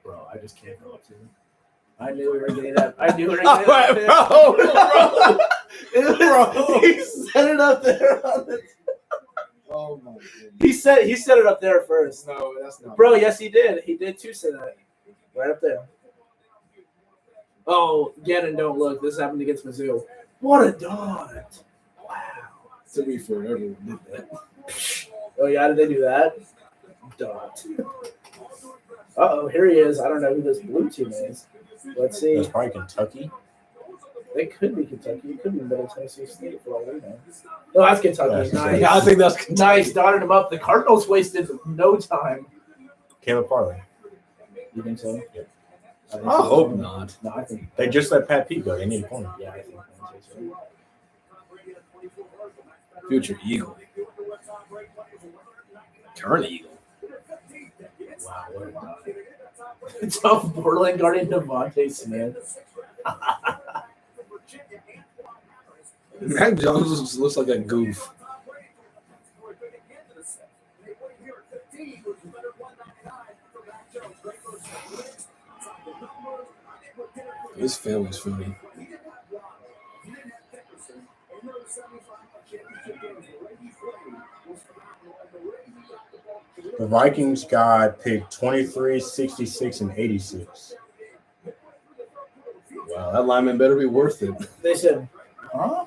Bro, I just can't go up to him. I knew we were getting that. I knew we were All getting right, that. bro. He set it up there. On the, Oh my he set it up there first. No, that's not. Bro, yes, he did. He did too say that. Right up there. Oh, get and don't look. This happened against Mizzou. What a dot. Wow. To be fair, everyone did that. Oh, yeah, did they do that? Dot. Uh-oh, here he is. I don't know who this blue team is. Let's see. That's probably Kentucky. It could be Kentucky. It could be Middle Tennessee State for all we know. No, that's Kentucky. That's Nice. Yeah, I think that's Nice, dotted him up. The Cardinals wasted no time. Caleb Farley. You think so? Yeah. I hope not. No, I think. They just let Pat Pete go. They need a corner. Yeah, I think. So. Future Eagle. Current Eagle. Wow, what a dot. Tough Borderland guardian Devontae Smith. Mac Jones looks like a goof. His family's funny. The Vikings got picked 23, 66, and 86. Wow, that lineman better be worth it. They said, huh?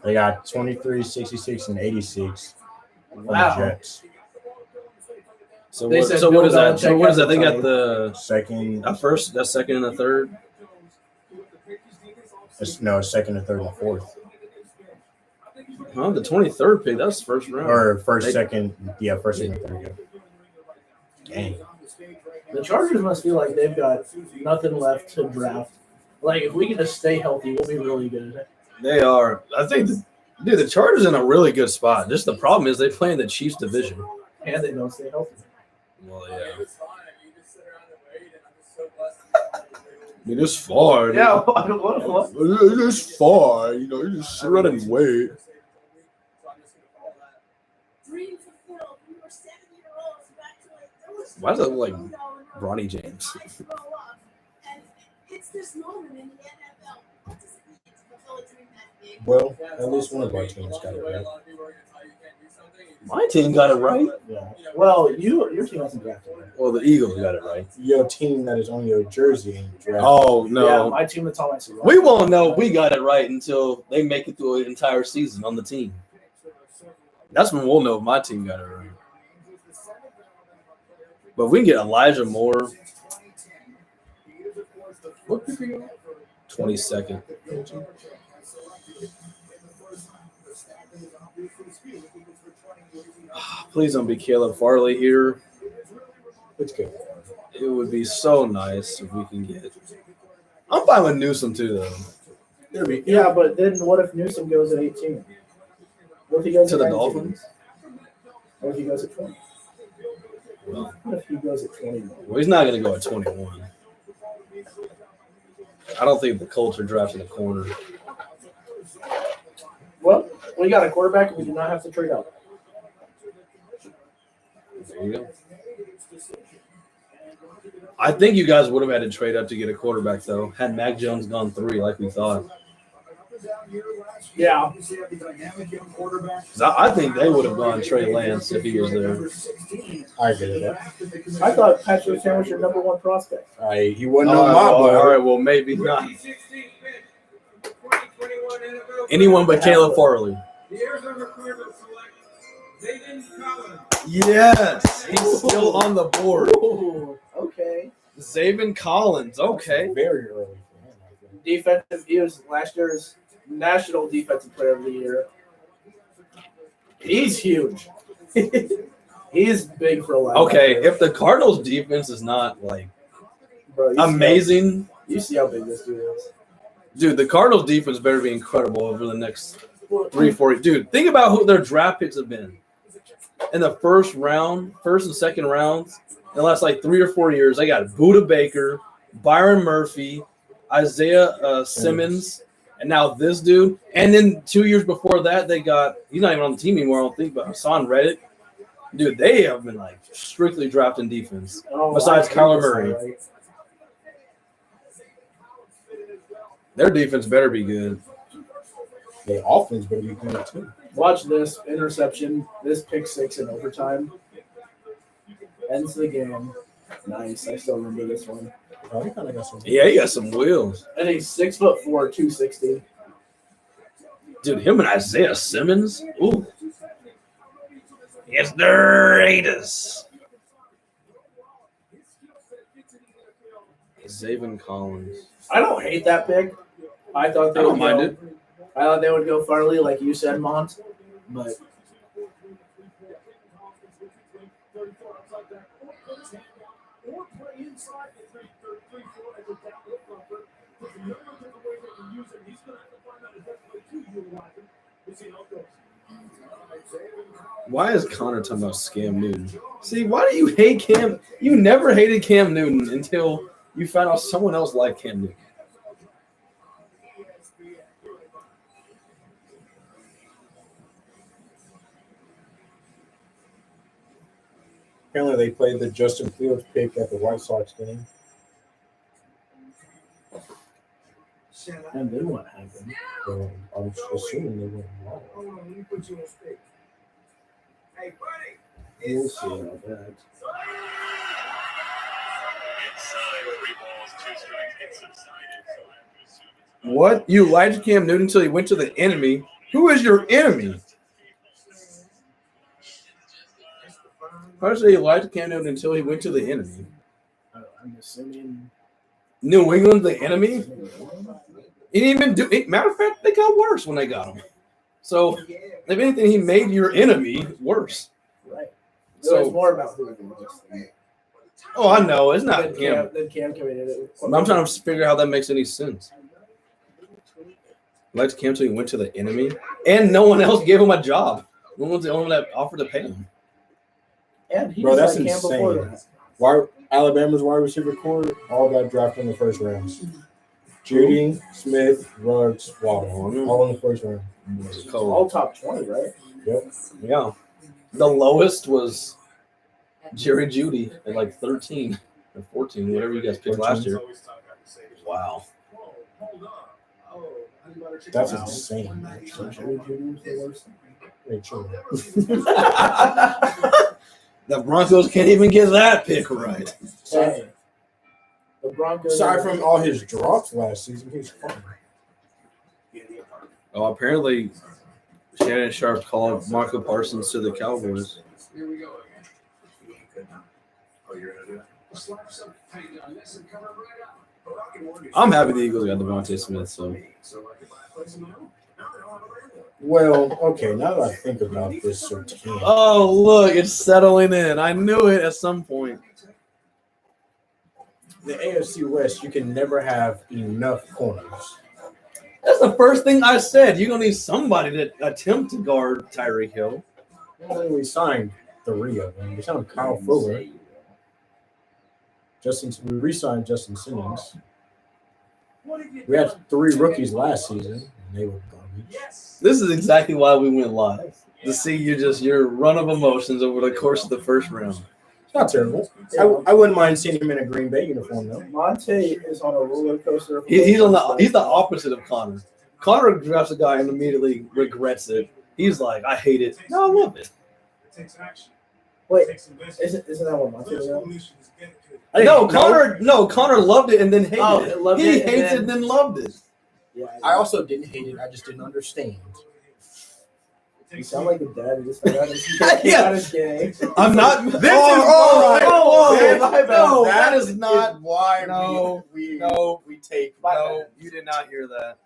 They got 23, 66, and 86 from Wow. the Jets. So They what, said so what Bill is that? So Belichick what is that? They has got a the Second, first, that second, and the third. no, second, and third, and fourth. Huh? The 23rd pick. That's first round. Or first, They- second, yeah, first, second, and third. Yeah. Dang. The Chargers must feel like they've got nothing left to draft. Like, if we can just stay healthy, we'll be really good. They are. I think, the Chargers in a really good spot. Just the problem is they play in the Chiefs division. And they don't stay healthy. Well, yeah. I mean, it's far. dude. Yeah, what? It's far. You know, you just sit around and wait. Dreams fulfilled. We were 7-year-olds back to like there was Why does that look like Bronny James? I grow up, and it's this moment in the NFL. What does it mean to fulfill a dream that big? Well, at least one of our teams got it right. My team got it right. Yeah. Well, your team hasn't drafted. Right? Well, the Eagles got it right. Your team that is on your jersey and draft. Oh, Yeah, no. my team that's on my team. We won't know if we got it right until they make it through an entire season on the team. That's when we'll know if my team got it right. But if we can get Elijah Moore, what pick are you on? 22nd. Please don't be Caleb Farley here. It's good. It would be so nice if we can get. I'm fine with Newsom too, though. Yeah, but then what if Newsom goes at 18? What if he goes To at the 19? Dolphins? What if he goes at 20? What if he goes at 21? Well, he's not going to go at 21. I don't think the Colts are drafting a corner. Well, we got a quarterback and we do not have to trade up. There you go. I think you guys would have had to trade up to get a quarterback, though, had Mac Jones gone 3 like we thought. Yeah. 'Cause I think they would have gone Trey Lance if he was there. I get it. I thought Patrick Sam was your number one prospect. He wasn't All on right, my well, board. all right, well, maybe not. 2016 pick, 2021 NFL Anyone but Caleb Farley. The Arizona Cardinals select Sabin Collins. Yes, he's still on the board. Ooh, okay. Sabin Collins, okay. Very early for him, I think. Defensive, he was last year's National Defensive Player of the Year. He's huge. He's big for a while. Okay, if the Cardinals' defense is not, like, Bro, amazing, You see how big this dude is. dude, the Cardinals' defense better be incredible over the next 3-4 years. Dude, think about who their draft picks have been. In the first and second rounds, in the last, like, 3 or 4 years, they got Budda Baker, Byron Murphy, Isaiah Simmons, and now this dude. And then 2 years before that, they got – he's not even on the team anymore, I don't think, but Hassan Reddick. Dude, they have been, like, strictly drafting defense. Oh, Besides I hate Kyler this Murray. guy, right? Their defense better be good. The offense better be good too. Watch this interception. This pick 6 in overtime. Ends the game. Nice. I still remember this one. Oh, he kind of got some. Yeah, he got some wheels. And he's 6'4", 260. Dude, him and Isaiah Simmons. Ooh. It's the Raiders. Sabin Collins. I don't hate that pick. I thought they I would don't mind go, it. I thought they would go Farley, like you said, Mont. But Why is Connor talking about Cam Newton? See, why do you hate Cam? You never hated Cam Newton until you found out someone else liked Cam Newton. Apparently, they played the Justin Fields pick at the White Sox game. and then what happened? So I'm assuming they went wrong. Hold on, let me put you on speak. Hey, buddy. We'll see about that. What? You liked Cam Newton until he went to the enemy? Who is your enemy? I say you liked Cam Newton until he went to the enemy. I'm assuming. New England, the enemy? He didn't even do it. Matter of fact, they got worse when they got him. So, if anything, he made your enemy worse. Right. So- So it's more about who it was. Oh, I know. It's not Then Cam. Cam committed it. I'm trying to figure out how that makes any sense. Liked Cam until he went to the enemy, and no one else gave him a job. No one's the only one that offered to pay him. And he Bro, was that's like Cam before insane. that. Why Alabama's wide receiver core all got drafted in the first round. Judy, Smith, Ruggs, Waddle, all in the first round. All top 20, right? Yeah. The lowest was Jerry Jeudy at like 13 or 14, whatever you guys picked last year. Wow. That's insane. So Jerry Jeudy was the worst. Hey, chill. The Broncos can't even get that pick right. Hey, the Broncos. Aside from all his drops last season, he's fine. Oh, apparently Shannon Sharp called Marco Parsons to the Cowboys. Here we go again. Oh, you're gonna do it? I'm happy the Eagles got Devontae Smith. So Well, okay, now that I think about this, oh look, it's settling in. I knew it at some point. the AFC West, you can never have enough corners. That's the first thing I said. You're gonna need somebody to attempt to guard Tyreek Hill. Well, we signed 3 of them. We signed Kyle Fuller. We re-signed Justin Simmons. We had 3 rookies last season, and they were garbage. This is exactly why we went live. To see your run of emotions over the course of the first round. It's not terrible. I wouldn't mind seeing him in a Green Bay uniform, though. Monte is on a roller coaster. He's the opposite of Connor. Connor drafts a guy and immediately regrets it. He's like, I hate it. No, I love it. Wait, isn't that what Monte is on? Connor loved it and then hated it. Loved He it and hates it and then loved it. Yeah, I also didn't hate it. I just didn't understand. You sound like a dad who just found out his gay. I'm not. My No, bad. that is not why we take. No, you did not hear that.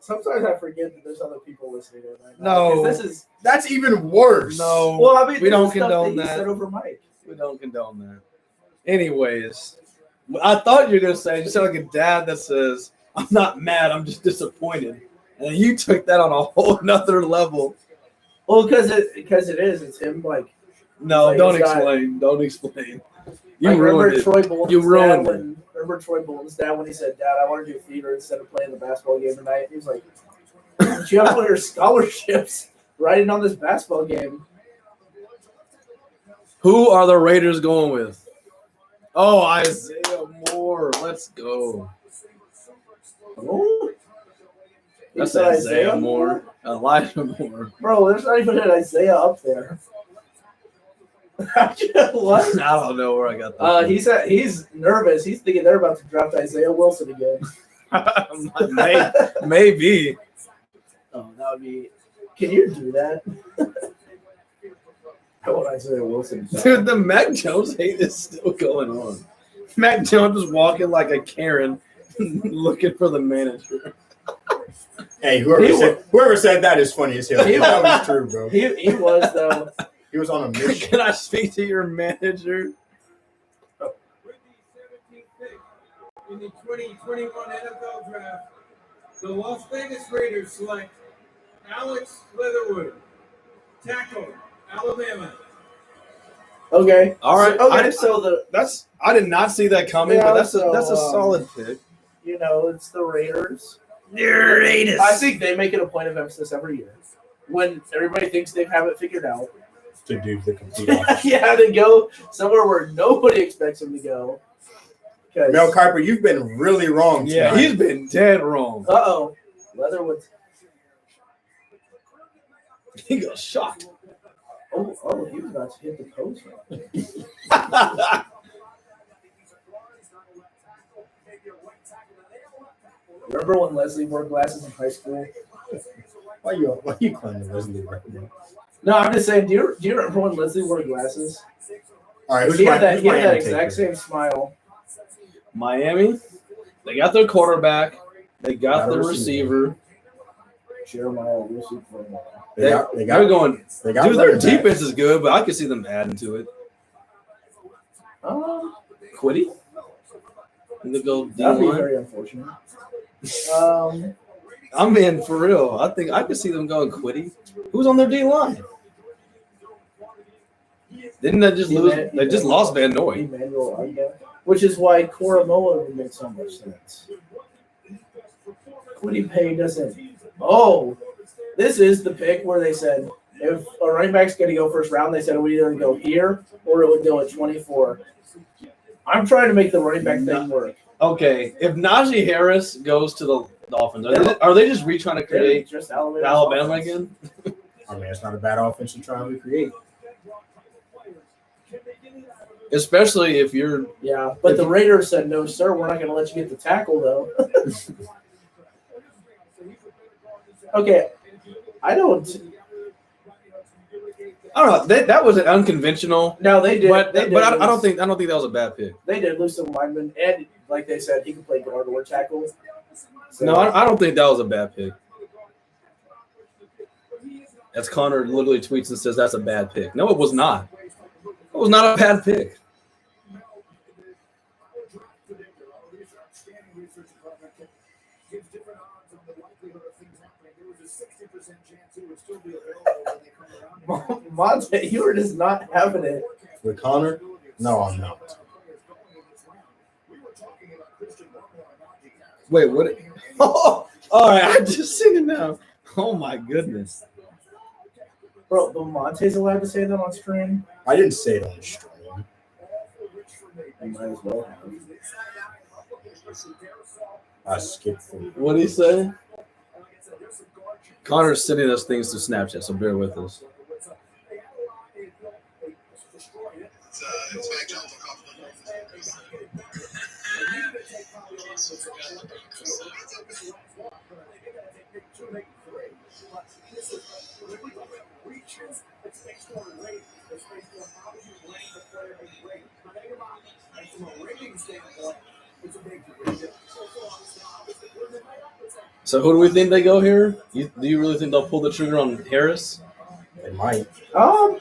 Sometimes I forget that there's other people listening to it right now. No. 'Cause this is That's even worse. No, well, I mean, we this don't is stuff condone that. that. You said over mic. We don't condone that. Anyways, I thought you were gonna say you sound like a dad that says, "I'm not mad, I'm just disappointed," and you took that on a whole nother level. Well, because it is. It's him like. No, Like, don't it's not- explain. Don't explain. You Like, ruined remember it. Troy Bolton's You ruined dad it. Remember Troy Bolton's dad when he said, "Dad, I want to do theater instead of playing the basketball game tonight." He was like, "But you have all your scholarships riding on this basketball game." Who are the Raiders going with? Oh, Isaiah Moore. Let's go. Who? You That's said Isaiah Moore. Elijah Moore. Bro, there's not even an Isaiah up there. What? I don't know where I got that. He's nervous. He's thinking they're about to draft Isaiah Wilson again. Maybe. Oh, that would be. Can you do that? I want Isaiah Wilson. Dude, the Mac Jones hate is still going on. Mac Jones is walking like a Karen looking for the manager. Hey, whoever said that is funny as hell. That was true, bro. He was though. He was on a mission. Can I speak to your manager? With the 17th pick in the 2021 NFL Draft, the Las Vegas Raiders select Alex Leatherwood, tackle, Alabama. Okay. All right. Okay. I did not see that coming, Yeah, but that's a so, solid pick. it's the Raiders. Raiders. I think they make it a point of emphasis every year when everybody thinks they have it figured out. To do the complete opposite. Yeah, to go somewhere where nobody expects them to go. Mel Kiper, you've been really wrong tonight. Yeah, he's been dead wrong. Uh-oh. Leatherwood. He got shot. Oh, he was about to hit the post. Remember when Leslie wore glasses in high school? Why you claiming Leslie Martin? No, I'm just saying, do you remember when Leslie wore glasses? All right, He had that exact same smile. Miami, they got their quarterback. They got their receiver. Jeremiah, They're going. Dude, their defense is good, but I could see them adding to it. Quiddy? And they go that'd be D-line. very unfortunate. I'm being for real. I think I could see them going Quiddy. Who's on their D line? Didn't they just lose? They just lost Van Noy. Emmanuel Arda, which is why Koromoa would make so much sense. Quiddy Pay doesn't. Oh, this is the pick where they said if a running back's going to go first round, they said it would either go here or it would go at 24. I'm trying to make the running back thing work. Okay, if Najee Harris goes to the Dolphins, are they just retrying to create Just Alabama again? I mean, it's not a bad offense to try and recreate. Especially if you're Yeah, but the Raiders said, no, sir, we're not going to let you get the tackle, though. Okay, I don't know. That was an unconventional. No, they did. But they did I lose. don't think that was a bad pick. They did lose some linemen, and like they said, he could play guard or tackle. So, No, I don't think that was a bad pick. As Connor literally tweets and says that's a bad pick. No, it was not. It was not a bad pick. Monte, you were just not having it. With Connor? No, I'm not. Wait, what? Oh, all right, I just seen it now. Oh my goodness. Bro, but Monte's allowed to say that on stream? I didn't say it on stream. You might as well. I skipped through. What did he say? Connor's sending us things to Snapchat, so bear with us. So who do we think they go here? Do you really think they'll pull the trigger on Harris? They might. I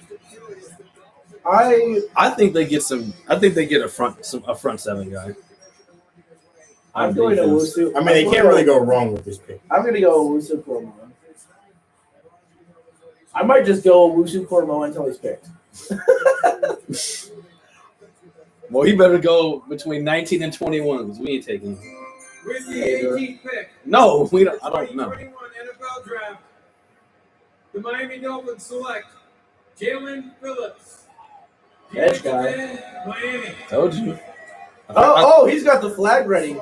think they get some. I think they get a front seven guy. I'm going to Owusu. I mean, they can't really go wrong with this pick. I'm going to go Owusu Cormo. I might just go Owusu Cormo until he's picked. Well, he better go between 19 and 21 because we ain't taking him. With the 18th pick. No, we don't. I don't know. 2021 NFL Draft. The Miami Dolphins select Jalen Phillips. Edge guy. Miami. Told you. Oh, he's got the flag ready.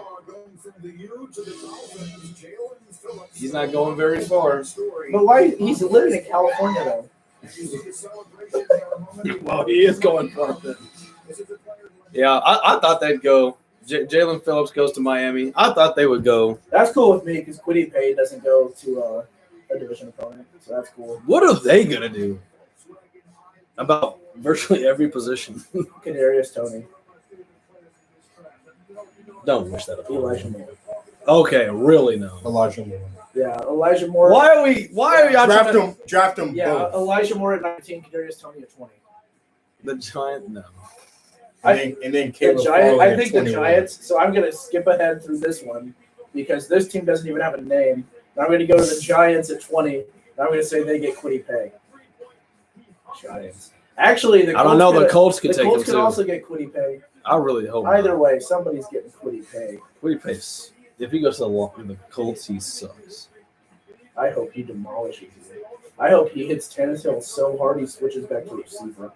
He's not going very far. But why? He's living in California, though. Well, he is going far. Yeah, I thought they'd go. Jalen Phillips goes to Miami. I thought they would go. That's cool with me because Quiddy Pay doesn't go to a division opponent, so that's cool. What are they gonna do about virtually every position? Kadarius Toney. Don't wish that upon Elijah me. Moore. Okay, really no. Elijah Moore. Yeah, Elijah Moore. Why are y'all Draft him. Yeah, both. Elijah Moore at 19, Kadarius Toney at 20. The Giant? No. And then The Caleb Giants. Farley I at think the 21. Giants. So I'm gonna skip ahead through this one because this team doesn't even have a name. I'm gonna go to the Giants at 20. And I'm gonna say they get Quiddy Pay. Giants. Actually, I don't know. The Colts could take him Colts could too. also get Quiddy Pay. I really hope. Either way, somebody's getting Quiddy Pay. Quiddy Pace. If he goes to the Colts, he sucks. I hope he demolishes you. I hope he hits Tannehill so hard he switches back to receiver.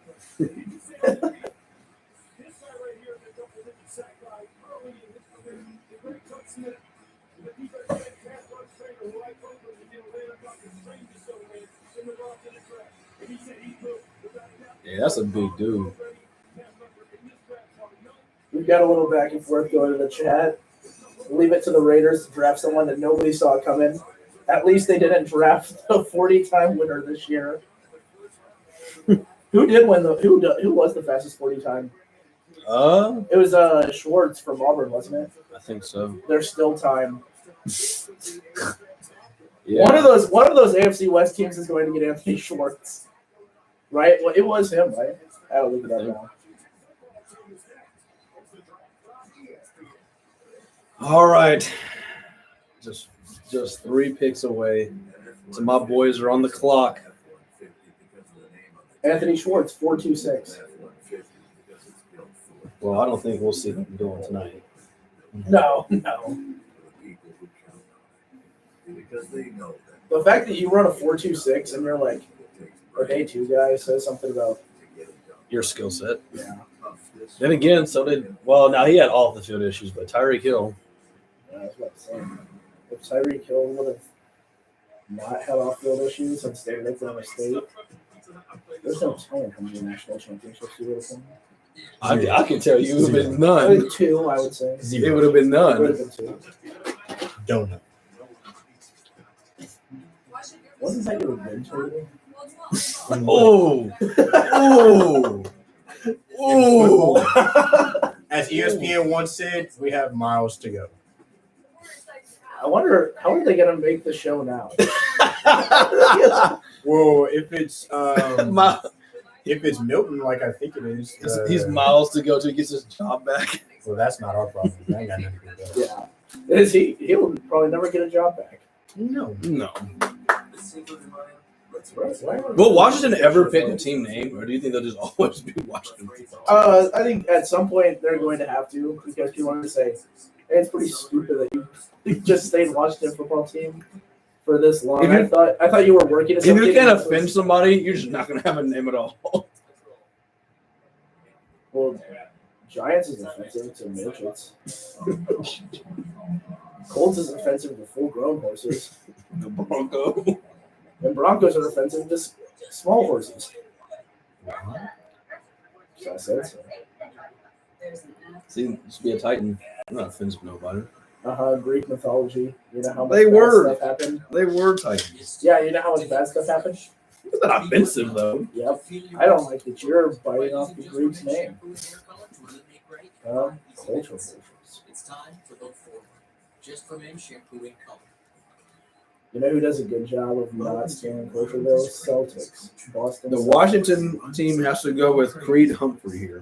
Yeah, that's a big dude. We've got a little back and forth going in the chat. Leave it to the Raiders to draft someone that nobody saw coming. At least they didn't draft a 40-time winner this year. Who did win who was the fastest 40-time? It was Schwartz from Auburn, wasn't it? I think so. There's still time. Yeah. One of those AFC West teams is going to get Anthony Schwartz. Right? Well, it was him, right? I'll look it up now. All right. Just 3 picks away. So my boys are on the clock. Anthony Schwartz, 4.26. Well, I don't think we'll see them going tonight. No. The fact that you run a 4.26 and you're like a day 2 guy says something about Your skill set. yeah. Then again, now he had all the field issues, but Tyreek Hill. I was about to say, if Tyreek Hill would have not have off-field issues and stay in Oklahoma State, there's no telling how many national championships you would have won. I can tell you it would have been I none. think 2, I would say. It would have been It would none. have been 2. Donut. Wasn't that your win total? Oh, oh, oh. As ESPN once said, we have miles to go. I wonder how are they going to make the show now? Well, if it's Mi- if it's Milton, like I think it is, He's miles to go till he gets his job back. well, that's not our problem. That ain't got nothing to do with that. Yeah. Is he? He'll probably never get a job back. No. No. Why? Will Washington ever pick a team name, or do you think they'll just always be Washington? I think at some point they're going to have to because people want to say, hey, it's pretty stupid that you just stayed Washington football team for this long. If you- I thought you were working at If something. you can't offend somebody, you're just not going to have a name at all. Well, Giants is offensive to midgets. Colts is offensive to full-grown horses. The Bronco. And Broncos are offensive to small horses. So I said so. See, just be a Titan. I'm not offensive to nobody. Greek mythology. You know how much They bad were. stuff happened? They were Titans. Yeah, you know how much bad stuff happened? It's not offensive, though. Yep. I don't like that you're biting off the Greek's name. Cultural horses. It's time to look forward. Just for men shampooing color. You know who does a good job of not stealing culture, though? Celtics. Boston. The Celtics. Washington team has to go with Creed Humphrey here.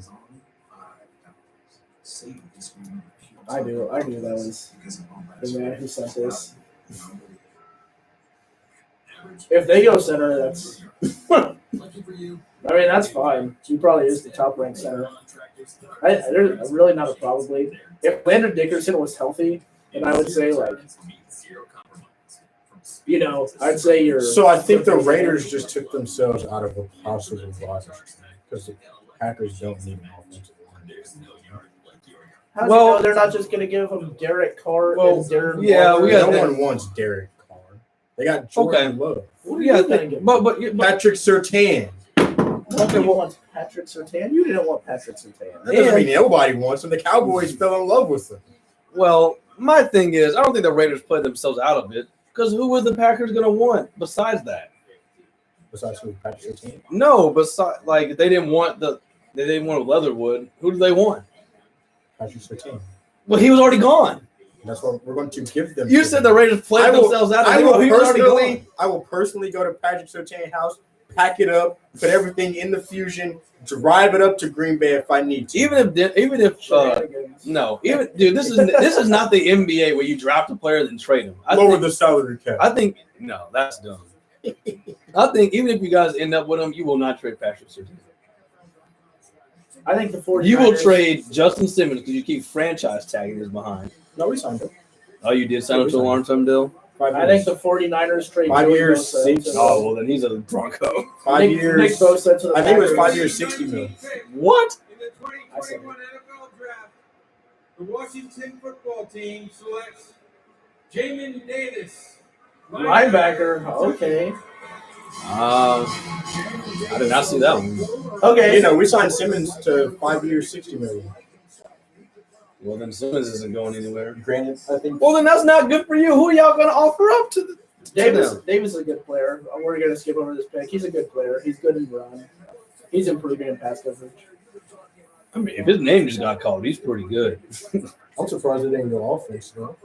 I knew that was the man who sent this. If they go center, that's. Lucky for you. I mean, that's fine. He probably is the top-ranked center. There's really not a probably. If Landon Dickerson was healthy, then I would say, like, you know, I'd say you're. So I think the Raiders just took themselves out of a possible loss because the Packers don't need an offensive line. How's Well- you know they're not just going to give him Derek Carr Well, and Derek yeah, Walker? we got No that. one wants Derek Carr. They got Jordan Love. What are Yeah, you gonna give him? but Patrick Surtain. Okay, you want Patrick Surtain? You didn't want Patrick Surtain. That doesn't mean nobody wants him. The Cowboys fell in love with him. well, my thing is, I don't think the Raiders played themselves out of it because who were the Packers going to want besides that? Besides who, Patrick Surtain? No, besides like they didn't want Leatherwood. Who did they want? Patrick Surtain. Well, he was already gone. That's what we're going to give them. You to said them. the Raiders played themselves out of I it. will He was already personally, gone. I will personally go to Patrick Surtain's house, pack it up, put everything in the Fusion, drive it up to Green Bay if I need to. Even if Shenanigans. no, even dude, this is not the NBA where you draft a player and trade him. Lower the salary cap. I think no, that's dumb. I think even if you guys end up with him, you will not trade Patrick Surtain. I think the 49ers. You will trade Justin Simmons because you keep franchise tagging his behind. No, we signed him. Oh, you did sign him to a long-term deal? 5 I years. think the 49ers trade 5 Joey years, Bosa 6. to- Oh, well, then he's a Bronco. 5 Nick years. Bosa to the I think it was Packers. 5 years, 60 million. What? In the 2021 NFL Draft, the Washington football team selects Jamin Davis, Linebacker. Okay. I did not see that one. Okay. You know, we signed Simmons to 5 years, 60 million. Well, then Simmons isn't going anywhere. Granted, I think Well, then that's not good for you. Who are y'all going to offer up to the Davis them? is a good player. We're going to skip over this pick. He's a good player. He's good in run. He's improving in pass coverage. I mean, if his name just got called, he's pretty good. I'm surprised it didn't go offense, though.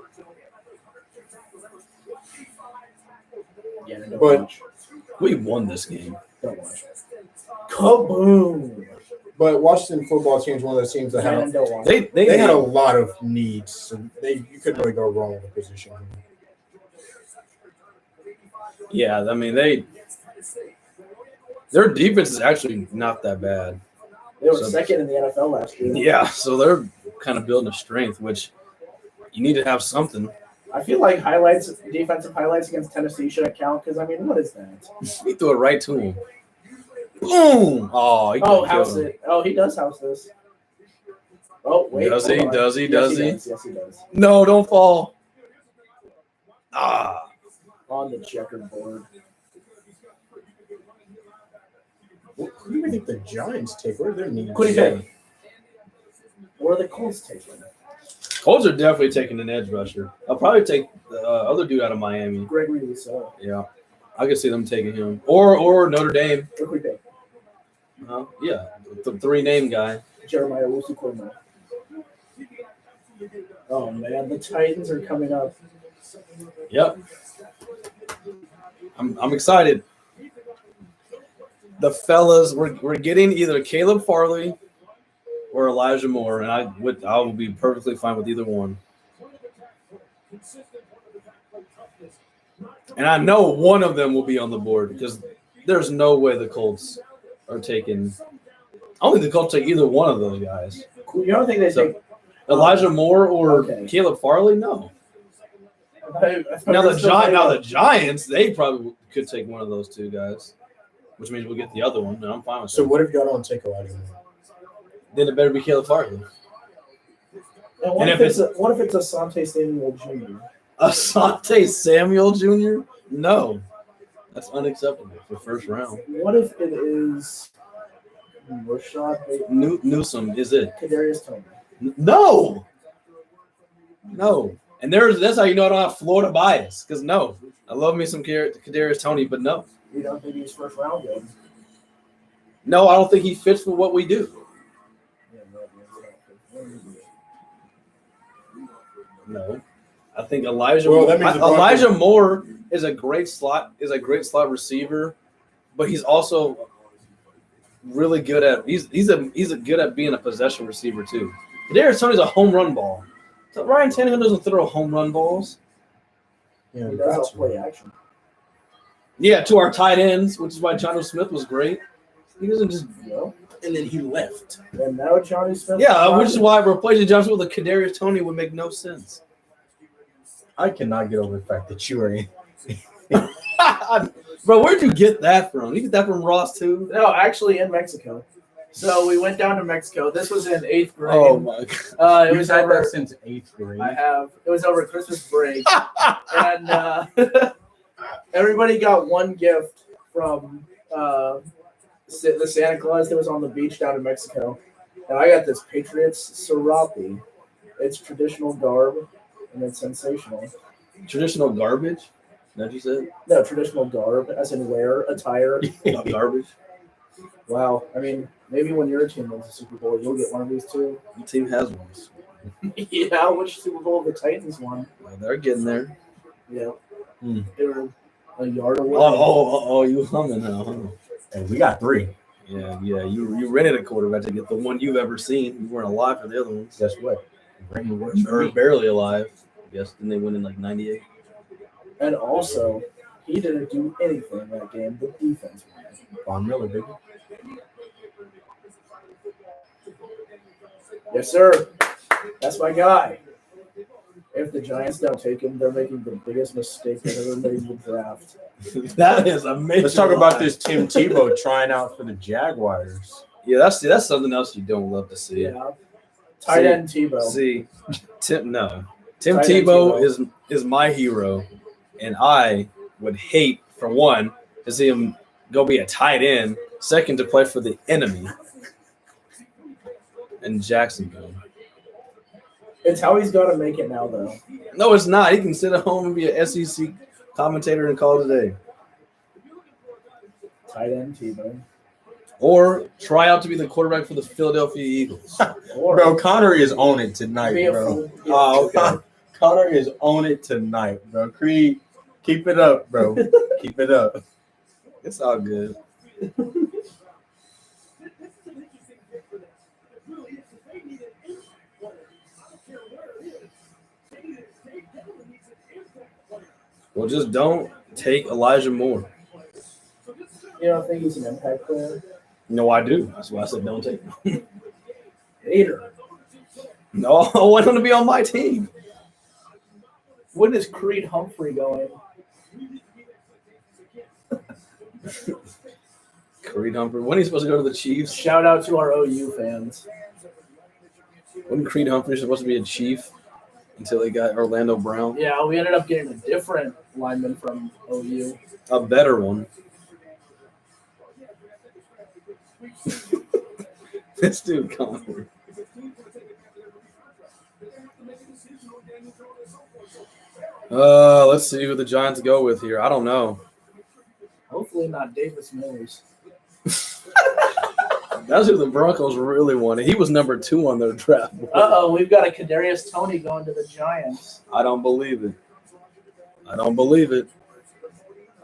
Yeah, don't But- watch. We won this game. Don't watch. Kaboom. But Washington football team is one of those teams that Yeah, had don't watch. they had a lot of needs. So you couldn't really go wrong with the position. Yeah, I mean their defense is actually not that bad. They were So- second in the NFL last year. Yeah, so they're kind of building a strength, which you need to have something. I feel like defensive highlights against Tennessee shouldn't count because, I mean, what is that? He threw it right to him. Boom! Oh, he Oh, could've house killed him. it. Oh, he does house this. Oh, wait. Does he? hold on. Does he? Yes, Does he? Does. Yes, he does. No, don't fall. Ah. on the checkerboard. Who do you think the Giants take? What are their needs? What do you think? What are the Colts taking? Colts are definitely taking an edge rusher. I'll probably take the other dude out of Miami. Gregory Rousseau. Yeah, I could see them taking him, or Notre Dame. What do we think? Yeah, the 3-name guy. Jeremiah Owusu-Koramoah. Oh man, the Titans are coming up. Yep. I'm excited. The fellas, we're getting either Caleb Farley or Elijah Moore, and I will be perfectly fine with either one. And I know one of them will be on the board because there's no way the Colts are taking. I don't think the Colts take either one of those guys. You don't think they take Elijah Moore or Okay. Caleb Farley? No. Now the Giants, they probably could take one of those two guys, which means we'll get the other one, and I'm fine with So that. what if y'all don't take Elijah Moore? Then it better be Caleb Farley. And what And if if it's Asante Samuel Jr.? Asante Samuel Jr.? No. That's unacceptable for first round. What if it is Rashad Bateman? Newsom is it? Kadarius Toney. No. And that's how you know I don't have Florida bias. Because no. I love me some Kadarius Toney, but no. You don't think he's first round good? No, I don't think he fits for what we do. No. I think Elijah Moore is a great slot receiver, but he's also really good at he's good at being a possession receiver too. Kadarius Toney's a home run ball. So Ryan Tannehill doesn't throw home run balls. Yeah, He does all play action. Yeah, to our tight ends, which is why Jonnu Smith was great. He doesn't just And then he left. And now Johnny Smith. yeah, which is why replacing Johnson with a Kadarius Toney would make no sense. I cannot get over the fact that you are in. Bro, where'd you get that from? You get that from Ross too? No, actually in Mexico. So we went down to Mexico. This was in 8th grade. Oh my god! It You've was had over. that since 8th grade. I have. It was over Christmas break, and everybody got one gift from the Santa Claus that was on the beach down in Mexico, and I got this Patriots serape. It's traditional garb, and it's sensational. Traditional garbage? Is that what you said? No, traditional garb, as in wear, attire. Not garbage. Wow. I mean, maybe when your team wins the Super Bowl, you'll get one of these too. The team has one. Yeah, which Super Bowl the Titans won? Well, they're getting there. Yeah. Hmm. They were a yard away. Oh, you humming now, huh? And we got 3. Yeah. You rented a quarterback to get the one you've ever seen. You weren't alive for the other ones. Guess what? Brandon works for Or me. barely alive. Yes, didn't they win in like 98? And also, he didn't do anything that game. The defense won. Von Miller, baby. Yes, sir. That's my guy. If the Giants don't take him, they're making the biggest mistake they've ever made in the draft. That is amazing. Let's talk about this Tim Tebow trying out for the Jaguars. Yeah, that's something else you don't love to see. Yeah. Tight end Tebow. See, Tim Tight end Tebow is my hero, and I would hate, for one, to see him go be a tight end. Second, to play for the enemy in Jacksonville. It's how he's got to make it now, though. No, it's not. He can sit at home and be an SEC commentator and call it a day. Tight end Tebow. Or try out to be the quarterback for the Philadelphia Eagles. Or Bro, Connor is on it tonight, be a bro. full- Oh, okay. Connor is on it tonight, bro. Creed, keep it up, bro. Keep it up. It's all good. Well, just don't take Elijah Moore. You don't think he's an impact player? No, I do. That's why I said don't take him. Hater. No, I want him to be on my team. When is Creed Humphrey going? Creed Humphrey. When are you supposed to go to the Chiefs? Shout out to our OU fans. When Creed Humphrey supposed to be a Chief? until they got Orlando Brown. Yeah, we ended up getting a different lineman from OU. A better one. This dude Connor. Let's see who the Giants go with here. I don't know. Hopefully not Davis Mills. That's who the Broncos really wanted. He was number 2 on their draft board. We've got a Kadarius Toney going to the Giants. I don't believe it. I don't believe it.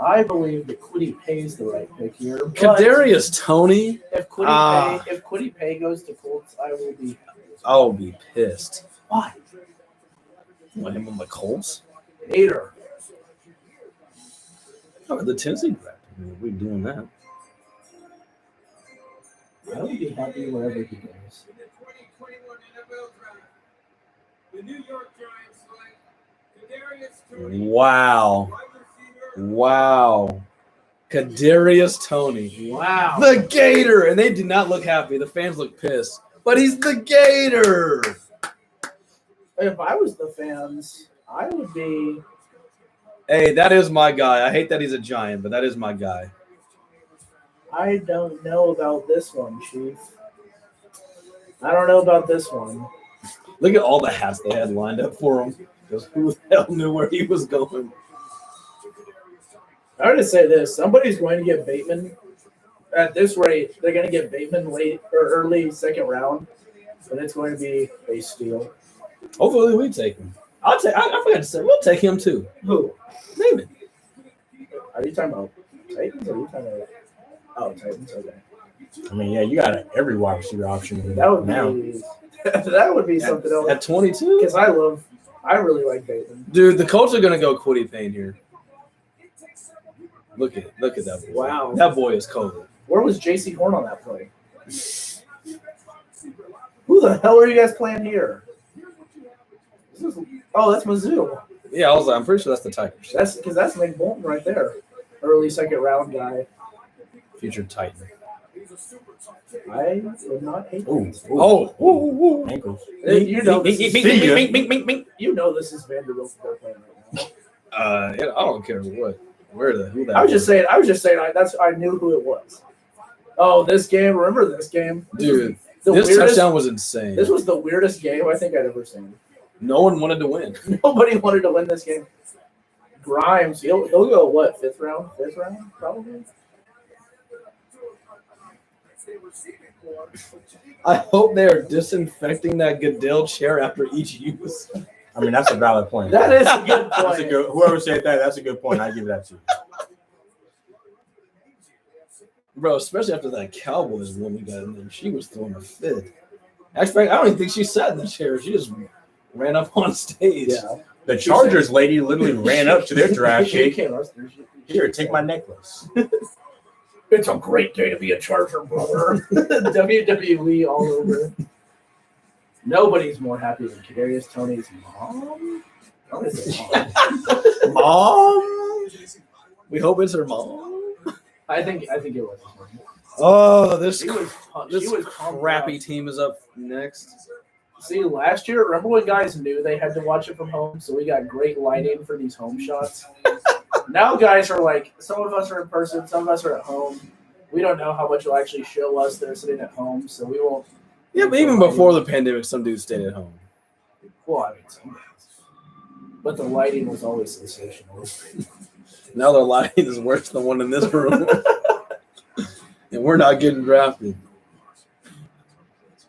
I believe that Kwity Paye's the right pick here. but Kadarius Toney. If Kwity Paye goes to Colts, I will be happy. I'll be pissed. Why? Want him on the Colts? Hater. Oh, the Tennessee draft. We're doing that. I would be happy wherever he goes. In the 2021 NFL Draft, the New York Giants select Kadarius Toney, Wow. wide receiver. Wow. Kadarius Toney. Wow. The Gator. And they did not look happy. The fans look pissed. But he's the Gator. If I was the fans, I would be. Hey, that is my guy. I hate that he's a Giant, but that is my guy. I don't know about this one, Chief. I don't know about this one. Look at all the hats they had lined up for him. Because who the hell knew where he was going? I would just say this: somebody's going to get Bateman. At this rate, they're going to get Bateman late or early second round, and it's going to be a steal. Hopefully we take him. I forgot to say, we'll take him too. Who? David. Are you talking about Titans? Or are you talking about? Oh, Titans. Okay. I mean, yeah, you got every wide receiver option That would now. be that would be something else. At 22? Because I really like Bateman. Dude, the Colts are going to go Kwity Paye here. Look at that boy. Wow. That boy is cold. Where was J.C. Horn on that play? Who the hell are you guys playing here? That's Mizzou. Yeah, I'm pretty sure that's the Tigers. That's Nick Bolton right there. Early second round guy. Future Titan. I would not hate Ooh, that. Oh. ankles. You know this Bing. you know this is Vanderbilt they're playing right now. Yeah, I don't care who that I was just saying I knew who it was. Oh, this game, remember this game? Dude, The this weirdest- touchdown was insane. This was the weirdest game I think I'd ever seen. No one wanted to win. Nobody wanted to win this game. Grimes, he'll go what, fifth round, probably. I hope they are disinfecting that Goodell chair after each use. I mean, that's a valid point. That is a good That's a point. good. Whoever said that, that's a good point. I give that to you. Bro, especially after that Cowboys woman got in there. She was throwing a fit. Actually, I don't even think she sat in the chair. She just ran up on stage. Yeah. The Chargers lady literally ran up to their draft She pick. came up there. Here, take my necklace. It's a great day to be a Charger, brother. WWE all over. Nobody's more happy than Kadarius Toney's mom. I'm gonna say mom. Mom? We hope it's her mom. I think it was. Oh, this She was pumped crappy up. team is up next. See, last year, remember when guys knew they had to watch it from home, so we got great lighting for these home shots. Now guys are like, some of us are in person, some of us are at home. We don't know how much will actually show us. They're sitting at home, so we won't. Yeah, but even before the pandemic, some dudes stayed at home. Well, I mean, some guys. But the lighting was always sensational. Now their lighting is worse than one in this room. And we're not getting drafted.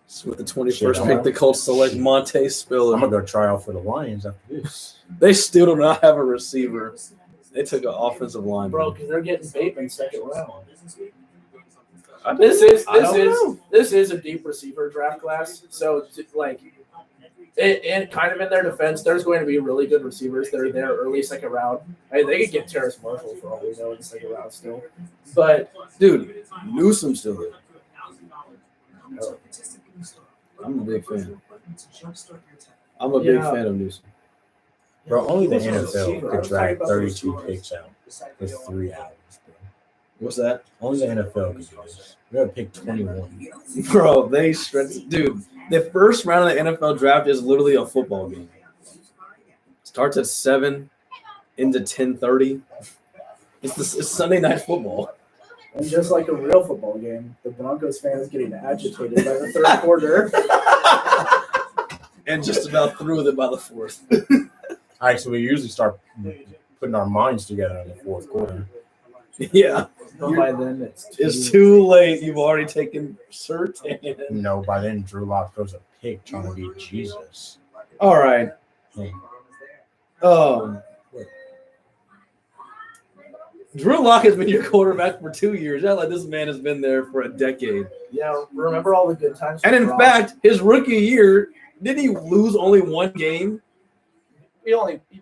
So with the 21st pick, the Colts select Monte Spiller. I'm gonna go try out for the Lions after this. They still do not have a receiver. They took an offensive line. Bro, because they're getting Bateman second round. I This don't is a deep receiver draft class. So like, and kind of in their defense, there's going to be really good receivers that are there early second round. I mean, they could get Terrace Marshall for all we know in the second round still. But dude, Newsom's still there. I'm a big fan. I'm a big fan of Newsom. Bro, only the What's the NFL receiver? I could was drag talking about 32 receivers. picks out with 3 hours. Bro. What's that? Only the NFL could do this. We're gonna pick 21. Bro, they stretch. Dude, the first round of the NFL draft is literally a football game. Starts at 7 into 10:30. It's Sunday night football. And just like a real football game, the Broncos fans getting agitated by the third quarter. And just about through with it by the fourth. All right, so we usually start putting our minds together in the fourth quarter. Yeah. But by then, It's too late. You've already taken certain. No, by then Drew Lock throws a pick trying to beat Jesus. All right. Drew Lock has been your quarterback for 2 years. Yeah, like this man has been there for a decade. Yeah, remember all the good times. And in fact, his rookie year, didn't he lose only one game? He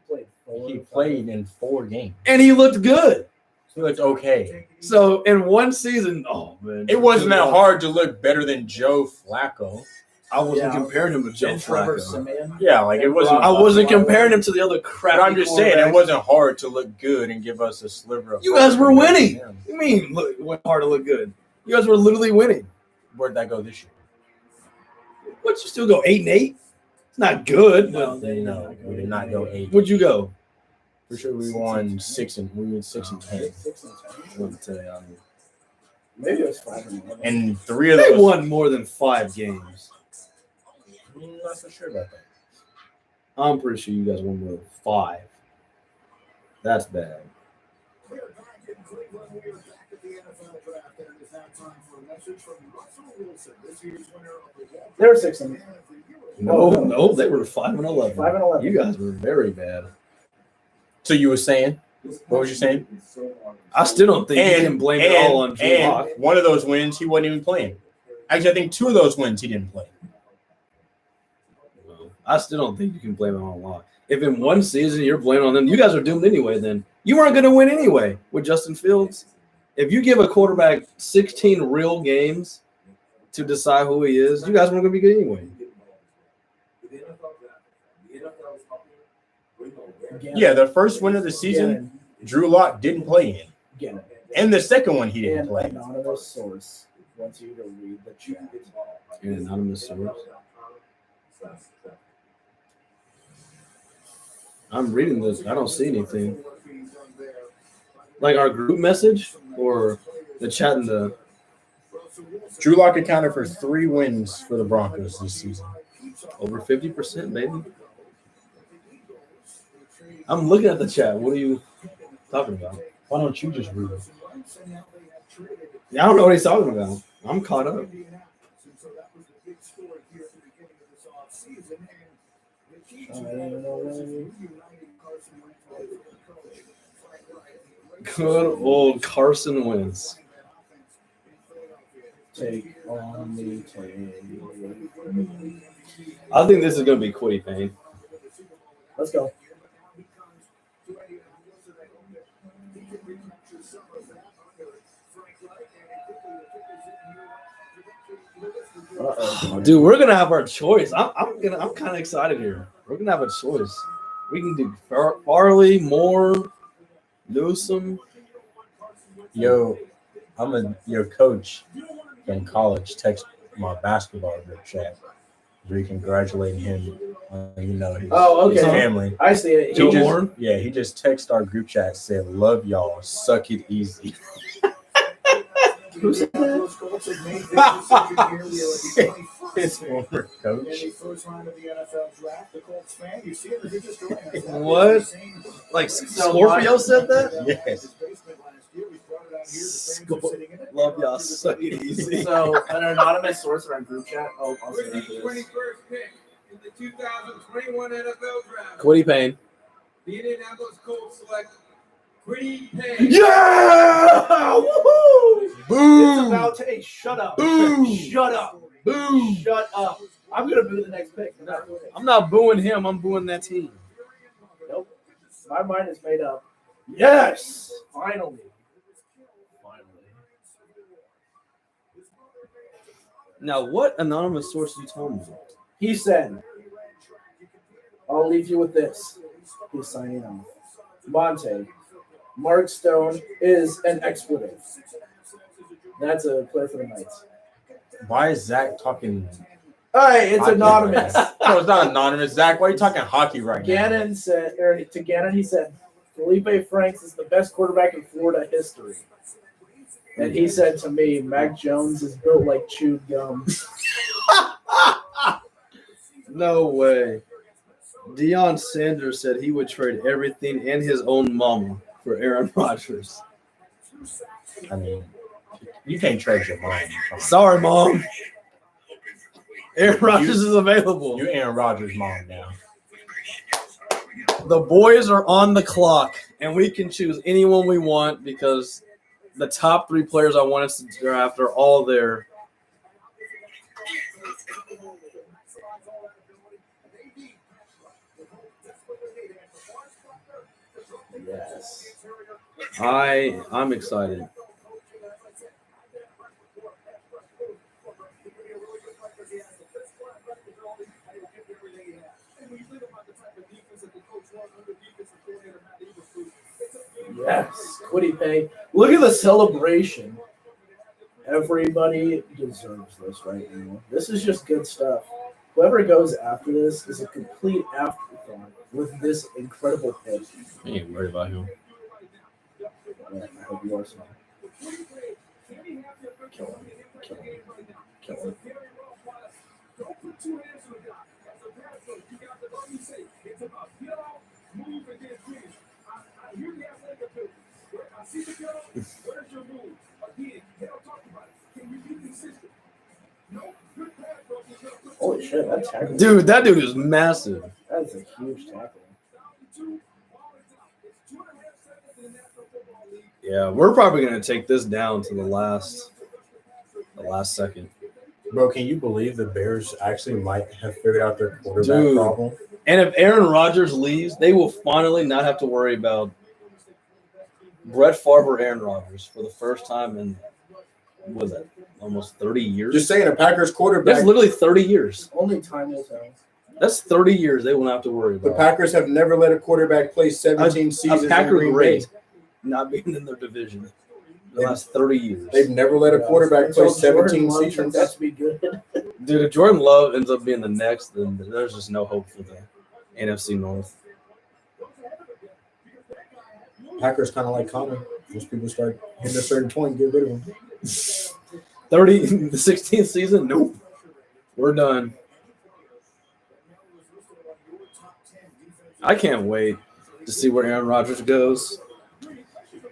played 4. He played in 4 games. And he looked good. He looked okay. So in one season, oh man, It wasn't that hard to look better than Joe Flacco. I wasn't comparing him to Joe And Trevor Flacco. Simeon. Yeah, like it wasn't. I wasn't comparing him to the other crap. But I'm just saying it wasn't hard to look good and give us a sliver of. You guys were hope. winning. Yeah. What do you mean? Look, it went hard to look good. You guys were literally winning. Where'd that go this year? What, you still go 8-8? It's not good. No, we did not go 8. What'd you go? For sure, we won 6 and 10. 6 and 10. I wouldn't tell you. Maybe it was 5 and 11. And 3 of They those. won more than 5 games. I'm not so sure about that. I'm pretty sure you guys won more than 5. That's bad. We are back in Cleveland. We are back at the NFL draft, and it is now time for a message from Russell Wilson, this year's winner of the Walker They were 6 and Man of the Year. No, they were 5 and 11. 5 and 11. You guys were very bad. So you were saying? What was you saying? I still don't think you can blame it all on Drew Lock. And one of those wins, he wasn't even playing. Actually, I think 2 of those wins, he didn't play. I still don't think you can blame it on Lock. If in one season you're blaming on them, you guys are doomed anyway. Then you weren't going to win anyway with Justin Fields. If you give a quarterback 16 real games to decide who he is, you guys weren't going to be good anyway. Yeah, the first win of the season, Drew Lock didn't play in. And the second one, he didn't An play. anonymous source wants you to read the chat. An anonymous source. I'm reading this. I don't see anything. Like our group message or the chat in the. Drew Lock accounted for 3 wins for the Broncos this season. Over 50%, baby. I'm looking at the chat. What are you talking about? Why don't you just read it? Yeah, I don't know what he's talking about. I'm caught up. Good old Carson Wentz. Take on the take. I think this is going to be Quiddy Payne. Let's go. Dude, we're gonna have our choice. I'm kind of excited here. We're gonna have a choice. We can do Farley, Moore, Newsom. Your coach in college text my basketball group chat. We congratulating him on, his family. I see it. Joe Moore? He just texted our group chat, said, "Love y'all, suck it easy." Who said that? His former coach. What? Like Scorpio said that? Yes. Love y'all, suck it easy. So an anonymous source in our group chat. Oh, I'll With say the that 21st pick in the 2021 NFL Draft, Quiddy Payne. the Indianapolis Colts select Quiddy Payne. Yeah! Woohoo! It's Boom! about to. Hey, shut up. Boom! Shut up. Boom! Shut up. I'm gonna boo the next pick. I'm not booing him. I'm booing that team. Nope. My mind is made up. Yes. Finally. Now, what anonymous source are you telling me? He said, I'll leave you with this. He's signing off. Monte, Mark Stone is an expletive. That's a player for the Knights. Why is Zach talking Hey, it's Hockey anonymous. No, it's not anonymous. Zach, why are you talking hockey right now? Gannon said, or to Gannon, he said, Felipe Franks is the best quarterback in Florida history. And he said to me, Mac Jones is built like chewed gum. No way. Deion Sanders said he would trade everything and his own mama for Aaron Rodgers. I mean, you can't trade your mom. Come on. Sorry, Mom. Aaron Rodgers is available. You're Aaron Rodgers' mom now. The boys are on the clock, and we can choose anyone we want because the top 3 players I want us to draft are all there. Yes. I'm excited. Yes. Quiddy Pay. Look at the celebration. Everybody deserves this right now. This is just good stuff. Whoever goes after this is a complete afterthought with this incredible pick. I ain't worried about him. Yeah, I hope you are so. Kill him. Kill him. Kill him. Holy shit, that tackle. Dude, that dude is massive. That's a huge tackle. Yeah, we're probably going to take this down to the last second. Bro, can you believe the Bears actually might have figured out their quarterback Dude. problem? And if Aaron Rodgers leaves, they will finally not have to worry about Brett Favre or Aaron Rodgers for the first time in, what was that, almost 30 years? Just saying, a Packers quarterback. That's literally 30 years. Only time will tell. That's 30 years they will not have to worry The about. Packers have never let a quarterback play 17 seasons A in Packer Green Bay. great not being in their division the last 30 years. They've never let a quarterback play 17 seasons. That to be good. Dude, if Jordan Love ends up being the next, then there's just no hope for the NFC North. Packers kind of like Connor. Most people start hitting a certain point, get rid of him. 30, the 16th season? Nope. We're done. I can't wait to see where Aaron Rodgers goes.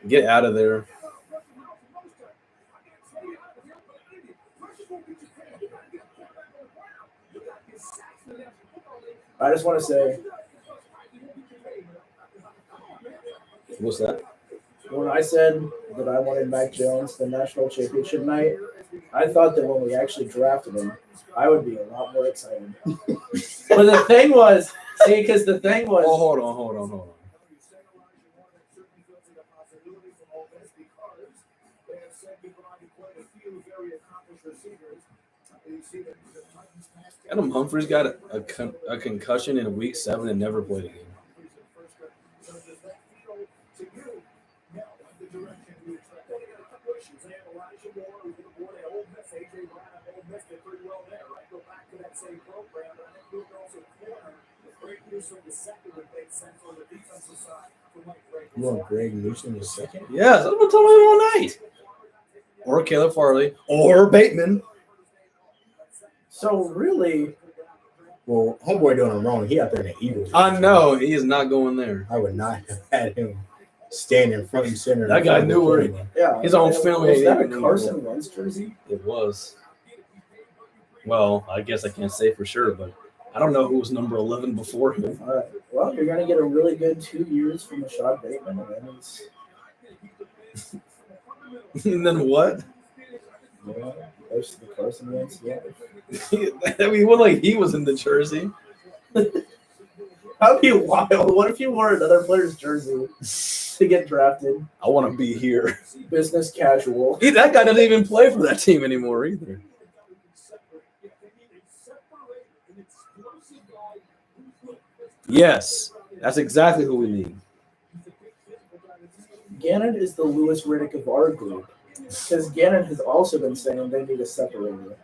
Get out of there. I just want to say, What's that? when I said that I wanted Mac Jones the national championship night, I thought that when we actually drafted him, I would be a lot more excited. But the thing was, because the thing was, Oh, hold on. Adam Humphries got a concussion in week 7 and never played again. You want Greg Newsom the second? Yes, that's what I'm telling him all night. Or Caleb Farley. Or Bateman. so really, Well, homeboy doing him wrong. He out there in the Eagles. I know. He is not going there. I would not have had him standing front and center. That guy knew where he- yeah. His own film. Was that a Carson Wentz jersey? It was. Well, I guess I can't say for sure, but I don't know who was number 11 before him. All right. Well, you're going to get a really good 2 years from Rashad Bateman, and then it's And then what? goes to the Carson Wentz. Yeah. I mean, what, like he was in the jersey. That'd be wild. What if you wore another player's jersey to get drafted? I want to be here. Business casual. That guy doesn't even play for that team anymore either. Yes, that's exactly who we need. Gannon is the Lewis Riddick of our group, because Gannon has also been saying they need a separator.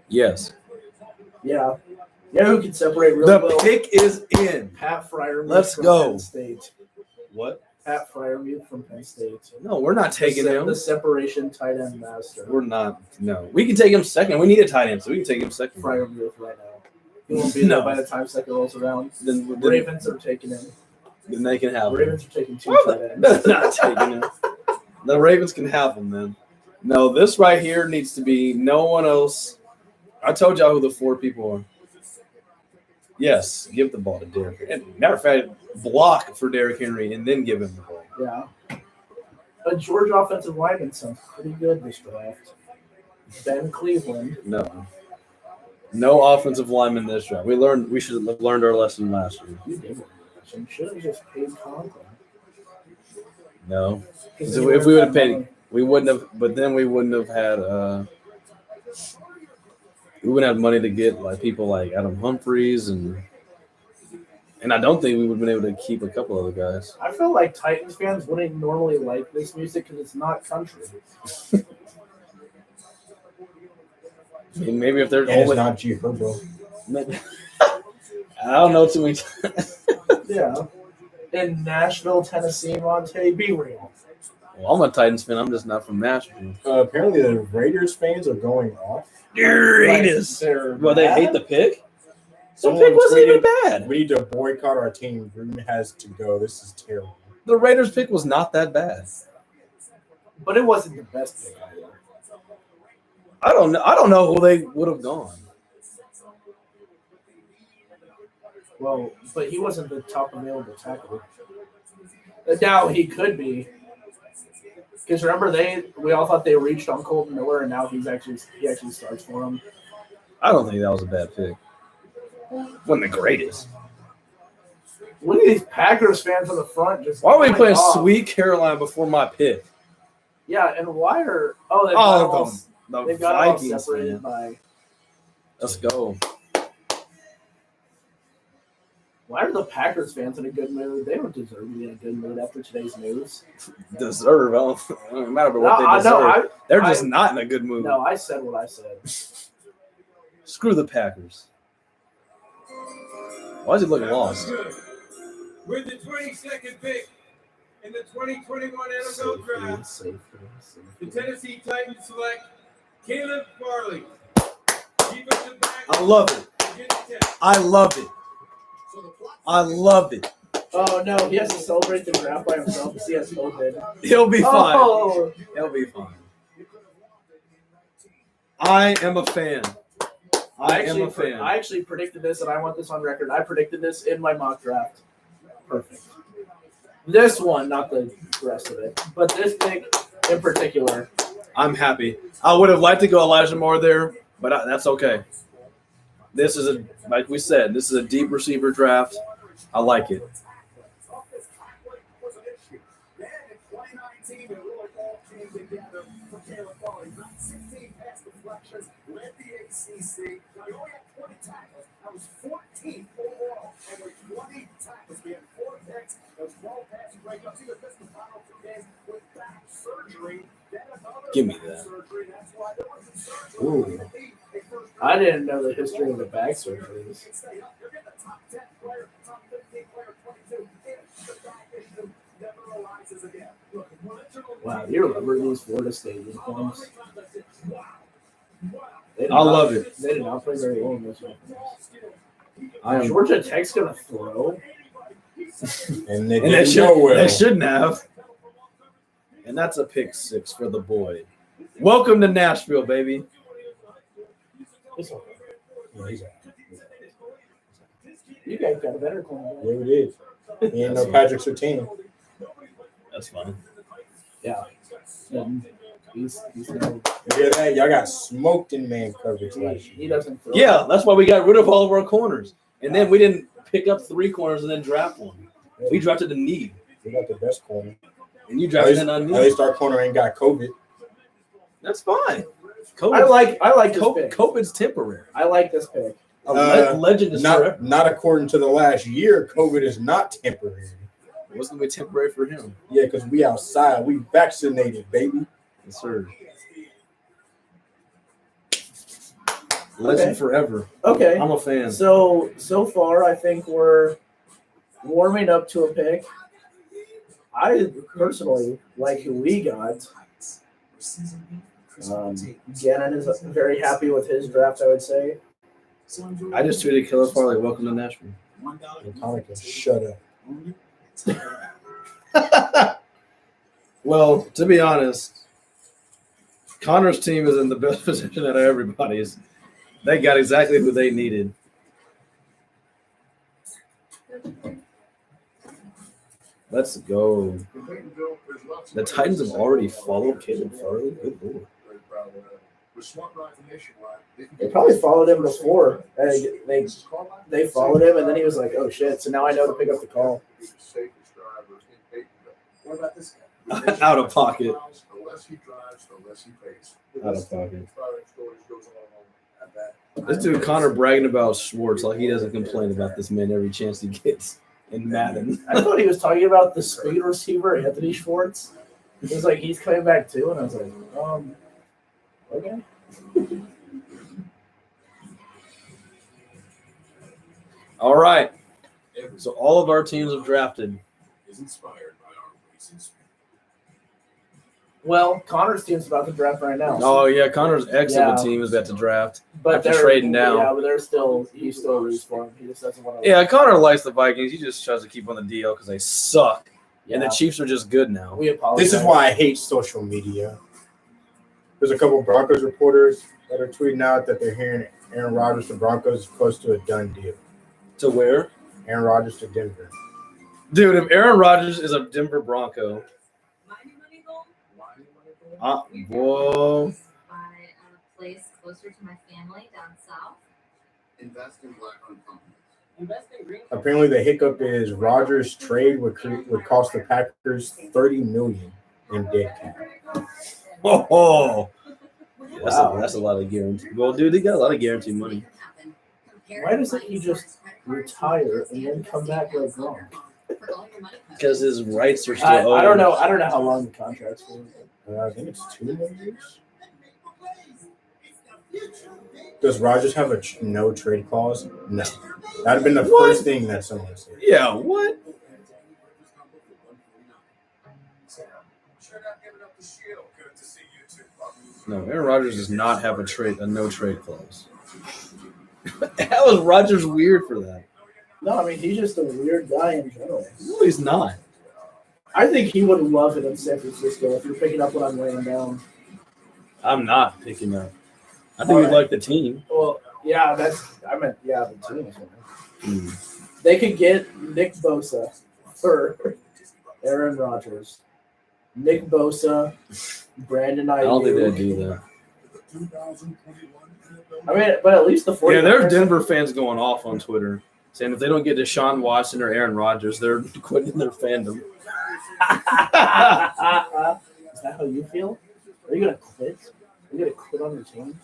Yes. Yeah. Yeah, who can separate real The well? pick is in. Pat Fryermuth Let's from go. Penn State. What? Pat Fryermuth from Penn State. No, we're not taking him. The separation tight end master. We're not. No. We can take him second. We need a tight end, so we can take him second. Fryermuth right now. He won't be there by the time second rolls around. Then Ravens are taking him. Then they can have him. Ravens are taking two tight ends. They're not taking him. The Ravens can have him then. No, this right here needs to be no one else. I told y'all who the 4 people are. Yes, give the ball to Derrick Henry. And matter of fact, block for Derrick Henry and then give him the ball. Yeah. A Georgia offensive lineman sounds pretty good this draft. Ben Cleveland. No offensive lineman this draft. We should have learned our lesson last year. You did. You should have just paid Conklin. No. So if we would have paid, we wouldn't have. But then we wouldn't have had. We wouldn't have money to get like people like Adam Humphries and I don't think we would have been able to keep a couple other guys. I feel like Titans fans wouldn't normally like this music because it's not country. I mean, maybe if they're It's not G Herbo. I don't know too many. Yeah. In Nashville, Tennessee, Monte, be real. Well, I'm a Titans fan. I'm just not from Nashville. Apparently, the Raiders fans are going off. Raiders. Well, they hate the pick. The Someone pick wasn't even tweeted, bad. We need to boycott our team. Gruden has to go. This is terrible. The Raiders pick was not that bad. But it wasn't the best pick either. I don't know who they would have gone. Well, but he wasn't the top available tackle. Now he could be. Because remember, we all thought they reached on Colton Miller, and now he actually starts for him. I don't think that was a bad pick. Wasn't the greatest. Look at these Packers fans on the front. Just Why are we going playing off. Sweet Caroline before my pick? Yeah, and why are The they've got all Vikings, separated man. by. Let's go. Why are the Packers fans in a good mood? They don't deserve to be in a good mood after today's news. Deserve. It don't matter what they deserve. They're just not in a good mood. No, I said what I said. Screw the Packers. Why is he looking lost? With the 22nd pick in the 2021 NFL Draft, the Tennessee Titans select Caleb Farley. Defensive back. I love it. I love it. I love it. Oh no, he has to celebrate the draft by himself because he has COVID. He'll be fine. Oh. He'll be fine. I am a fan. I actually predicted this, and I want this on record. I predicted this in my mock draft. Perfect. This one, not the rest of it, but this pick in particular. I'm happy. I would have liked to go Elijah Moore there, but that's okay. This is like we said, this is a deep receiver draft. I like it. Give me that. Ooh. I didn't know the history of the back surgeries. Wow, you remember these Florida State uniforms? I love it. They did not play very well in this one. Georgia Tech's going to throw. And they They didn't shouldn't have. And that's a pick 6 for the boy. Welcome to Nashville, baby. You guys got a better corner. Yeah, we did. He ain't no Patrick Surtain. That's fine. Yeah. He's no, You hear that? Y'all got smoked in man coverage last year. he doesn't throw. Yeah, that's why we got rid of all of our corners. And then we didn't pick up 3 corners and then draft one. We drafted the need. We got the best corner. And you drafted an At unneeded. least our corner ain't got COVID. That's fine. I like this pick. COVID's temporary. I like this pick. Legend is forever. Not according to the last year. COVID is not temporary. It wasn't going to be temporary for him. Yeah, because we outside. We vaccinated, baby. Yes, sir. Legend Okay. forever. Okay. I'm a fan. So far, I think we're warming up to a pick. I personally like who we got. Gannon is very happy with his draft, I would say. I just tweeted Killer Farley, welcome to Nashville. Metallica, shut up. Well, to be honest, Connor's team is in the best position out of everybody's. They got exactly who they needed. Let's go. The Titans have already followed Caleb Farley. Good lord. They probably followed him before. They followed him, and then he was like, "Oh shit!" So now I know to pick up the call. What about this guy? Out of pocket. The less he drives, the less he pays. Out of pocket. This dude Connor bragging about Schwartz like he doesn't complain about this man every chance he gets in Madden. I thought he was talking about the speed receiver Anthony Schwartz. He was like, he's coming back too, and I was like, okay. All right. So all of our teams have drafted. Is inspired by our reasons. Well, Connor's team's about to draft right now. Oh yeah, Connor's ex of Yeah. the team is about to draft. but after they're trading down. Yeah, but he still roots for him. He just doesn't want to. Yeah, Connor likes the Vikings. He just tries to keep on the DL because they suck. And the Yeah. Chiefs are just good now. We apologize. This is why I hate social media. There's a couple Broncos reporters that are tweeting out that they're hearing Aaron Rodgers to Broncos is close to a done deal. To where? Aaron Rodgers to Denver. Dude, if Aaron Rodgers is a Denver Bronco, whoa. Buy a place closer to my family down south. Invest in black-owned companies. Invest in green. Apparently, the hiccup is Rodgers' trade would cost the Packers $30 million in dead cap. Oh, that's a lot of guarantee. Well, dude, they got a lot of guaranteed money. Why doesn't he just retire and then come back like Gronk? Because his rights are still I owed. don't know. I don't know how long the contract's for. I think it's 2 more years. Does Rodgers have a no trade clause? No. That'd have been the first thing that someone said. Yeah, what? No, Aaron Rodgers does not have a no trade clause. How is Rodgers weird for that? No, I mean he's just a weird guy in general. No, he's not. I think he would love it in San Francisco if you're picking up what I'm laying down. I'm not picking up. I think we like the team. Well, yeah, the team. They could get Nick Bosa for Aaron Rodgers. Nick Bosa, Brandon Ayuk. I don't think they'd do that. I mean, but at least the 49ers. Yeah, there are Denver fans going off on Twitter saying if they don't get Deshaun Watson or Aaron Rodgers, they're quitting their fandom. Is that how you feel? Are you gonna quit? Are you gonna quit on your team?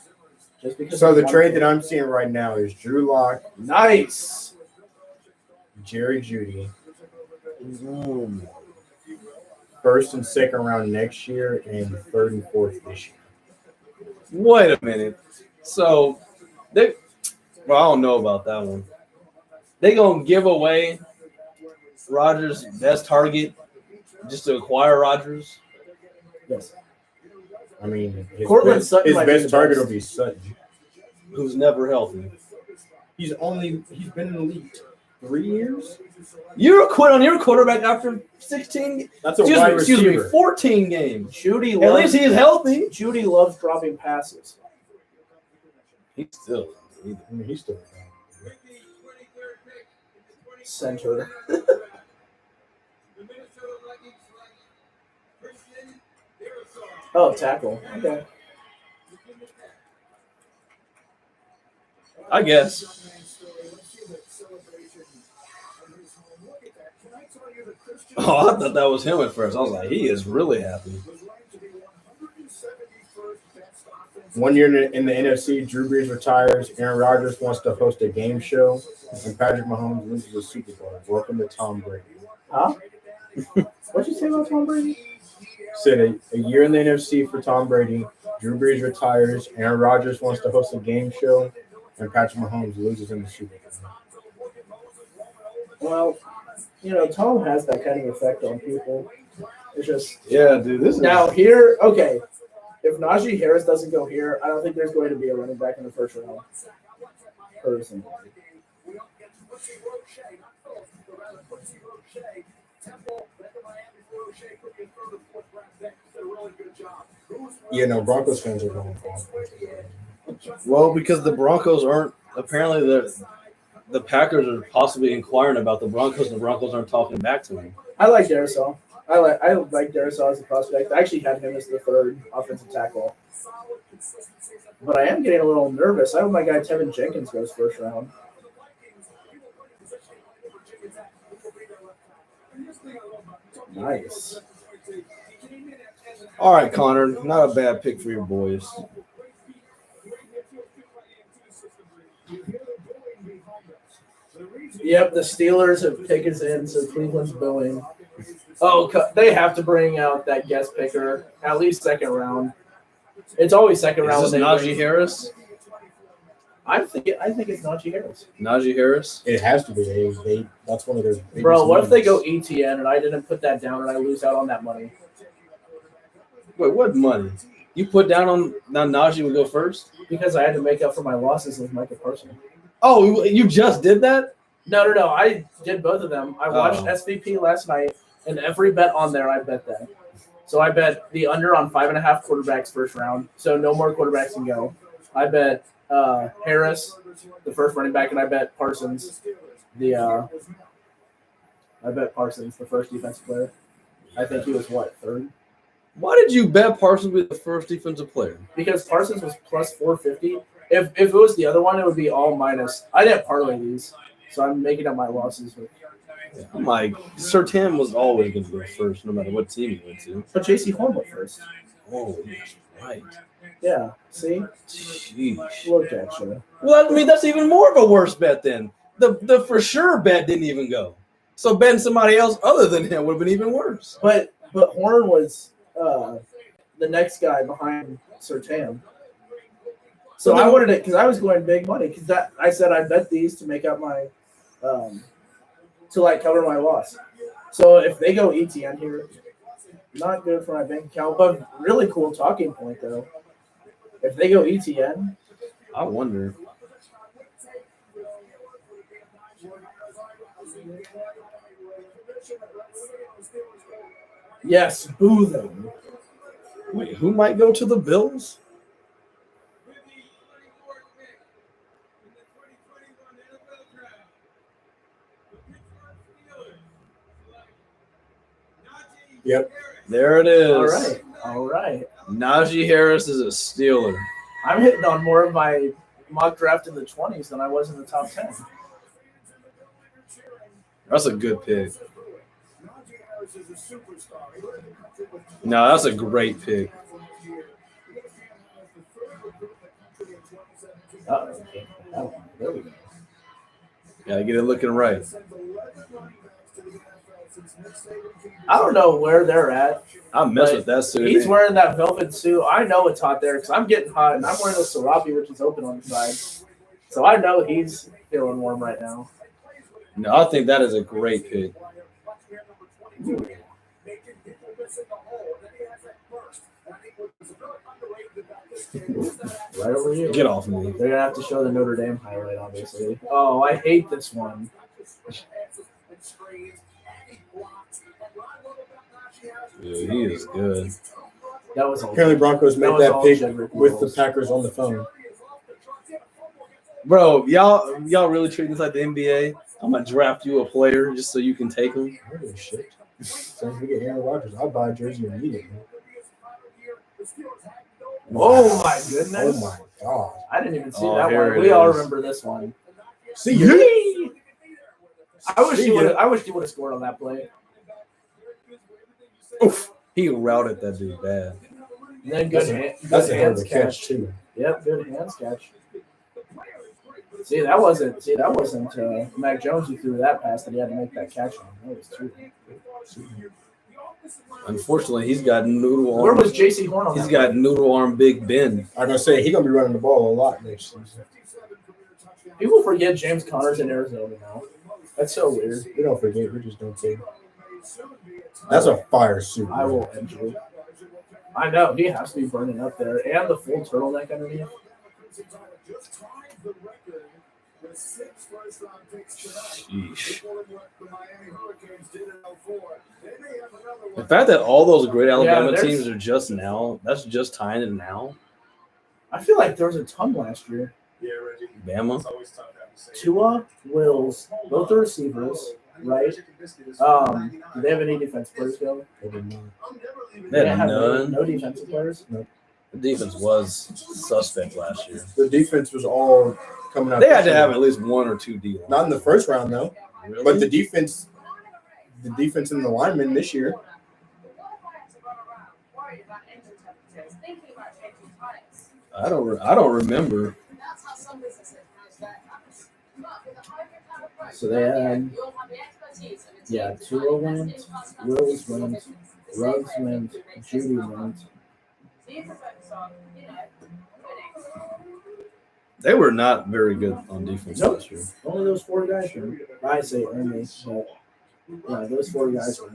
Just because? So the trade that I'm seeing right now is Drew Lock, Nice. Jerry Jeudy, first and second round next year, and third and fourth this year. Wait a minute. So, I don't know about that one. They gonna give away Rodgers' best target just to acquire Rodgers? Yes. I mean, his Cortland best, Sutton his might be best the target best. will be Sutton. Who's never healthy. He's been in the league 3 years. You're quit on your quarterback after 16. That's a wide receiver. 14 games. Judy At loves. least he's healthy. Judy loves dropping passes. He's still. I mean, he's still. Center. Oh, tackle. Okay. I guess. Oh, I thought that was him at first. I was like, he is really happy. 1 year in the NFC, Drew Brees retires. Aaron Rodgers wants to host a game show, and Patrick Mahomes loses the Super Bowl. Welcome to Tom Brady. Huh? What'd you say about Tom Brady? Said a year in the NFC for Tom Brady. Drew Brees retires, Aaron Rodgers wants to host a game show, and Patrick Mahomes loses in the Super Bowl. Well, Tom has that kind of effect on people. It's just Yeah, dude. This is now here. Okay, if Najee Harris doesn't go here, I don't think there's going to be a running back in the first round. Personally. Broncos fans are going well because the Broncos aren't apparently the Packers are possibly inquiring about the Broncos. And the Broncos aren't talking back to him. I like Darisaw. I like Darisaw as a prospect. I actually had him as the third offensive tackle. But I am getting a little nervous. I hope my guy Tevin Jenkins goes first round. Nice. All right, Connor. Not a bad pick for your boys. Yep, the Steelers have taken us in, so Cleveland's going. Oh, they have to bring out that guest picker, at least second round. It's always second round. Is this Najee Harris? I think it's Najee Harris. Najee Harris? It has to be. They that's one of their biggest Bro, what if they go needs. ETN and I didn't put that down and I lose out on that money? Wait, what money? You put down on now Najee would go first? Because I had to make up for my losses with Michael Parsons. Oh, you just did that? No. I did both of them. I watched SVP last night, and every bet on there, I bet that. So I bet the under on 5.5 quarterbacks first round. So no more quarterbacks can go. I bet Harris, the first running back, and I bet Parsons, the first defensive player. I think he was third? Why did you bet Parsons with the first defensive player? Because Parsons was plus 450. If it was the other one, it would be all minus. I didn't parlay these, so I'm making up my losses. I'm like, Sir Tim was always going to go first, no matter what team he went to. But J.C. Horn went first. Oh, that's right. Yeah, see? Sheesh. Look at you. Well, I mean, that's even more of a worse bet then. The for sure bet didn't even go. So betting somebody else other than him would have been even worse. But Horn was the next guy behind Sir Tam. So I wanted it because I was going big money because I said I bet these to make up my to cover my loss. So if they go ETN here, not good for my bank account, but really cool talking point though. If they go ETN, I wonder. yes, boo them. Wait, who might go to the Bills? Yep. There it is. All right. Najee Harris is a Steeler. I'm hitting on more of my mock draft in the 20s than I was in the top 10. That's a good pick. No, that's a great pick. Oh, there we go. Gotta get it looking right. I don't know where they're at. I mess with that suit. He's wearing that velvet suit. I know it's hot there because I'm getting hot, and I'm wearing the serape, which is open on the side. So I know he's feeling warm right now. No, I think that is a great pick. Right over here. Get off me. They're gonna have to show the Notre Dame highlight, obviously. Oh, I hate this one. Yeah, he is good. That was all. Apparently, Broncos made That was that all pick Jedrick with the Wills. Packers on the phone. Bro, y'all really treat this like the NBA? I'm gonna draft you a player just so you can take him. Holy shit. So if we get Aaron Rodgers, I'll buy a jersey immediately. Oh my goodness! Oh my god. I didn't even see Oh, that here one. it We all is. remember this one. See you. I wish you would have scored on that play. Oof. He routed that dude bad. And then That's a hell of hands a catch too. Yep, good hands catch. See, that wasn't Mac Jones who threw that pass that he had to make that catch on. That was true. Unfortunately, he's got noodle Where arm. was J.C. Horn on He's that? got noodle arm Big Ben. I'm gonna say he's gonna be running the ball a lot next season. People forget James Conner's in Arizona now. That's so weird. We don't forget. We just don't care. That's a fire suit. I will end you. I know he has to be burning up there, and the full turtleneck underneath. Sheesh. The fact that all those great Alabama there's- teams are just now, that's just tying it now. I feel like there was a ton last year. Bama. Tua, Wills, both the receivers, right? Do they have any defense players going? They had no none. defensive players. The defense was suspect last year. The defense was all coming out. They had to have at least one or two D. Not in the first round though, Really? but the defense and the linemen this year. I don't remember. So they had, Tua went, Wills went, Ruggs went, Judy went. They were not very good on defense Nope. last year. Only those four guys were. I say only, but yeah, those four guys were.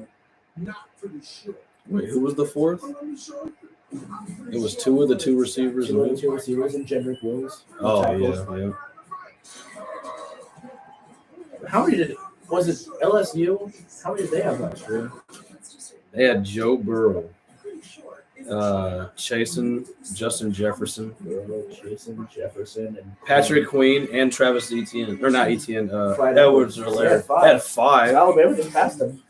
Wait, who was the fourth? It was two of the two receivers. Two of the two receivers and Jedrick Wills. Oh tackles. yeah. How many was it LSU? How many did they have last year? They had Joe Burrow, Chasen, Justin Jefferson, Jason Jefferson and Patrick Queen, and Travis Etienne. Or not Etienne, Fried Edwards. Edwards. They Yeah, had five. Alabama just passed them.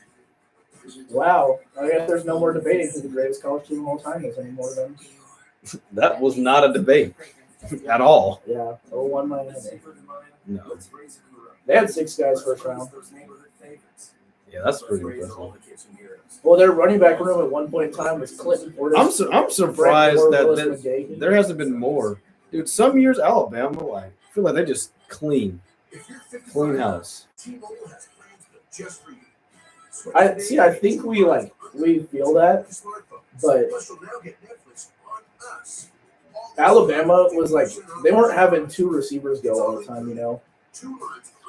Wow. I guess there's no more debating who the greatest college team of all time is anymore then. That was not a debate at all. Yeah. 0-1 Miami. No. They had 6 guys first round. Yeah, that's pretty impressive. Well, their running back room at one point in time was Clinton Portis. I'm surprised Moore, that Willis McGahee. there hasn't been more. Dude, some years Alabama, I feel like they just clean house. I think we feel that, but Alabama was they weren't having 2 receivers go all the time, you know.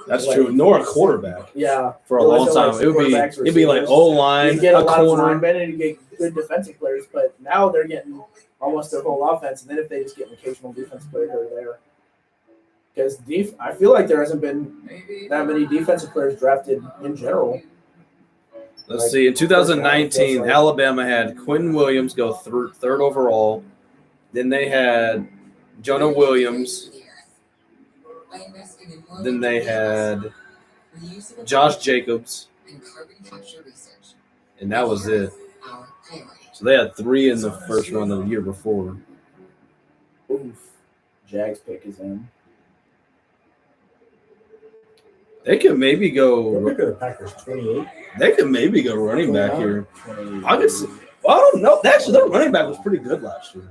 That's true. Nor a quarterback Yeah, for a It long wasn't time. like It'd be like receivers. O line, You get a a lot of corner. linemen and you get good defensive players, but now they're getting almost their whole offense, and then if they just get an occasional defensive player here or there. Because I feel like there hasn't been that many defensive players drafted in general. Let's see. In 2019, Alabama had Quentin Williams go third overall. Then they had Jonah Williams. Then they had Josh Jacobs. And that was it. So they had 3 in the first round of the year before. Oof. Jags pick is in. They could maybe go. Look at the Packers, 28. They could maybe go running back here. 20. I could see. Well, I don't know. Actually, their running back was pretty good last year.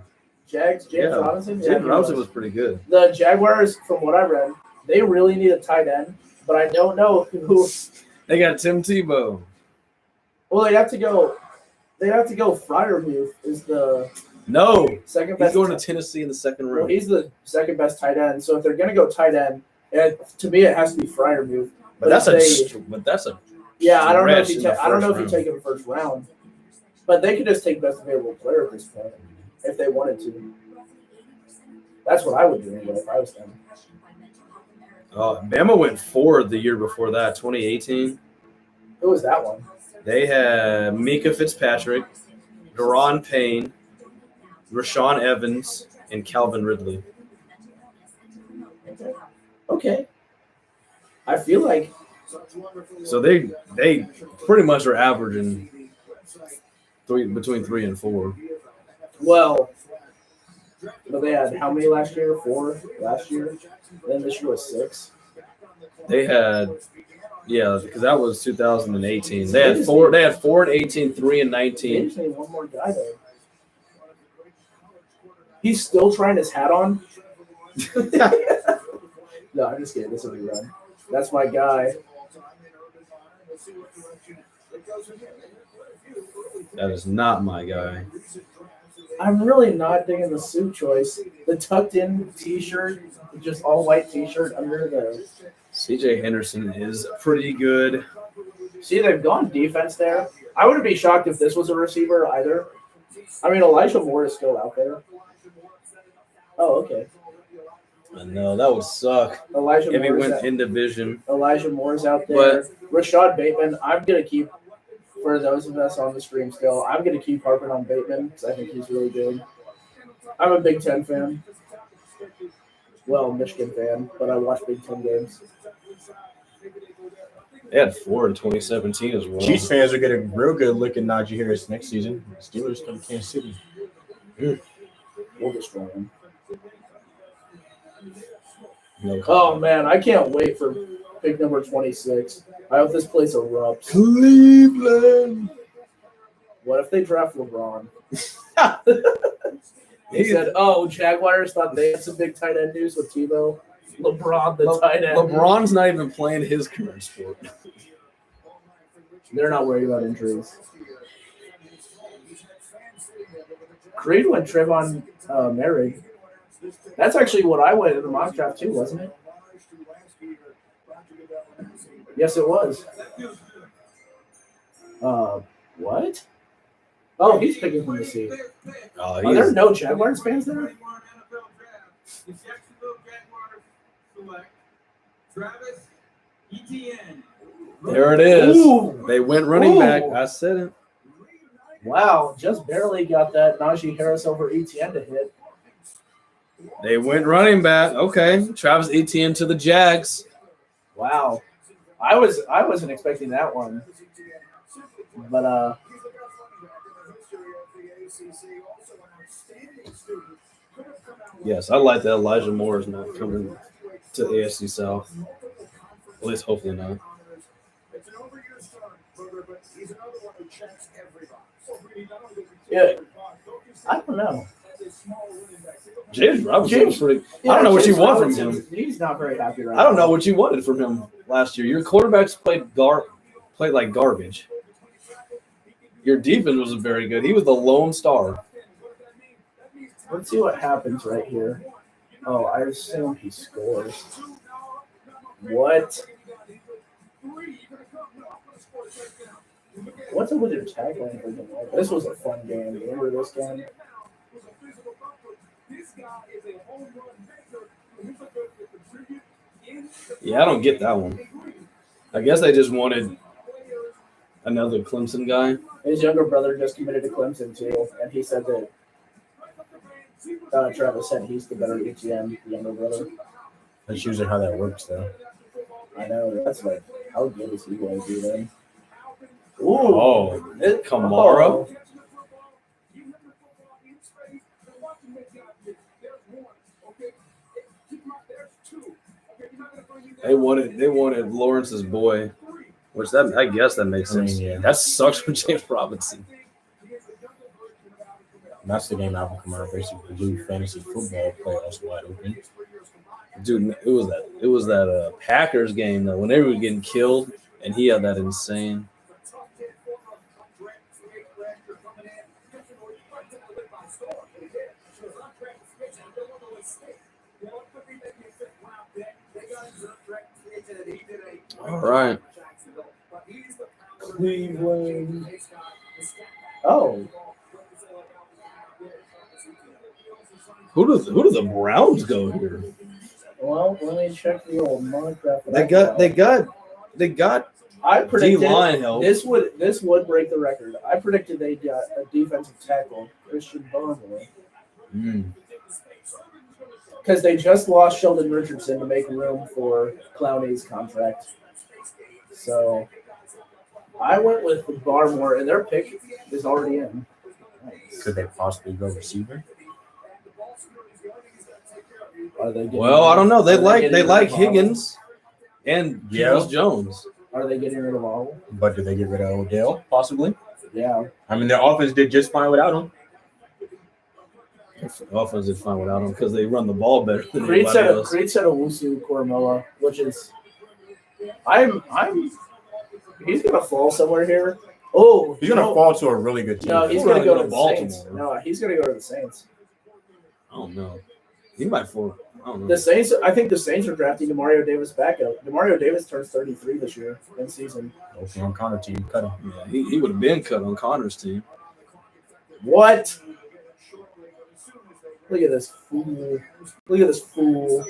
James Robinson? James Robinson was pretty good. The Jaguars, from what I read, they really need a tight end, but I don't know who. They got Tim Tebow. Well, they'd have to go Freiermuth is the No, second he's best. going to Tennessee in the second Well, round. he's the second best tight end. So if they're going to go tight end, to me it has to be Freiermuth. But that's if a yeah. I don't know if stretch you in the I don't know if first you take him first round, but they could just take best available player at this point if they wanted to. That's what I would do anyway if I was them. Bama went 4 the year before that, 2018. Who was that one? They had Mika Fitzpatrick, Deron Payne, Rashawn Evans, and Calvin Ridley. Okay. I feel like So they pretty much are averaging between 3 and 4. well. But they had how many last year? 4 last year. Then this year was 6. They had, because that was 2018. They had 4. They had 4 and 18, 3 and They 19. just need one more guy there. He's still trying his hat on. No, I'm just kidding. This will be run. That's my guy. That is not my guy. I'm really not digging the suit choice. The tucked-in T-shirt, just all-white T-shirt under the. CJ Henderson is pretty good. See, they've gone defense there. I wouldn't be shocked if this was a receiver either. I mean, Elijah Moore is still out there. Oh, okay. No, that would suck Elijah if he Moore's went out. in division. Elijah Moore's out there. Rashad Bateman, I'm going to keep, for those of us on the stream still, I'm going to keep harping on Bateman because I think he's really good. I'm a Big Ten fan. Well, Michigan fan, but I watch Big Ten games. They had 4 in 2017 as well. Chiefs fans are getting real good looking Najee Harris next season. Steelers come to Kansas City. We'll destroy him. No Oh, man, I can't wait for pick number 26. I hope this place erupts. Cleveland. What if they draft LeBron? He said, oh, Jaguars thought they had some big tight end news with Tebow. LeBron, the tight end. LeBron's not even playing his current sport. They're not worried about injuries. Creed went Trevon Merrick. That's actually what I went in the mock draft too, wasn't it? Yes, it was. What? Oh, he's picking from the seat. Are there no Jaguars fans there? The Jacksonville Jaguars select Travis Etienne. There it is. Ooh. They went running Ooh. back. I said it. Wow, just barely got that Najee Harris over Etienne to hit. They went running back. Okay. Travis Etienne to the Jags. Wow. I wasn't expecting that one. But Yes, I like that Elijah Moore is not coming to the AFC South. At least hopefully not. yeah, I don't know. James Robinson was pretty. I don't know what you want from him. He's not very happy right I don't know now. what you wanted from him last year. Your quarterbacks played like garbage. Your defense wasn't very good. He was the lone star. Let's see what happens right here. Oh, I assume he scores. What? What's up with your tagline for them? This was a fun game. Remember this game? Yeah, I don't get that one. I guess they just wanted another Clemson guy. His younger brother just committed to Clemson too, and he said that Travis said he's the better ETM, the younger brother. That's usually how that works, though. I know. That's like, how good is he going to be then? Oh, Kamara. They wanted Lawrence's boy, which I guess that makes sense. I mean, yeah. That sucks for James Robinson. That's the game Alvin Kamara basically blew fantasy football playoffs wide open. Dude, it was that Packers game though when they were getting killed, and he had that insane. All right. Cleveland. Oh. Who do the Browns go here? Well, let me check the old Minecraft. They got I predicted D-line help. this would break the record. I predicted they got a defensive tackle, Christian Barmore, because they just lost Sheldon Richardson to make room for Clowney's contract. So I went with Barmore, and their pick is already in. Nice. Could they possibly go receiver? Are they getting Well, I don't know. They are like getting rid of Higgins and Yeah. Peoples Jones. Are they getting rid of all? But do they get rid of Odell? Possibly. Yeah. I mean, their offense did just fine without him. The offense did fine without him because they run the ball better than Creed anybody else. said Owusu Koromoa, which is he's gonna fall somewhere here. Oh, He's gonna fall to a really good team. No, he's We're going to gonna go to the Baltimore. Saints. No, he's going to go to the Saints. I don't know. He might fall. I don't know. The Saints. I think the Saints are drafting Demario Davis back up. Demario Davis turns 33 this year in season. Okay, on Connor team, cut him. Yeah, he would have been cut on Connor's team. What? Look at this fool. Look at this fool.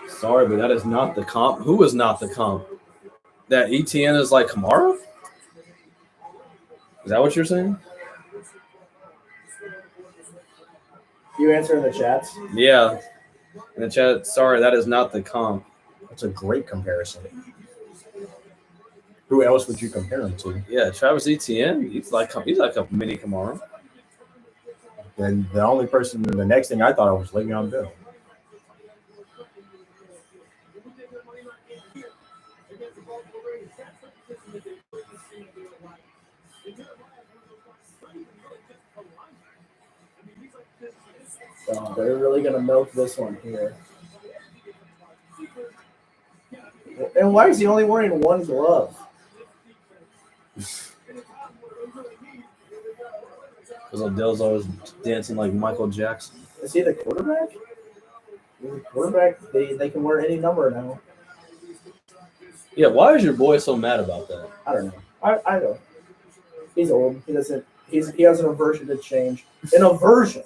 Sorry, but that is not the comp. Who is not the comp? That ETN is like Kamara? Is that what you're saying? You answer in the chats. Yeah. In the chat, sorry, that is not the comp. That's a great comparison. Who else would you compare him to? Yeah, Travis Etienne. He's like a mini Kamara. Then the next thing I thought of was Le'Veon Bell. So they're really going to milk this one here. And why is he only wearing one glove? Because Odell's always dancing like Michael Jackson. Is he the quarterback? He's the quarterback. They can wear any number now. Yeah, why is your boy so mad about that? I don't know. I don't. He's old. He doesn't. He has an aversion to change. An aversion.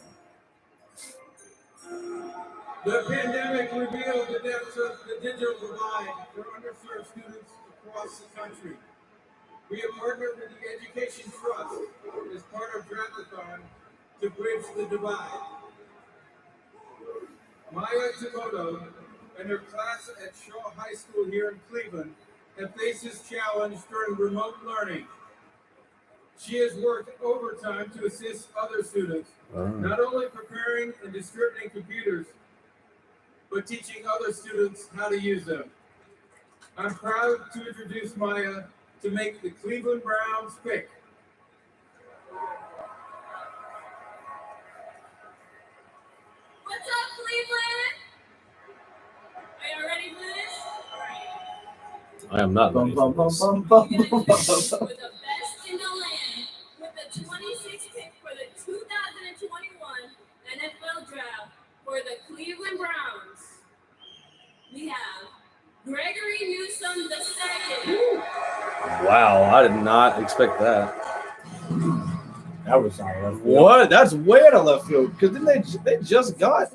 The pandemic revealed the depths of the digital divide for underserved students across the country. We have partnered with the Education Trust as part of Draftathon to bridge the divide. Maya Tebow and her class at Shaw High School here in Cleveland have faced this challenge during remote learning. She has worked overtime to assist other students, not only preparing and distributing computers, but teaching other students how to use them. I'm proud to introduce Maya to make the Cleveland Browns pick. What's up, Cleveland? Are you ready for this? All right. I am not. Bum, ready bum, for bum, this. bum, We're bum, gonna bum, finish bum. with the best in the land with the 26th pick for the 2021 NFL Draft for the Cleveland Browns. We have Gregory Newsome II. Wow, I did not expect that. That was not left field. What? That's way out of left field. Because then they just got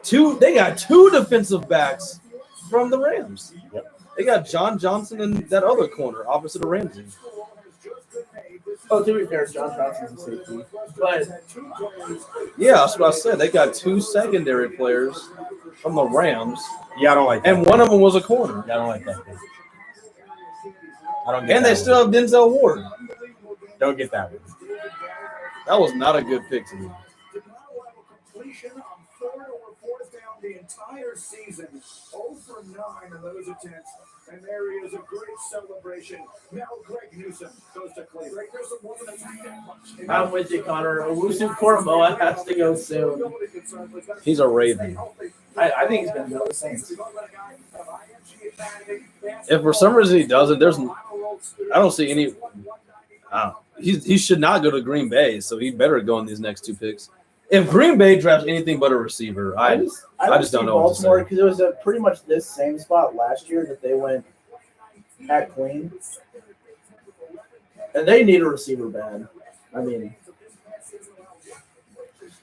two. They got two defensive backs from the Rams. Yep. They got John Johnson and that other corner opposite of Ramsey. Oh, to be fair, John Johnson's a safety. But Yeah, that's what I said. They got two secondary players from the Rams, Yeah, I don't like that. and one of them was a corner. Yeah, I don't like that. Pick. I don't get And that they still have Denzel Ward. one. Don't get that one. That was not a good pick to me. Completion on third or fourth down the entire season. 0 for 9 of those attempts. And there he is, a great celebration. Now Greg Newsome goes to Cleveland. Greg Newsome wasn't attacked that much. I'm with you, Connor. Owusu Koramoah has to go soon. He's a Raven. I think he's going to go to the Saints. If for some reason he doesn't, I don't see any. He should not go to Green Bay, so he better go on these next two picks. If Green Bay drafts anything but a receiver, I just don't know what to say. Baltimore, because it was pretty much this same spot last year that they went at clean. And they need a receiver bad. I mean,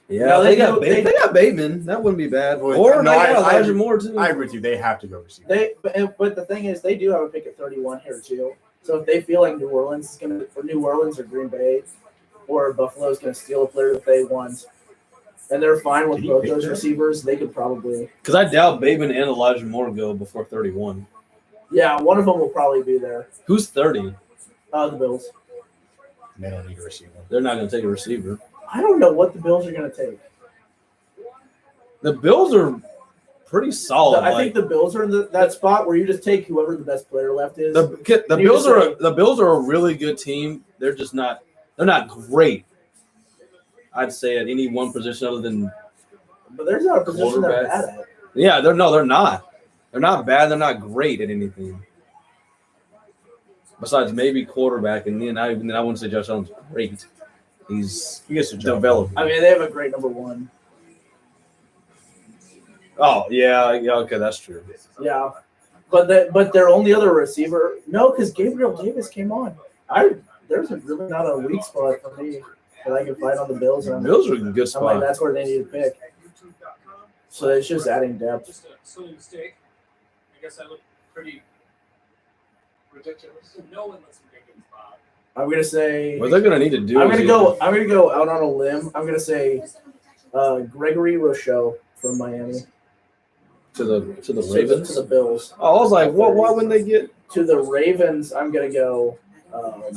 Yeah, No, they they got Bateman. That wouldn't be bad. Well, Or no, they got I Elijah Moore too. I agree with you. They have to go receiver. but the thing is, they do have a pick at 31 here too. So if they feel like New Orleans or Green Bay or Buffalo's going to steal a player that they want, and they're fine with Did he both pick those that? receivers, they could probably. Because I doubt Bateman and Elijah Moore go before 31. Yeah, one of them will probably be there. Who's 30? The Bills. They don't need a receiver. They're not going to take a receiver. I don't know what the Bills are going to take. The Bills are pretty solid. I think the Bills are in that spot where you just take whoever the best player left is. the you Bills say- are a really good team. They're just not. They're not great. I'd say at any one position other than But there's not a position they're quarterback. bad at. Yeah, they're not. They're not bad. They're not great at anything. Besides maybe quarterback, and then I wouldn't say Josh Allen's great. He gets to develop. I mean, they have a great number one. Oh yeah, okay, that's true. Yeah, but their only other receiver, no, because Gabriel Davis came on. There's really not a weak spot for me that I can find on the Bills. And Bills are a good I'm spot. like, that's where they need to pick. So it's just adding depth. Just a silly mistake. I guess I look pretty ridiculous. No one looks ridiculous, Bob. I'm gonna say. What they're gonna need to do. I'm gonna go out on a limb. I'm gonna say Gregory Rousseau from Miami to the Ravens. to the Bills. Oh, I was like, what? Why wouldn't they get to the Ravens? I'm gonna go.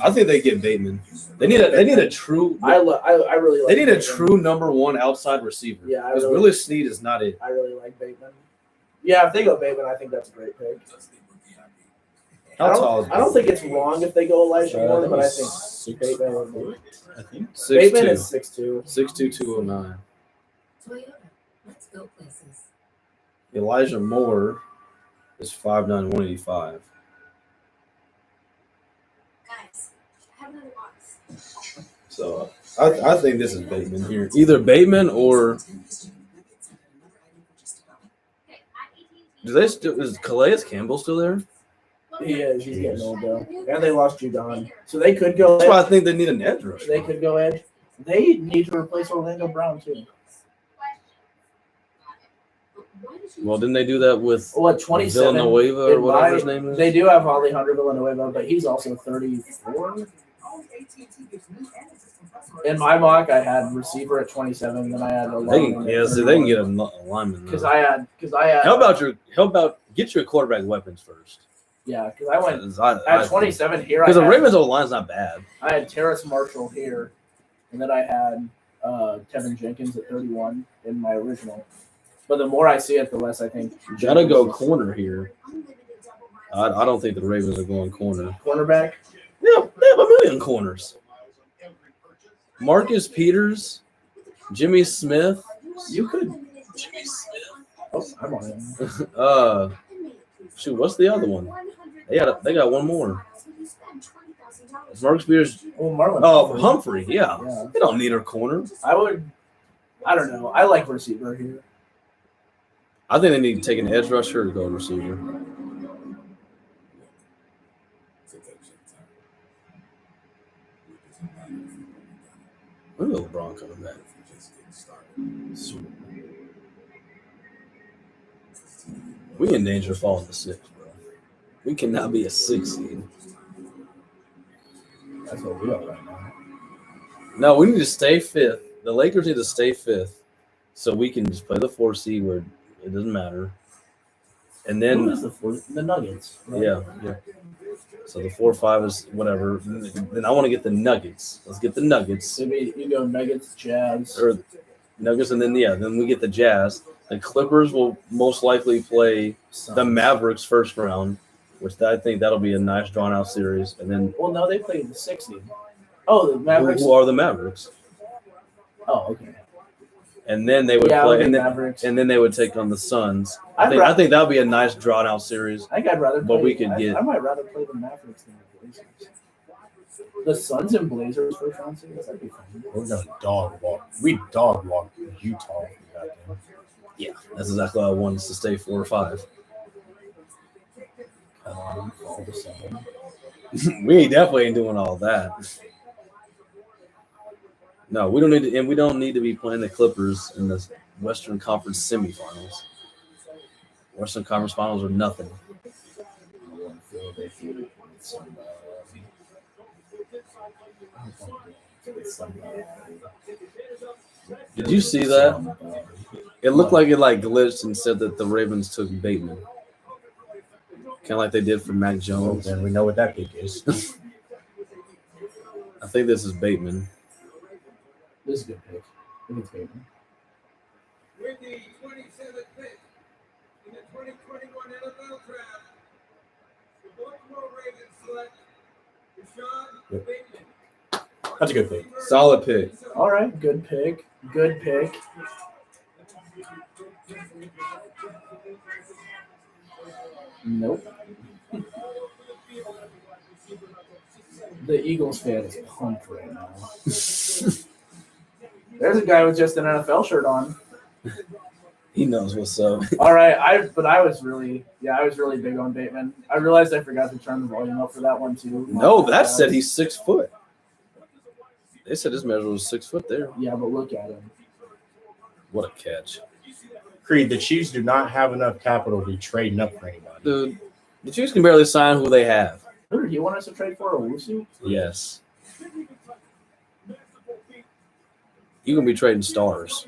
I think they get Bateman. They need a true. I really like. They need Bateman. a true number one outside receiver. Yeah, because Willis Snead is not it. I really like Bateman. Yeah, if they go Bateman, I think that's a great pick. How tall is I don't think it's wrong if they go Elijah Moore, but I think Bateman would be. I think Bateman is 6'2". 6'2", 209. Toyota, let's go places. Elijah Moore is 5'9", 185. Guys, have another box. So I think this is Bateman here. Either Bateman or is Calais Campbell still there? He is. He's getting old though, and they lost Judon, so they could go. That's why I think they need an edge rusher. They could go edge. They need to replace Orlando Brown too. Well, didn't they do that with 27 Villanueva or whatever his name is? They do have Alejandro Villanueva, but he's also 34. In my mock, I had receiver at 27, then I had a lineman. They can get a lineman. Because I had. How about get your quarterback weapons first? Yeah, because I went at 27 here. Because the Ravens' old line's not bad. I had Terrace Marshall here, and then I had Tevin Jenkins at 31 in my original. But the more I see it, the less I think. You gotta go corner here. I don't think the Ravens are going corner. Cornerback? Yeah, they have a million corners. Marcus Peters, Jimmy Smith. You could. Jimmy Smith. Oh, I'm on him. Shoot, what's the other one? They got one more. It's Marcus Peters. Oh, Marlon. Humphrey. Yeah. They don't need a corner. I don't know. I like receiver here. I think they need to take an edge rusher to go receiver. When is LeBron coming back? We in danger of falling to 6, bro. We cannot be a 6 seed. That's what we are right now. No, we need to stay 5th. The Lakers need to stay 5th so we can just play the 4 seed where it doesn't matter. And then Who is the Nuggets. Right? Yeah. So the 4-5 is whatever. Then I want to get the Nuggets. Let's get the Nuggets. Maybe you go Nuggets, Jazz. Or Nuggets, and then we get the Jazz. The Clippers will most likely play the Mavericks first round, which I think that'll be a nice drawn out series. And then no, they played the 6 seed. Oh, the Mavericks. Who are the Mavericks? Oh, okay. And then they would play, and Mavericks. then they would take on the Suns. I think that would be a nice drawn out series. I think I'd rather. But I might rather play the Mavericks than the Blazers. The Suns and Blazers first round series. That'd be fun. We're gonna dog walk. We dog walk Utah. Yeah, that's exactly what I wanted to stay 4 or 5. All of a sudden. We definitely ain't doing all that. No, we don't need to, and we don't need to be playing the Clippers in the Western Conference semifinals. Western Conference finals are nothing. Did you see that? It looked like it glitched and said that the Ravens took Bateman. Kind of like they did for Mac Jones. Then we know what that pick is. I think this is Bateman. This is a good pick. I think it's Bateman. With the 27th pick in the 2021 NFL Draft, the Baltimore Ravens select Rashawn Bateman, That's a good pick. Solid pick. All right, good pick. Good pick. Nope. The Eagles fan is pumped right now. There's a guy with just an NFL shirt on. He knows what's up. All right, I was really big on Bateman. I realized I forgot to turn the volume up for that one too. No, that said he's 6 foot. They said his measure was 6 foot there. Yeah, but look at him. What a catch. Creed, the Chiefs do not have enough capital to be trading up for anybody. Dude, the Chiefs can barely sign who they have. Who do you want us to trade for? Owusu? Yes. You can be trading stars.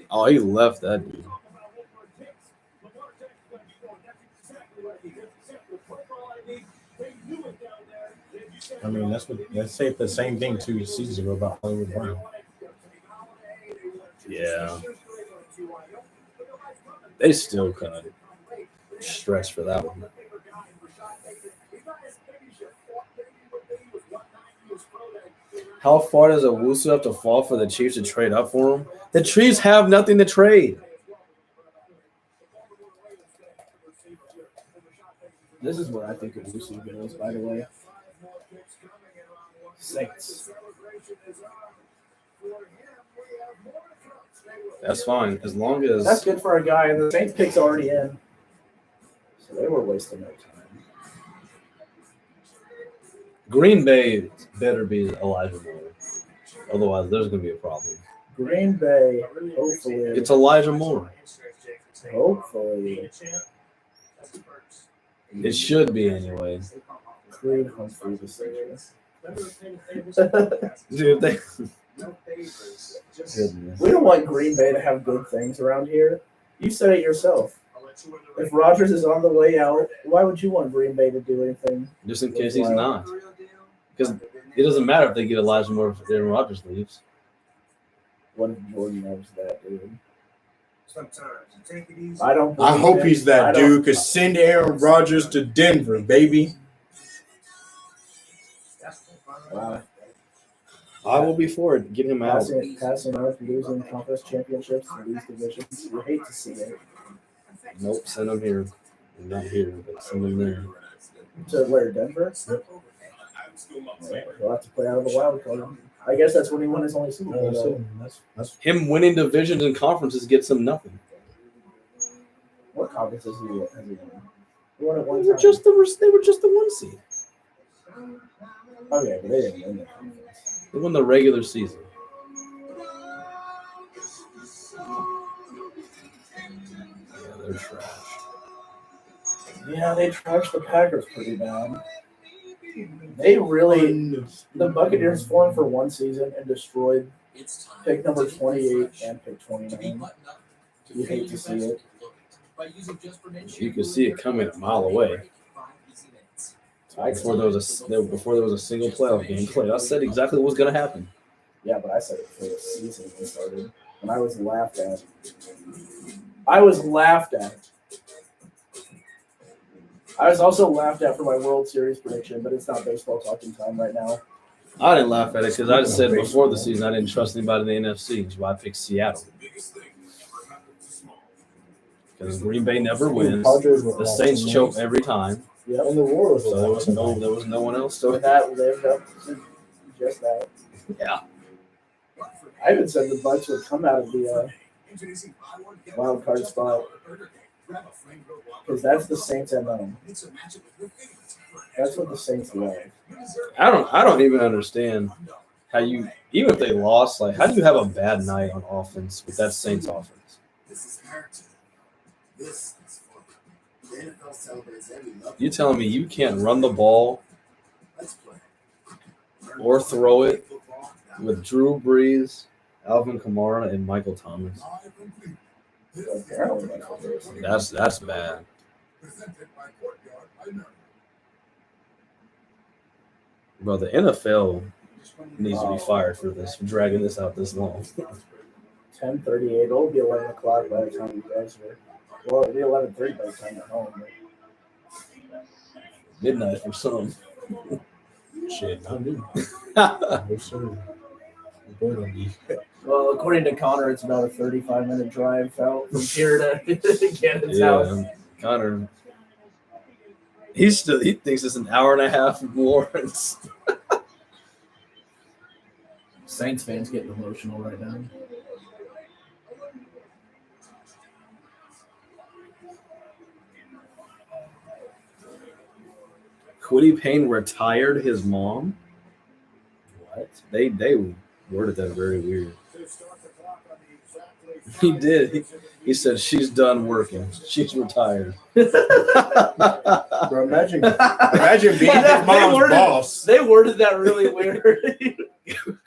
Oh, he left that dude. I mean, let's say the same thing 2 seasons ago about Hollywood Brown. Yeah. They still kind of stress for that one. How far does Owusu have to fall for the Chiefs to trade up for him? The Chiefs have nothing to trade. This is where I think Owusu goes, by the way. Saints. That's fine, as long as That's good for a guy. The Saints pick's already in. So they were wasting their time. Green Bay better be Elijah Moore. Otherwise, there's going to be a problem. Green Bay, hopefully. It's Elijah Moore. Hopefully. It should be anyway. Creed Humphrey decision. Dude, they... We don't want Green Bay to have good things around here. You said it yourself. If Rodgers is on the way out, why would you want Green Bay to do anything? Just in case he's not. Because it doesn't matter if they get Elijah Moore if Aaron Rodgers leaves. What if Jordan knows that, dude? I hope he's that dude, because send Aaron Rodgers to Denver, baby. Wow. I will be for it. Get him out. Passing up, losing conference championships in these divisions. You hate to see it. Nope, send him here. Not here, but send him there. To where, Denver? Yep. We'll have to play out of the wild card. I guess that's when he won his only Super Bowl. That's Him winning divisions and conferences gets him nothing. What conferences has he won? He won at They one were time. just the 1 seed. Oh, yeah, but they didn't win the conference. They won the regular season. Yeah, they're trash. Yeah, they trashed the Packers pretty bad. They really, the Buccaneers formed for one season and destroyed pick number 28 and pick 29. You hate to see it. You could see it coming a mile away. Before there was a single playoff game played, I said exactly what was going to happen. Yeah, but I said it before the season started, and I was laughed at. I was also laughed at for my World Series prediction, but it's not baseball talking time right now. I didn't laugh at it because I just said before the season I didn't trust anybody in the NFC, which is why I picked Seattle. Because Green Bay never wins. The Saints choke every time. Yep. And the Royals. So there was no one else. So that lived up to just that. Yeah. I even said the Bucs would come out of the wild card spot because that's the Saints at home. That's what the Saints love. I don't even understand how you, even if they lost, like how do you have a bad night on offense with that Saints offense? You telling me you can't run the ball or throw it with Drew Brees, Alvin Kamara, and Michael Thomas? That's bad. Bro, the NFL needs to be fired for this, for dragging this out this long. 10:38. It'll be 11 o'clock by the time you guys are. Well, it'll be 11:30 by the time you're home. Midnight for some. Shit, not me. No, sir. Boy, don't be. Well, according to Connor, it's about a 35-minute drive out from here to Cannon's house. Yeah, Connor. He thinks it's an hour and a half from Lawrence. Saints fans getting emotional right now. Quiddy Payne retired his mom. What? They worded that very weird. He did. He said she's done working. She's retired. Bro, imagine being his mom's boss. They worded that really weird.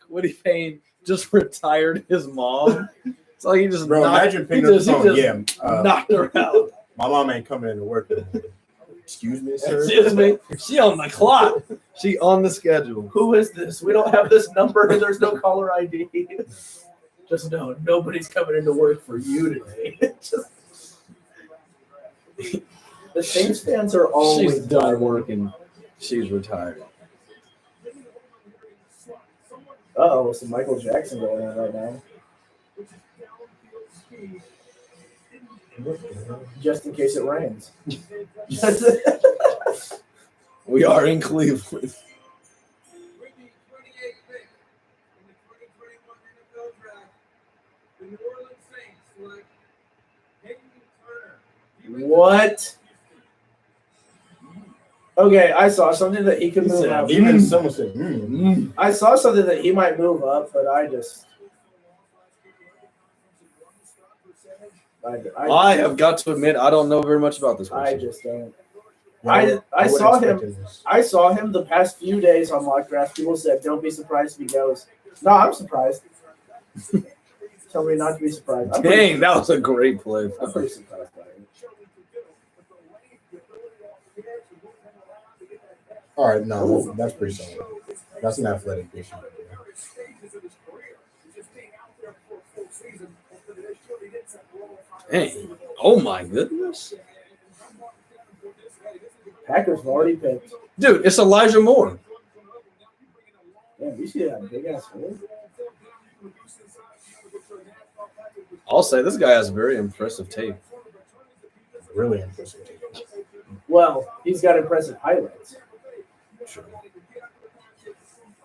Quiddy Payne just retired his mom. It's like he just imagine picking up the phone. Yeah, knocked her out. My mom ain't coming into work anymore. Excuse me, sir. Excuse me. She on the clock. She on the schedule. Who is this? We don't have this number and there's no caller ID. Just know nobody's coming into work for you today. The Saints fans are always She's done working. She's retired. Uh-oh, some Michael Jackson going on right now. Just in case it rains. We are in Cleveland. With the 28th pick in the 2021 NFL Draft, the New Orleans Saints select Peyton Turner. What? Okay, I saw something that he could move up. Even someone said, I saw something that he might move up, but I just. I have got to admit, I don't know very much about this person. I just don't. I saw him. I saw him the past few days on mock draft. People said, "Don't be surprised if he goes." No, I'm surprised. Tell me not to be surprised. Dang, that was a great play. I'm pretty surprised by it. all right, no, that's pretty solid. That's an athletic issue. Dang. Oh, my goodness. Packers have already picked. Dude, it's Elijah Moore. Damn, you see that big ass hole? I'll say this guy has very impressive tape. Really impressive. Well, he's got impressive highlights.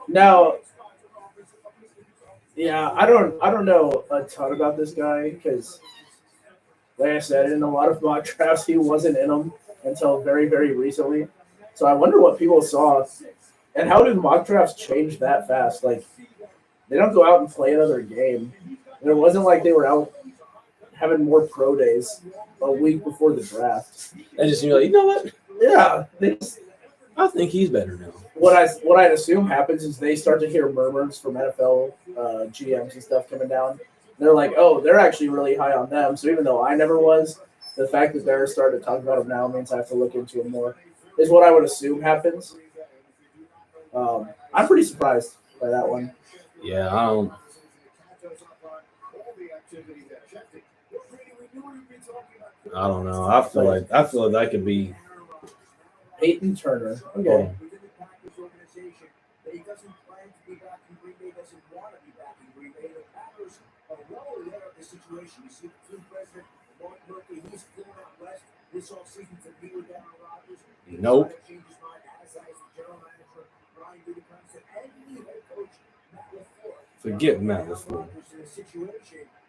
Now, yeah, I don't know a ton about this guy because, like I said, in a lot of mock drafts, he wasn't in them until very, very recently. So I wonder what people saw. And how did mock drafts change that fast? Like, they don't go out and play another game. And it wasn't like they were out having more pro days a week before the draft. And just you're like, you know what? Yeah. I think he's better now. What I'd assume happens is they start to hear murmurs from NFL GMs and stuff coming down. They're like, oh, they're actually really high on them. So even though I never was, the fact that they're starting to talk about him now means I have to look into him more, is what I would assume happens. I'm pretty surprised by that one. Yeah, I don't. I don't know. I feel like that could be Peyton Turner. Okay. Nope. Forget Matt LaFleur.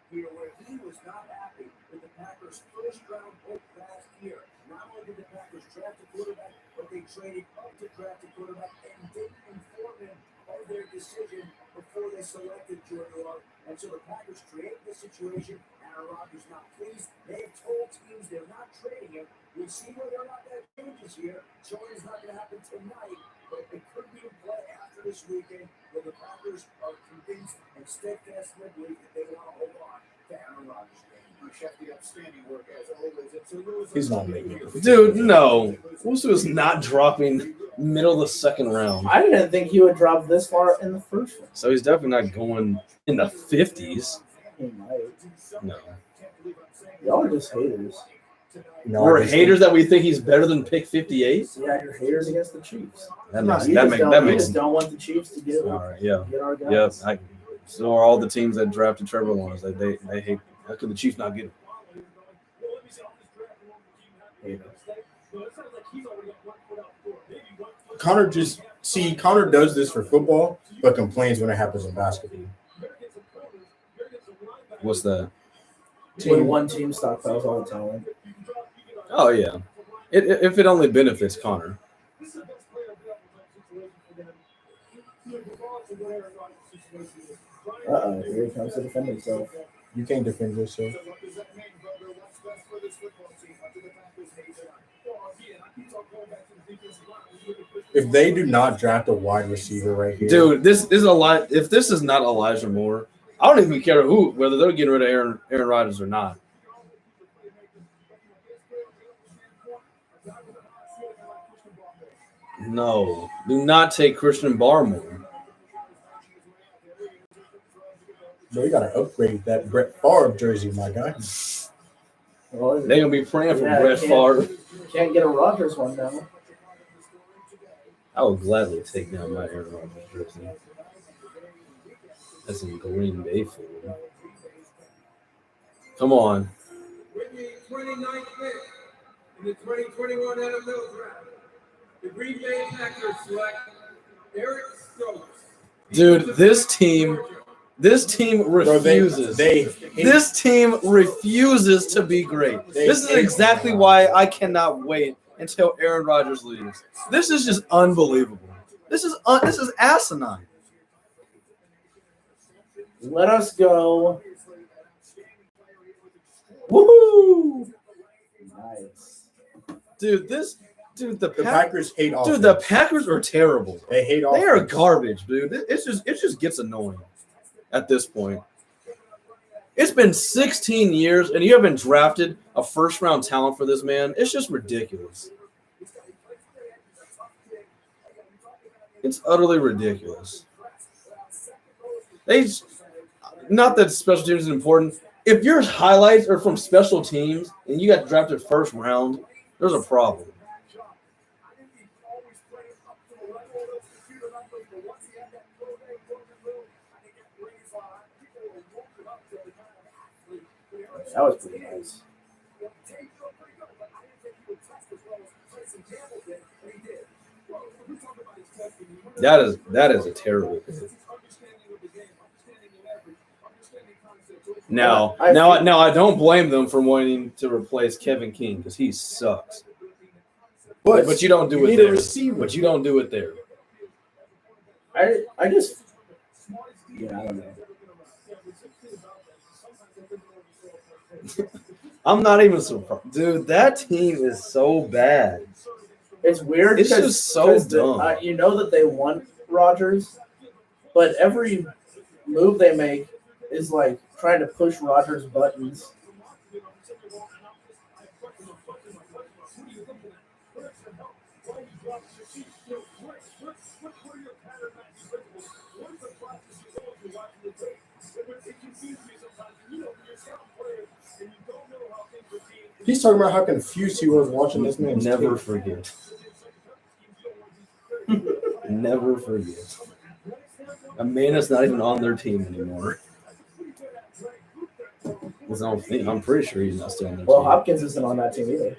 Here where he was not happy with the Packers' first-round pick last year. Not only did the Packers draft a quarterback, but they traded up to draft a quarterback and didn't inform him of their decision before they selected Jordan Love. And so the Packers created this situation. Aaron Rodgers not pleased. They've told teams they're not trading him. We'll see whether or not that changes here. Showing is not going to happen tonight, but it could be in play after this weekend where the Packers are convinced and steadfast in their belief that they want to hold on to Aaron Rodgers. He's not making it. Dude, no. Wusu is not dropping middle of the second round. I didn't think he would drop this far in the first one. So he's definitely not going in the 50s. He might. No. Y'all are just haters. No, We're I just haters that we think he's better than pick 58. Yeah, you're haters against the Chiefs. That You makes just don't want the Chiefs to get all right. Yeah. our guys. Yep. So are all the teams that drafted Trevor Lawrence. They hate. How could the Chiefs not get him? Connor Connor does this for football, but complains when it happens in basketball. What's that? One team stockpiles all the talent. Oh yeah. If it only benefits Connor. Here he comes to defend himself. You can't defend yourself. If they do not draft a wide receiver right here, Dude, this is a lot. If this is not Elijah Moore, I don't even care whether they're getting rid of Aaron Rodgers or not. No, do not take Christian Barmore. you got to upgrade that Brett Favre jersey, my guy. Well, They're gonna be praying for yeah, Brett Favre. Can't get a Rodgers one now. I would gladly take down my Aaron Rodgers jersey. That's in Green Bay for you. Come on. With the 29th pick in the 2021 NFL Draft, the Green Bay Packers select Eric Stokes. Dude, this team refuses. This team refuses to be great. This is exactly why I cannot wait until Aaron Rodgers leaves. This is just unbelievable. This is asinine. Let us go. Woohoo! Nice. The Packers hate offense. Dude, the Packers are terrible. They hate They offense. are garbage, dude. It just gets annoying at this point. It's been 16 years, and you haven't drafted a first-round talent for this man. It's just ridiculous. It's utterly ridiculous. Not that special teams is important. If your highlights are from special teams and you got drafted first round, there's a problem. That was pretty nice. That is a terrible pick. Now I don't blame them for wanting to replace Kevin King because he sucks. But you don't do it there. But you don't do it there. I just I don't know. I'm not even surprised. Dude, that team is so bad. It's weird. It's just so dumb. You know that they want Rodgers, but every move they make is like trying to push Rodgers' buttons. He's talking about how confused he was watching this man. Never forget. Never forget. A man that's not even on their team anymore. I'm pretty sure he's not still on their Well, team. Hopkins isn't on that team either.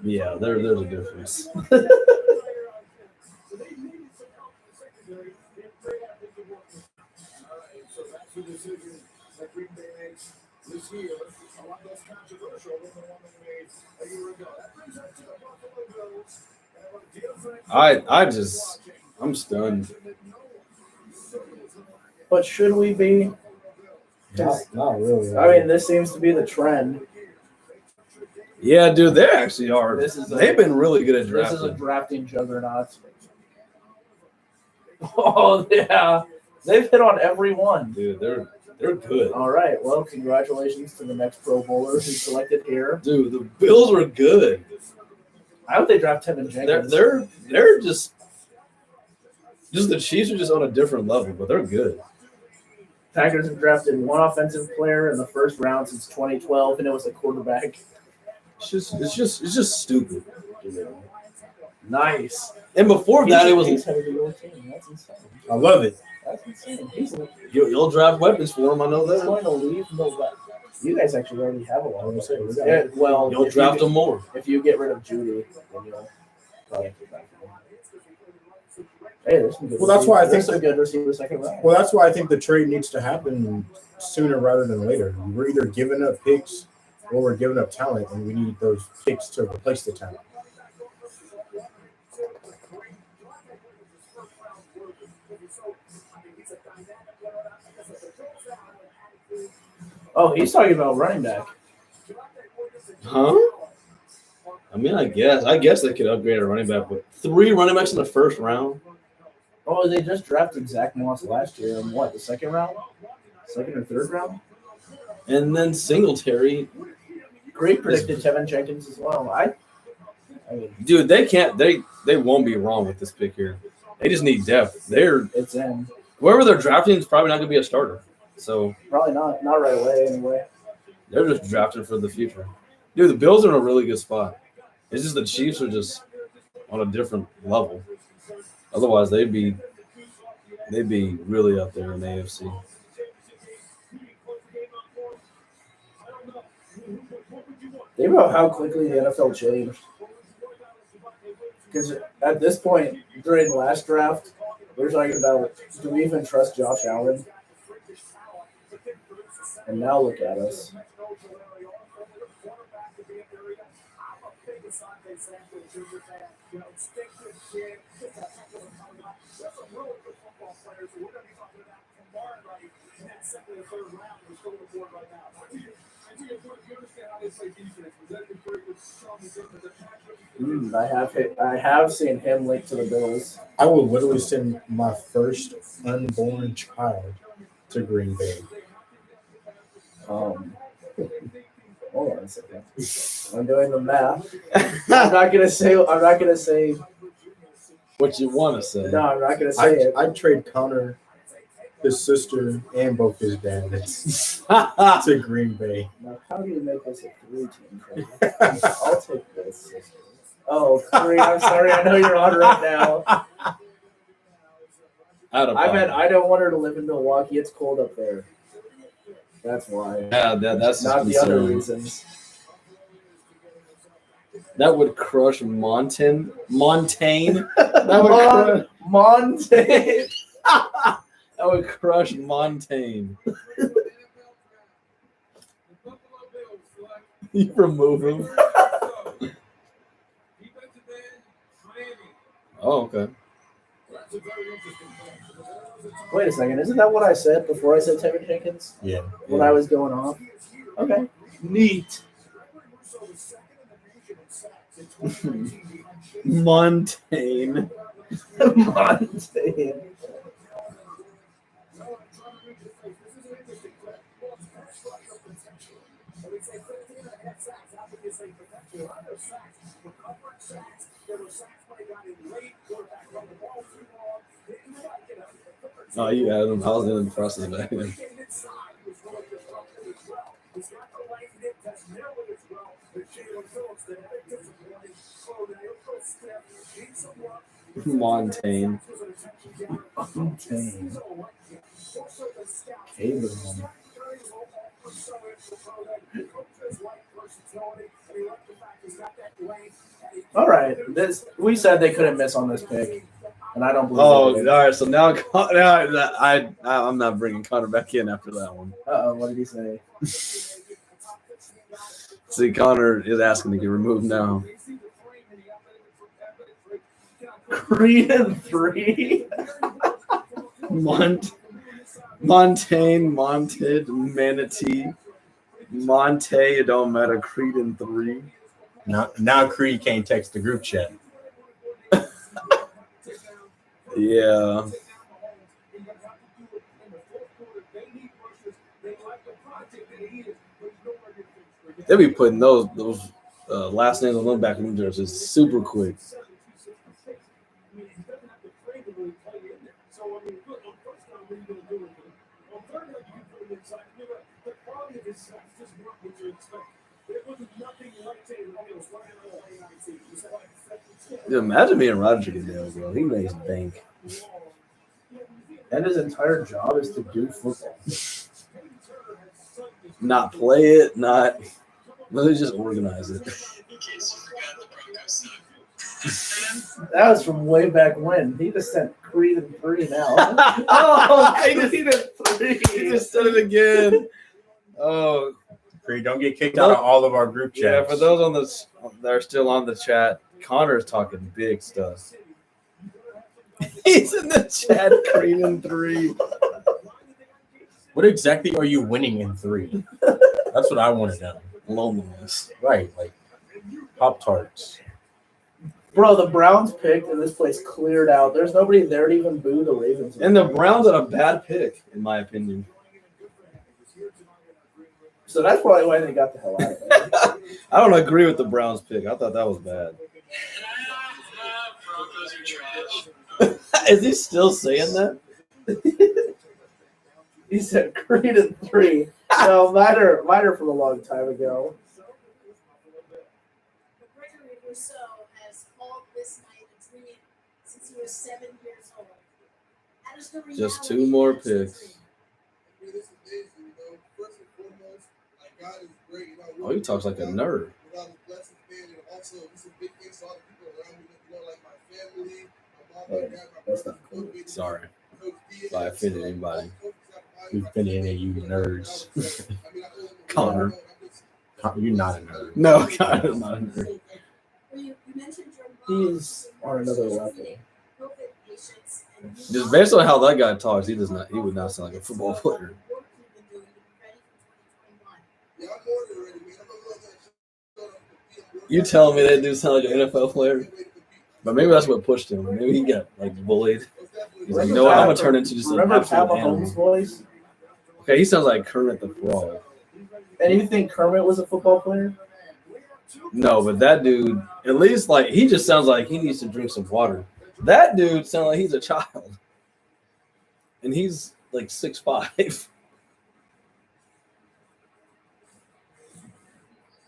Yeah, there's a difference. This year, a lot less controversial than the one that we made a year ago. That brings us to the Buffalo Bills. I'm stunned. But should we be? Not really. I mean, this seems to be the trend. Yeah, dude, they actually are. They've been really good at This is a drafting. drafting juggernaut. Oh yeah, they've hit on every one. Dude, they're good. All right, well, congratulations to the next Pro Bowler who's selected here. Dude, the Bills are good. I hope they draft Tevin Jenkins. They're just the Chiefs are just on a different level, but they're good. Packers have drafted one offensive player in the first round since 2012, and it was a quarterback. It's just stupid. Nice. And before that, it was He's headed to your team. That's insane. I love it. That's insane. you'll draft weapons for him. I know He's that. going to leave November. You guys actually already have a lot of them. Yeah, well, You'll if draft you, them more. If you get rid of Judy, then you'll probably have to draft him. Hey, there's some good Well, that's why I there's think some good receivers second round. Well, that's why I think the trade needs to happen sooner rather than later. We're either giving up picks or we're giving up talent, and we need those picks to replace the talent. Oh, he's talking about running back. Huh? I mean, I guess they could upgrade a running back with 3 running backs in the first round. Oh, they just drafted Zach Moss last year in what, the second round? Second or third round? And then Singletary. Great predicted Tevin Jenkins as well. I mean, Dude, they won't be wrong with this pick here. They just need depth. it's in. Whoever they're drafting is probably not going to be a starter. So Probably not right away anyway. they're just drafted for the future. Dude, the Bills are in a really good spot. It's just the Chiefs are just on a different level. Otherwise, they'd be really up there in the AFC. Think about how quickly the NFL changed. Because at this point, during the last draft, we're talking about, do we even trust Josh Allen? And now look at us. I have seen him linked to the Bills. I will literally send my first unborn child to Green Bay. Hold on a second. I'm doing the math. I'm not gonna say What you want to say? no, I'm not gonna say it. I'd trade Connor, his sister, and both his dads to Green Bay. Now, how do you make this a 3-team? I'll take this. Oh, 3. I'm sorry. I know you're on right now. I don't want her to live in Milwaukee. It's cold up there. That's why. Yeah, that's not the other reasons. That would crush Montaigne. That Montaigne. That would crush Montaigne. You remove him. Oh, okay. Wait a second. Isn't that what I said before I said Tevin Jenkins? Yeah. When I was going off? Okay. Neat. Montaigne. Montaigne. Oh, you added him. I was in the process back then. Montaigne. All right. We said they couldn't miss on this pick, and I don't believe. Oh, all right. So now I'm not bringing Connor back in after that one. What did he say? See, Connor is asking to get removed now. Creed and 3. Montaigne, Monted, Manatee, Monte. It don't matter. Creed and 3. Now Creed can't text the group chat. Yeah. They'll be putting those last names on them back in jerseys super quick. The quality of his stuff just weren't what you expect. There was nothing like Taylor Fields running the whole 2019. He was like, Dude, imagine being Rodgers again, bro. He makes bank. And his entire job is to do football. Not play it, not really just organize it. That was from way back when. He just sent Creed in 3 now. Creed in 3. He just said it again. Oh, Creed, don't get kicked out of all of our group chats. yeah. For those on the that are still on the chat, Connor's talking big stuff. He's in the chat. Creed in 3. What exactly are you winning in 3? That's what I want to know. Loneliness. Right, like Pop-Tarts. Bro, the Browns picked and this place cleared out. There's nobody there to even boo the Ravens. And the Browns had a bad pick, in my opinion. So that's probably why they got the hell out of there. I don't agree with the Browns pick. I thought that was bad. Broncos are trash. Is he still saying that? He said Creed in 3. No, mine are from a long time ago. Gregory Rousseau has called this night a dream since he was 7 years old. That is the Just reality 2 more of the picks. dream. This is amazing, First and foremost, God is great. Oh, he talks like a nerd. Without his blessings, man, and also this is a big thing to all the people around me, like my family, my mom, Oh, my dad, my that's brother, not cool. Coach, Sorry. Coach Diaz, If I offended anybody. We've been in it, you nerds. Connor. You're not a nerd. No, Connor's not a nerd. Well, you mentioned your mom. He's on another level. COVID patients and you Just based on how that guy talks, he would not sound like a football player. work you've been doing to be ready for 2021. Yeah, I'm ordered already, man. I'm gonna go You telling me that dude sound like an NFL player? But maybe that's what pushed him. Maybe he got bullied. He's like, you know what? I'm gonna turn into just an Remember Pat absolute Mahomes' animal. voice? Okay, he sounds like Kermit the Frog. And you think Kermit was a football player? No, but that dude, at least he just sounds like he needs to drink some water. That dude sounds like he's a child, and he's like 6'5".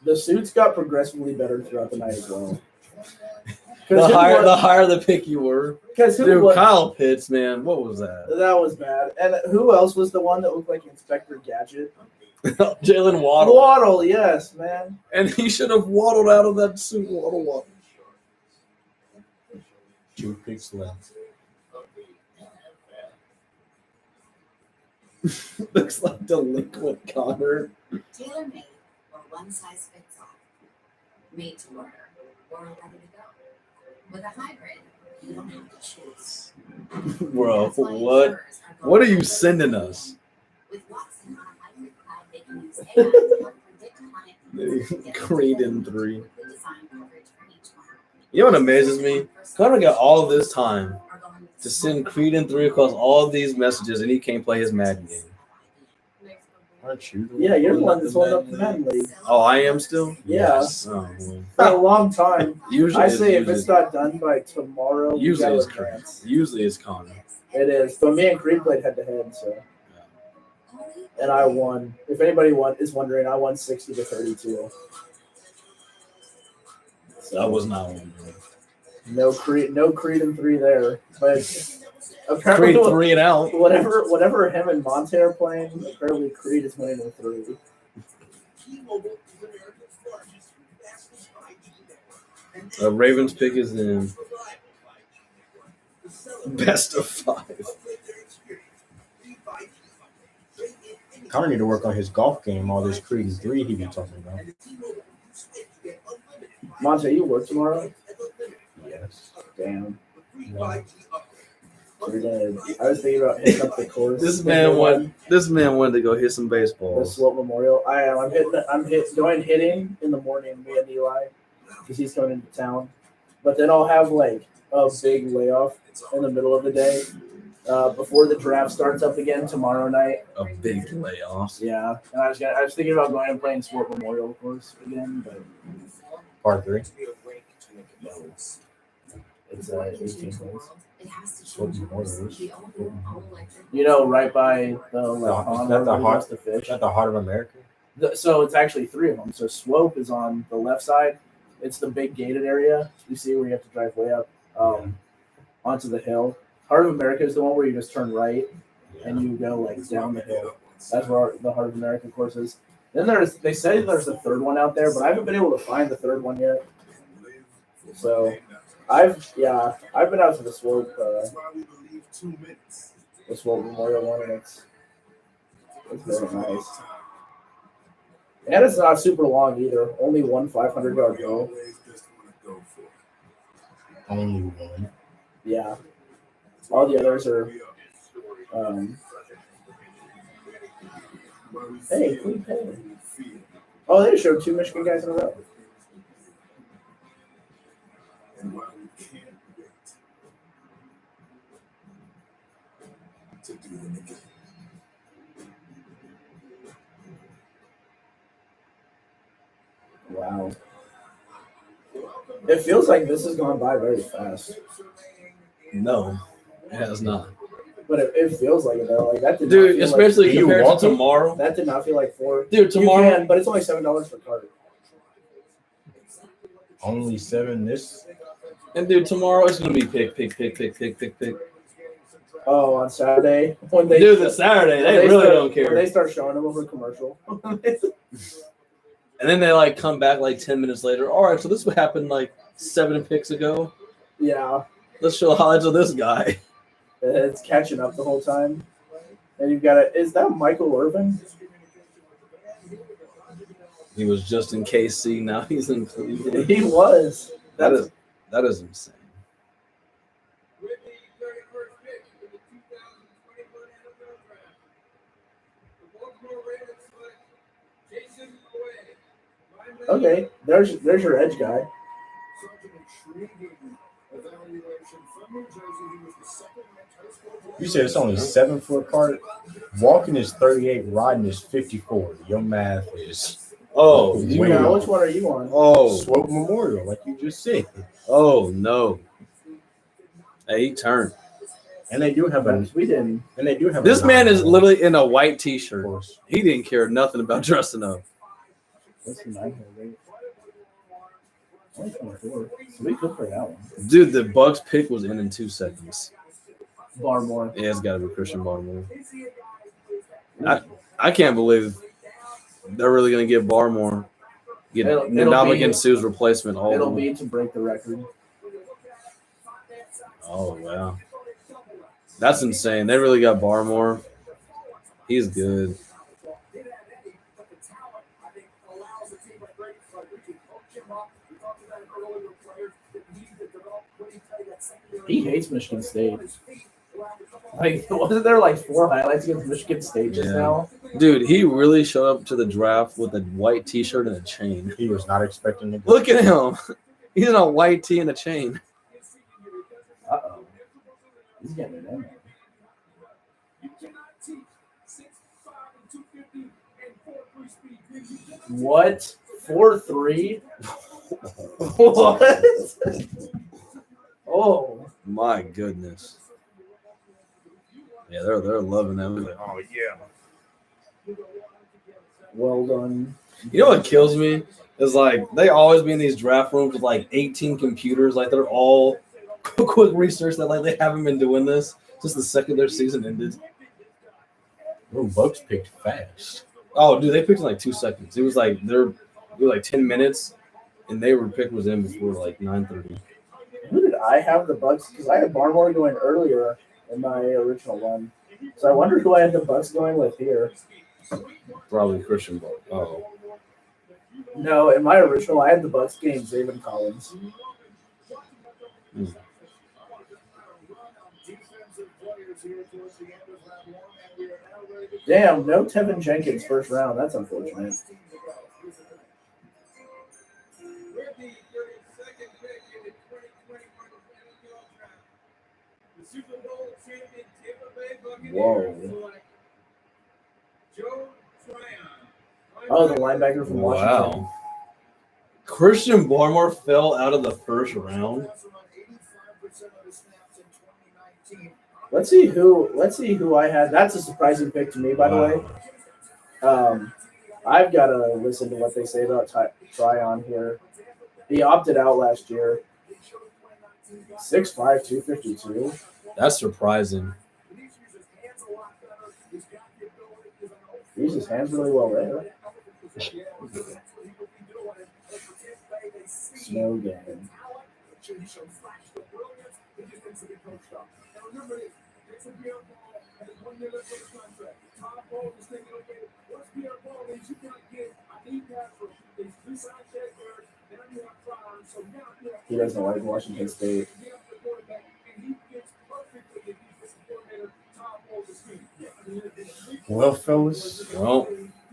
The suits got progressively better throughout the night as well. The higher the pick you were. Because Dude, Kyle Pitts, man, what was that? That was bad. And who else was the one that looked like Inspector Gadget? Jalen Waddle. Waddle, yes, man. And he should have waddled out of that suit. Waddle. 2 picks left. Looks like delinquent Connor. Tailor-made or one size fits all. Made to order or ready to go. With a hybrid, you don't have to choose. Bro, That's why what? insurers are What are going you sending us? With Watson on a hybrid cloud, they can use AI to help predict client needs and get Creed in 3. the design coverage for each one. You know what amazes me? Connor got all this time Are going with to send Creed in 3 across all these messages, and he can't play his Madden game. Aren't you? Yeah, you're the one that's holding up the Madden League. Oh, I am still? Yeah. Oh, well. For a long time. Usually, I say if it's not done by tomorrow, we usually gotta it's advance. Usually it's Connor. It is. But me and Creed played head to head, so. And I won. If anybody is wondering, I won 60-32. That was not one. No Creed in 3 there. But apparently Creed 3 and out. whatever him and Monte are playing, apparently Creed is winning in 3. Ravens pick is in best of 5. Connor need to work on his golf game. All this Creed and 3 he be talking about. Monte, you work tomorrow? Yes. Damn. No. I was thinking about hitting up the course. This man wanted to go hit some The baseballs. Slope Memorial. I'm going hitting in the morning, me and Eli, because he's coming into town. But then I'll have like a big layoff in the middle of the day before the draft starts up again tomorrow night. A big layoff. Yeah, and I was thinking about going and playing Slope Memorial course again, but Part 3. it's 18 holes. It has to Swope change yours. Memorial. The all-electric. You know, right by the like, Is pond that the where we heart? used to fish. Is that the heart of America? So it's actually 3 of them. So Swope is on the left side. It's the big gated area. You see where you have to drive way up onto the hill. Heart of America is the one where you just turn right and you go like down the hill. That's where the Heart of America course is. Then they say there's a 3rd one out there, but I haven't been able to find the 3rd one yet. So I've been out to the Swope Memorial one, and it's very nice. And it's not super long either. Only one 500-yard goal. Only one. Yeah. All the others are. Hey, clean pay. Oh, they showed 2 Michigan guys in a row. And while we can't wait to do them again. Wow. It feels like this has gone by very fast. No, it has not. But it feels like it though. Like that did not Dude, feel especially Do you compared walk to it? tomorrow. that did not feel like 4. Dude, tomorrow. You can, but it's only $7 for cart. Only 7 this. And dude, tomorrow it's gonna be pick. Oh, on Saturday when they Dude, the Saturday they really don't When care. they start showing them over commercial. And then they like come back like 10 minutes later. All right, so this happened like 7 picks ago. Yeah, Let's show the highlights of this guy. it's catching up the whole time. And you've got it. Is that Michael Irvin? He was just in KC. Now he's in Cleveland. He was. That is insane. With the 31st pick in the 2021 NFL Draft, the Baltimore Ravens select Jason Away. Okay, there's your edge guy. Such an intriguing evaluation from New Jersey. He was the second ranked high school player. You said it's only 7 foot apart. Walking is 38. Riding is 54. Your math is. Oh, Wait. Now, which one are you on? Swope Memorial, like you just said. Oh no. Hey, he turned. And they do have a. We didn't. And they do have. This a man is 9-1, literally in a white of t-shirt. course. He didn't care nothing about dressing up. What's the 900 rate? Only 24. So we could play that one. Dude, the Bucks pick was in 2 seconds. Barmore. Yeah, it's got to be Christian Barmore. I can't believe they're really going to get Barmore. Get It'll Ndamukong be- Suh's replacement. It'll be to break the record. Oh, wow. That's insane. They really got Barmore. He's good. He hates Michigan State. Like, wasn't there like 4 highlights against Michigan State just Yeah. now? Dude, he really showed up to the draft with a white t-shirt and a chain. He was not expecting to go. Look at him. He's in a white tee and a chain. Uh-oh. He's getting it in there. What? 4-3? What? Oh. My goodness. Yeah, they're loving that. Like, oh yeah. Well done. You know what kills me is like they always be in these draft rooms with like 18 computers. Like they're all quick research that like they haven't been doing this since the second their season ended. Ooh, Bucks picked fast. Oh, dude, they picked in like 2 seconds. It was like it was like 10 minutes, and they were pick was in before like 9:30. Who did I have the Bucks? Because I had Barmore going earlier in my original one. So I wonder who I had the Bucks going with here. Probably Christian Ball. Oh, No, in my original, I had the Bucks getting Sabin Collins. Damn, no Tevin Jenkins first round. That's unfortunate. With the 32nd pick in the 2021 NFL Draft, the Super Bowl champion Tampa Bay Buccaneers Whoa. select Joe Tryon. Oh, the linebacker from Washington. wow. Christian Barmore fell out of the first round. Let's see who I had. That's a surprising pick to me, by the way. I've got to listen to what they say about Tryon here. He opted out last year. 6'5", 252. That's surprising. He uses his hands really well there. Snow game. He doesn't like Washington State. Well, fellas, Well,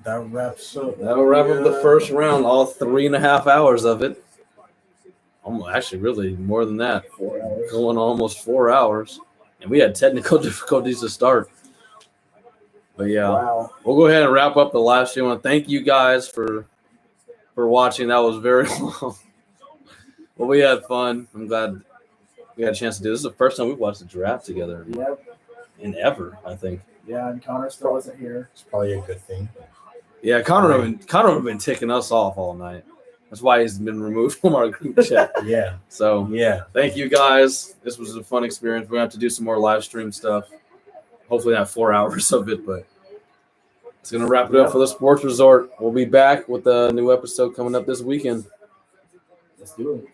that wraps up. that'll wrap up the first round, all 3.5 hours of it. Actually, really more than that. 4 hours. Going almost 4 hours. And we had technical difficulties to start. But yeah, Wow. we'll go ahead and wrap up the live stream. And thank you guys for watching. That was very long. But we had fun. I'm glad we had a chance to do this. This is the first time we've watched the draft together Yep. in ever, I think. Yeah, and Connor still wasn't here. It's probably a good thing. Yeah, Connor have been ticking us off all night. That's why he's been removed from our group chat. Yeah. So Yeah. thank you guys. This was a fun experience. We're gonna have to do some more live stream stuff. Hopefully not 4 hours of it, but it's gonna wrap it up for the Sports Resort. We'll be back with a new episode coming up this weekend. Let's do it.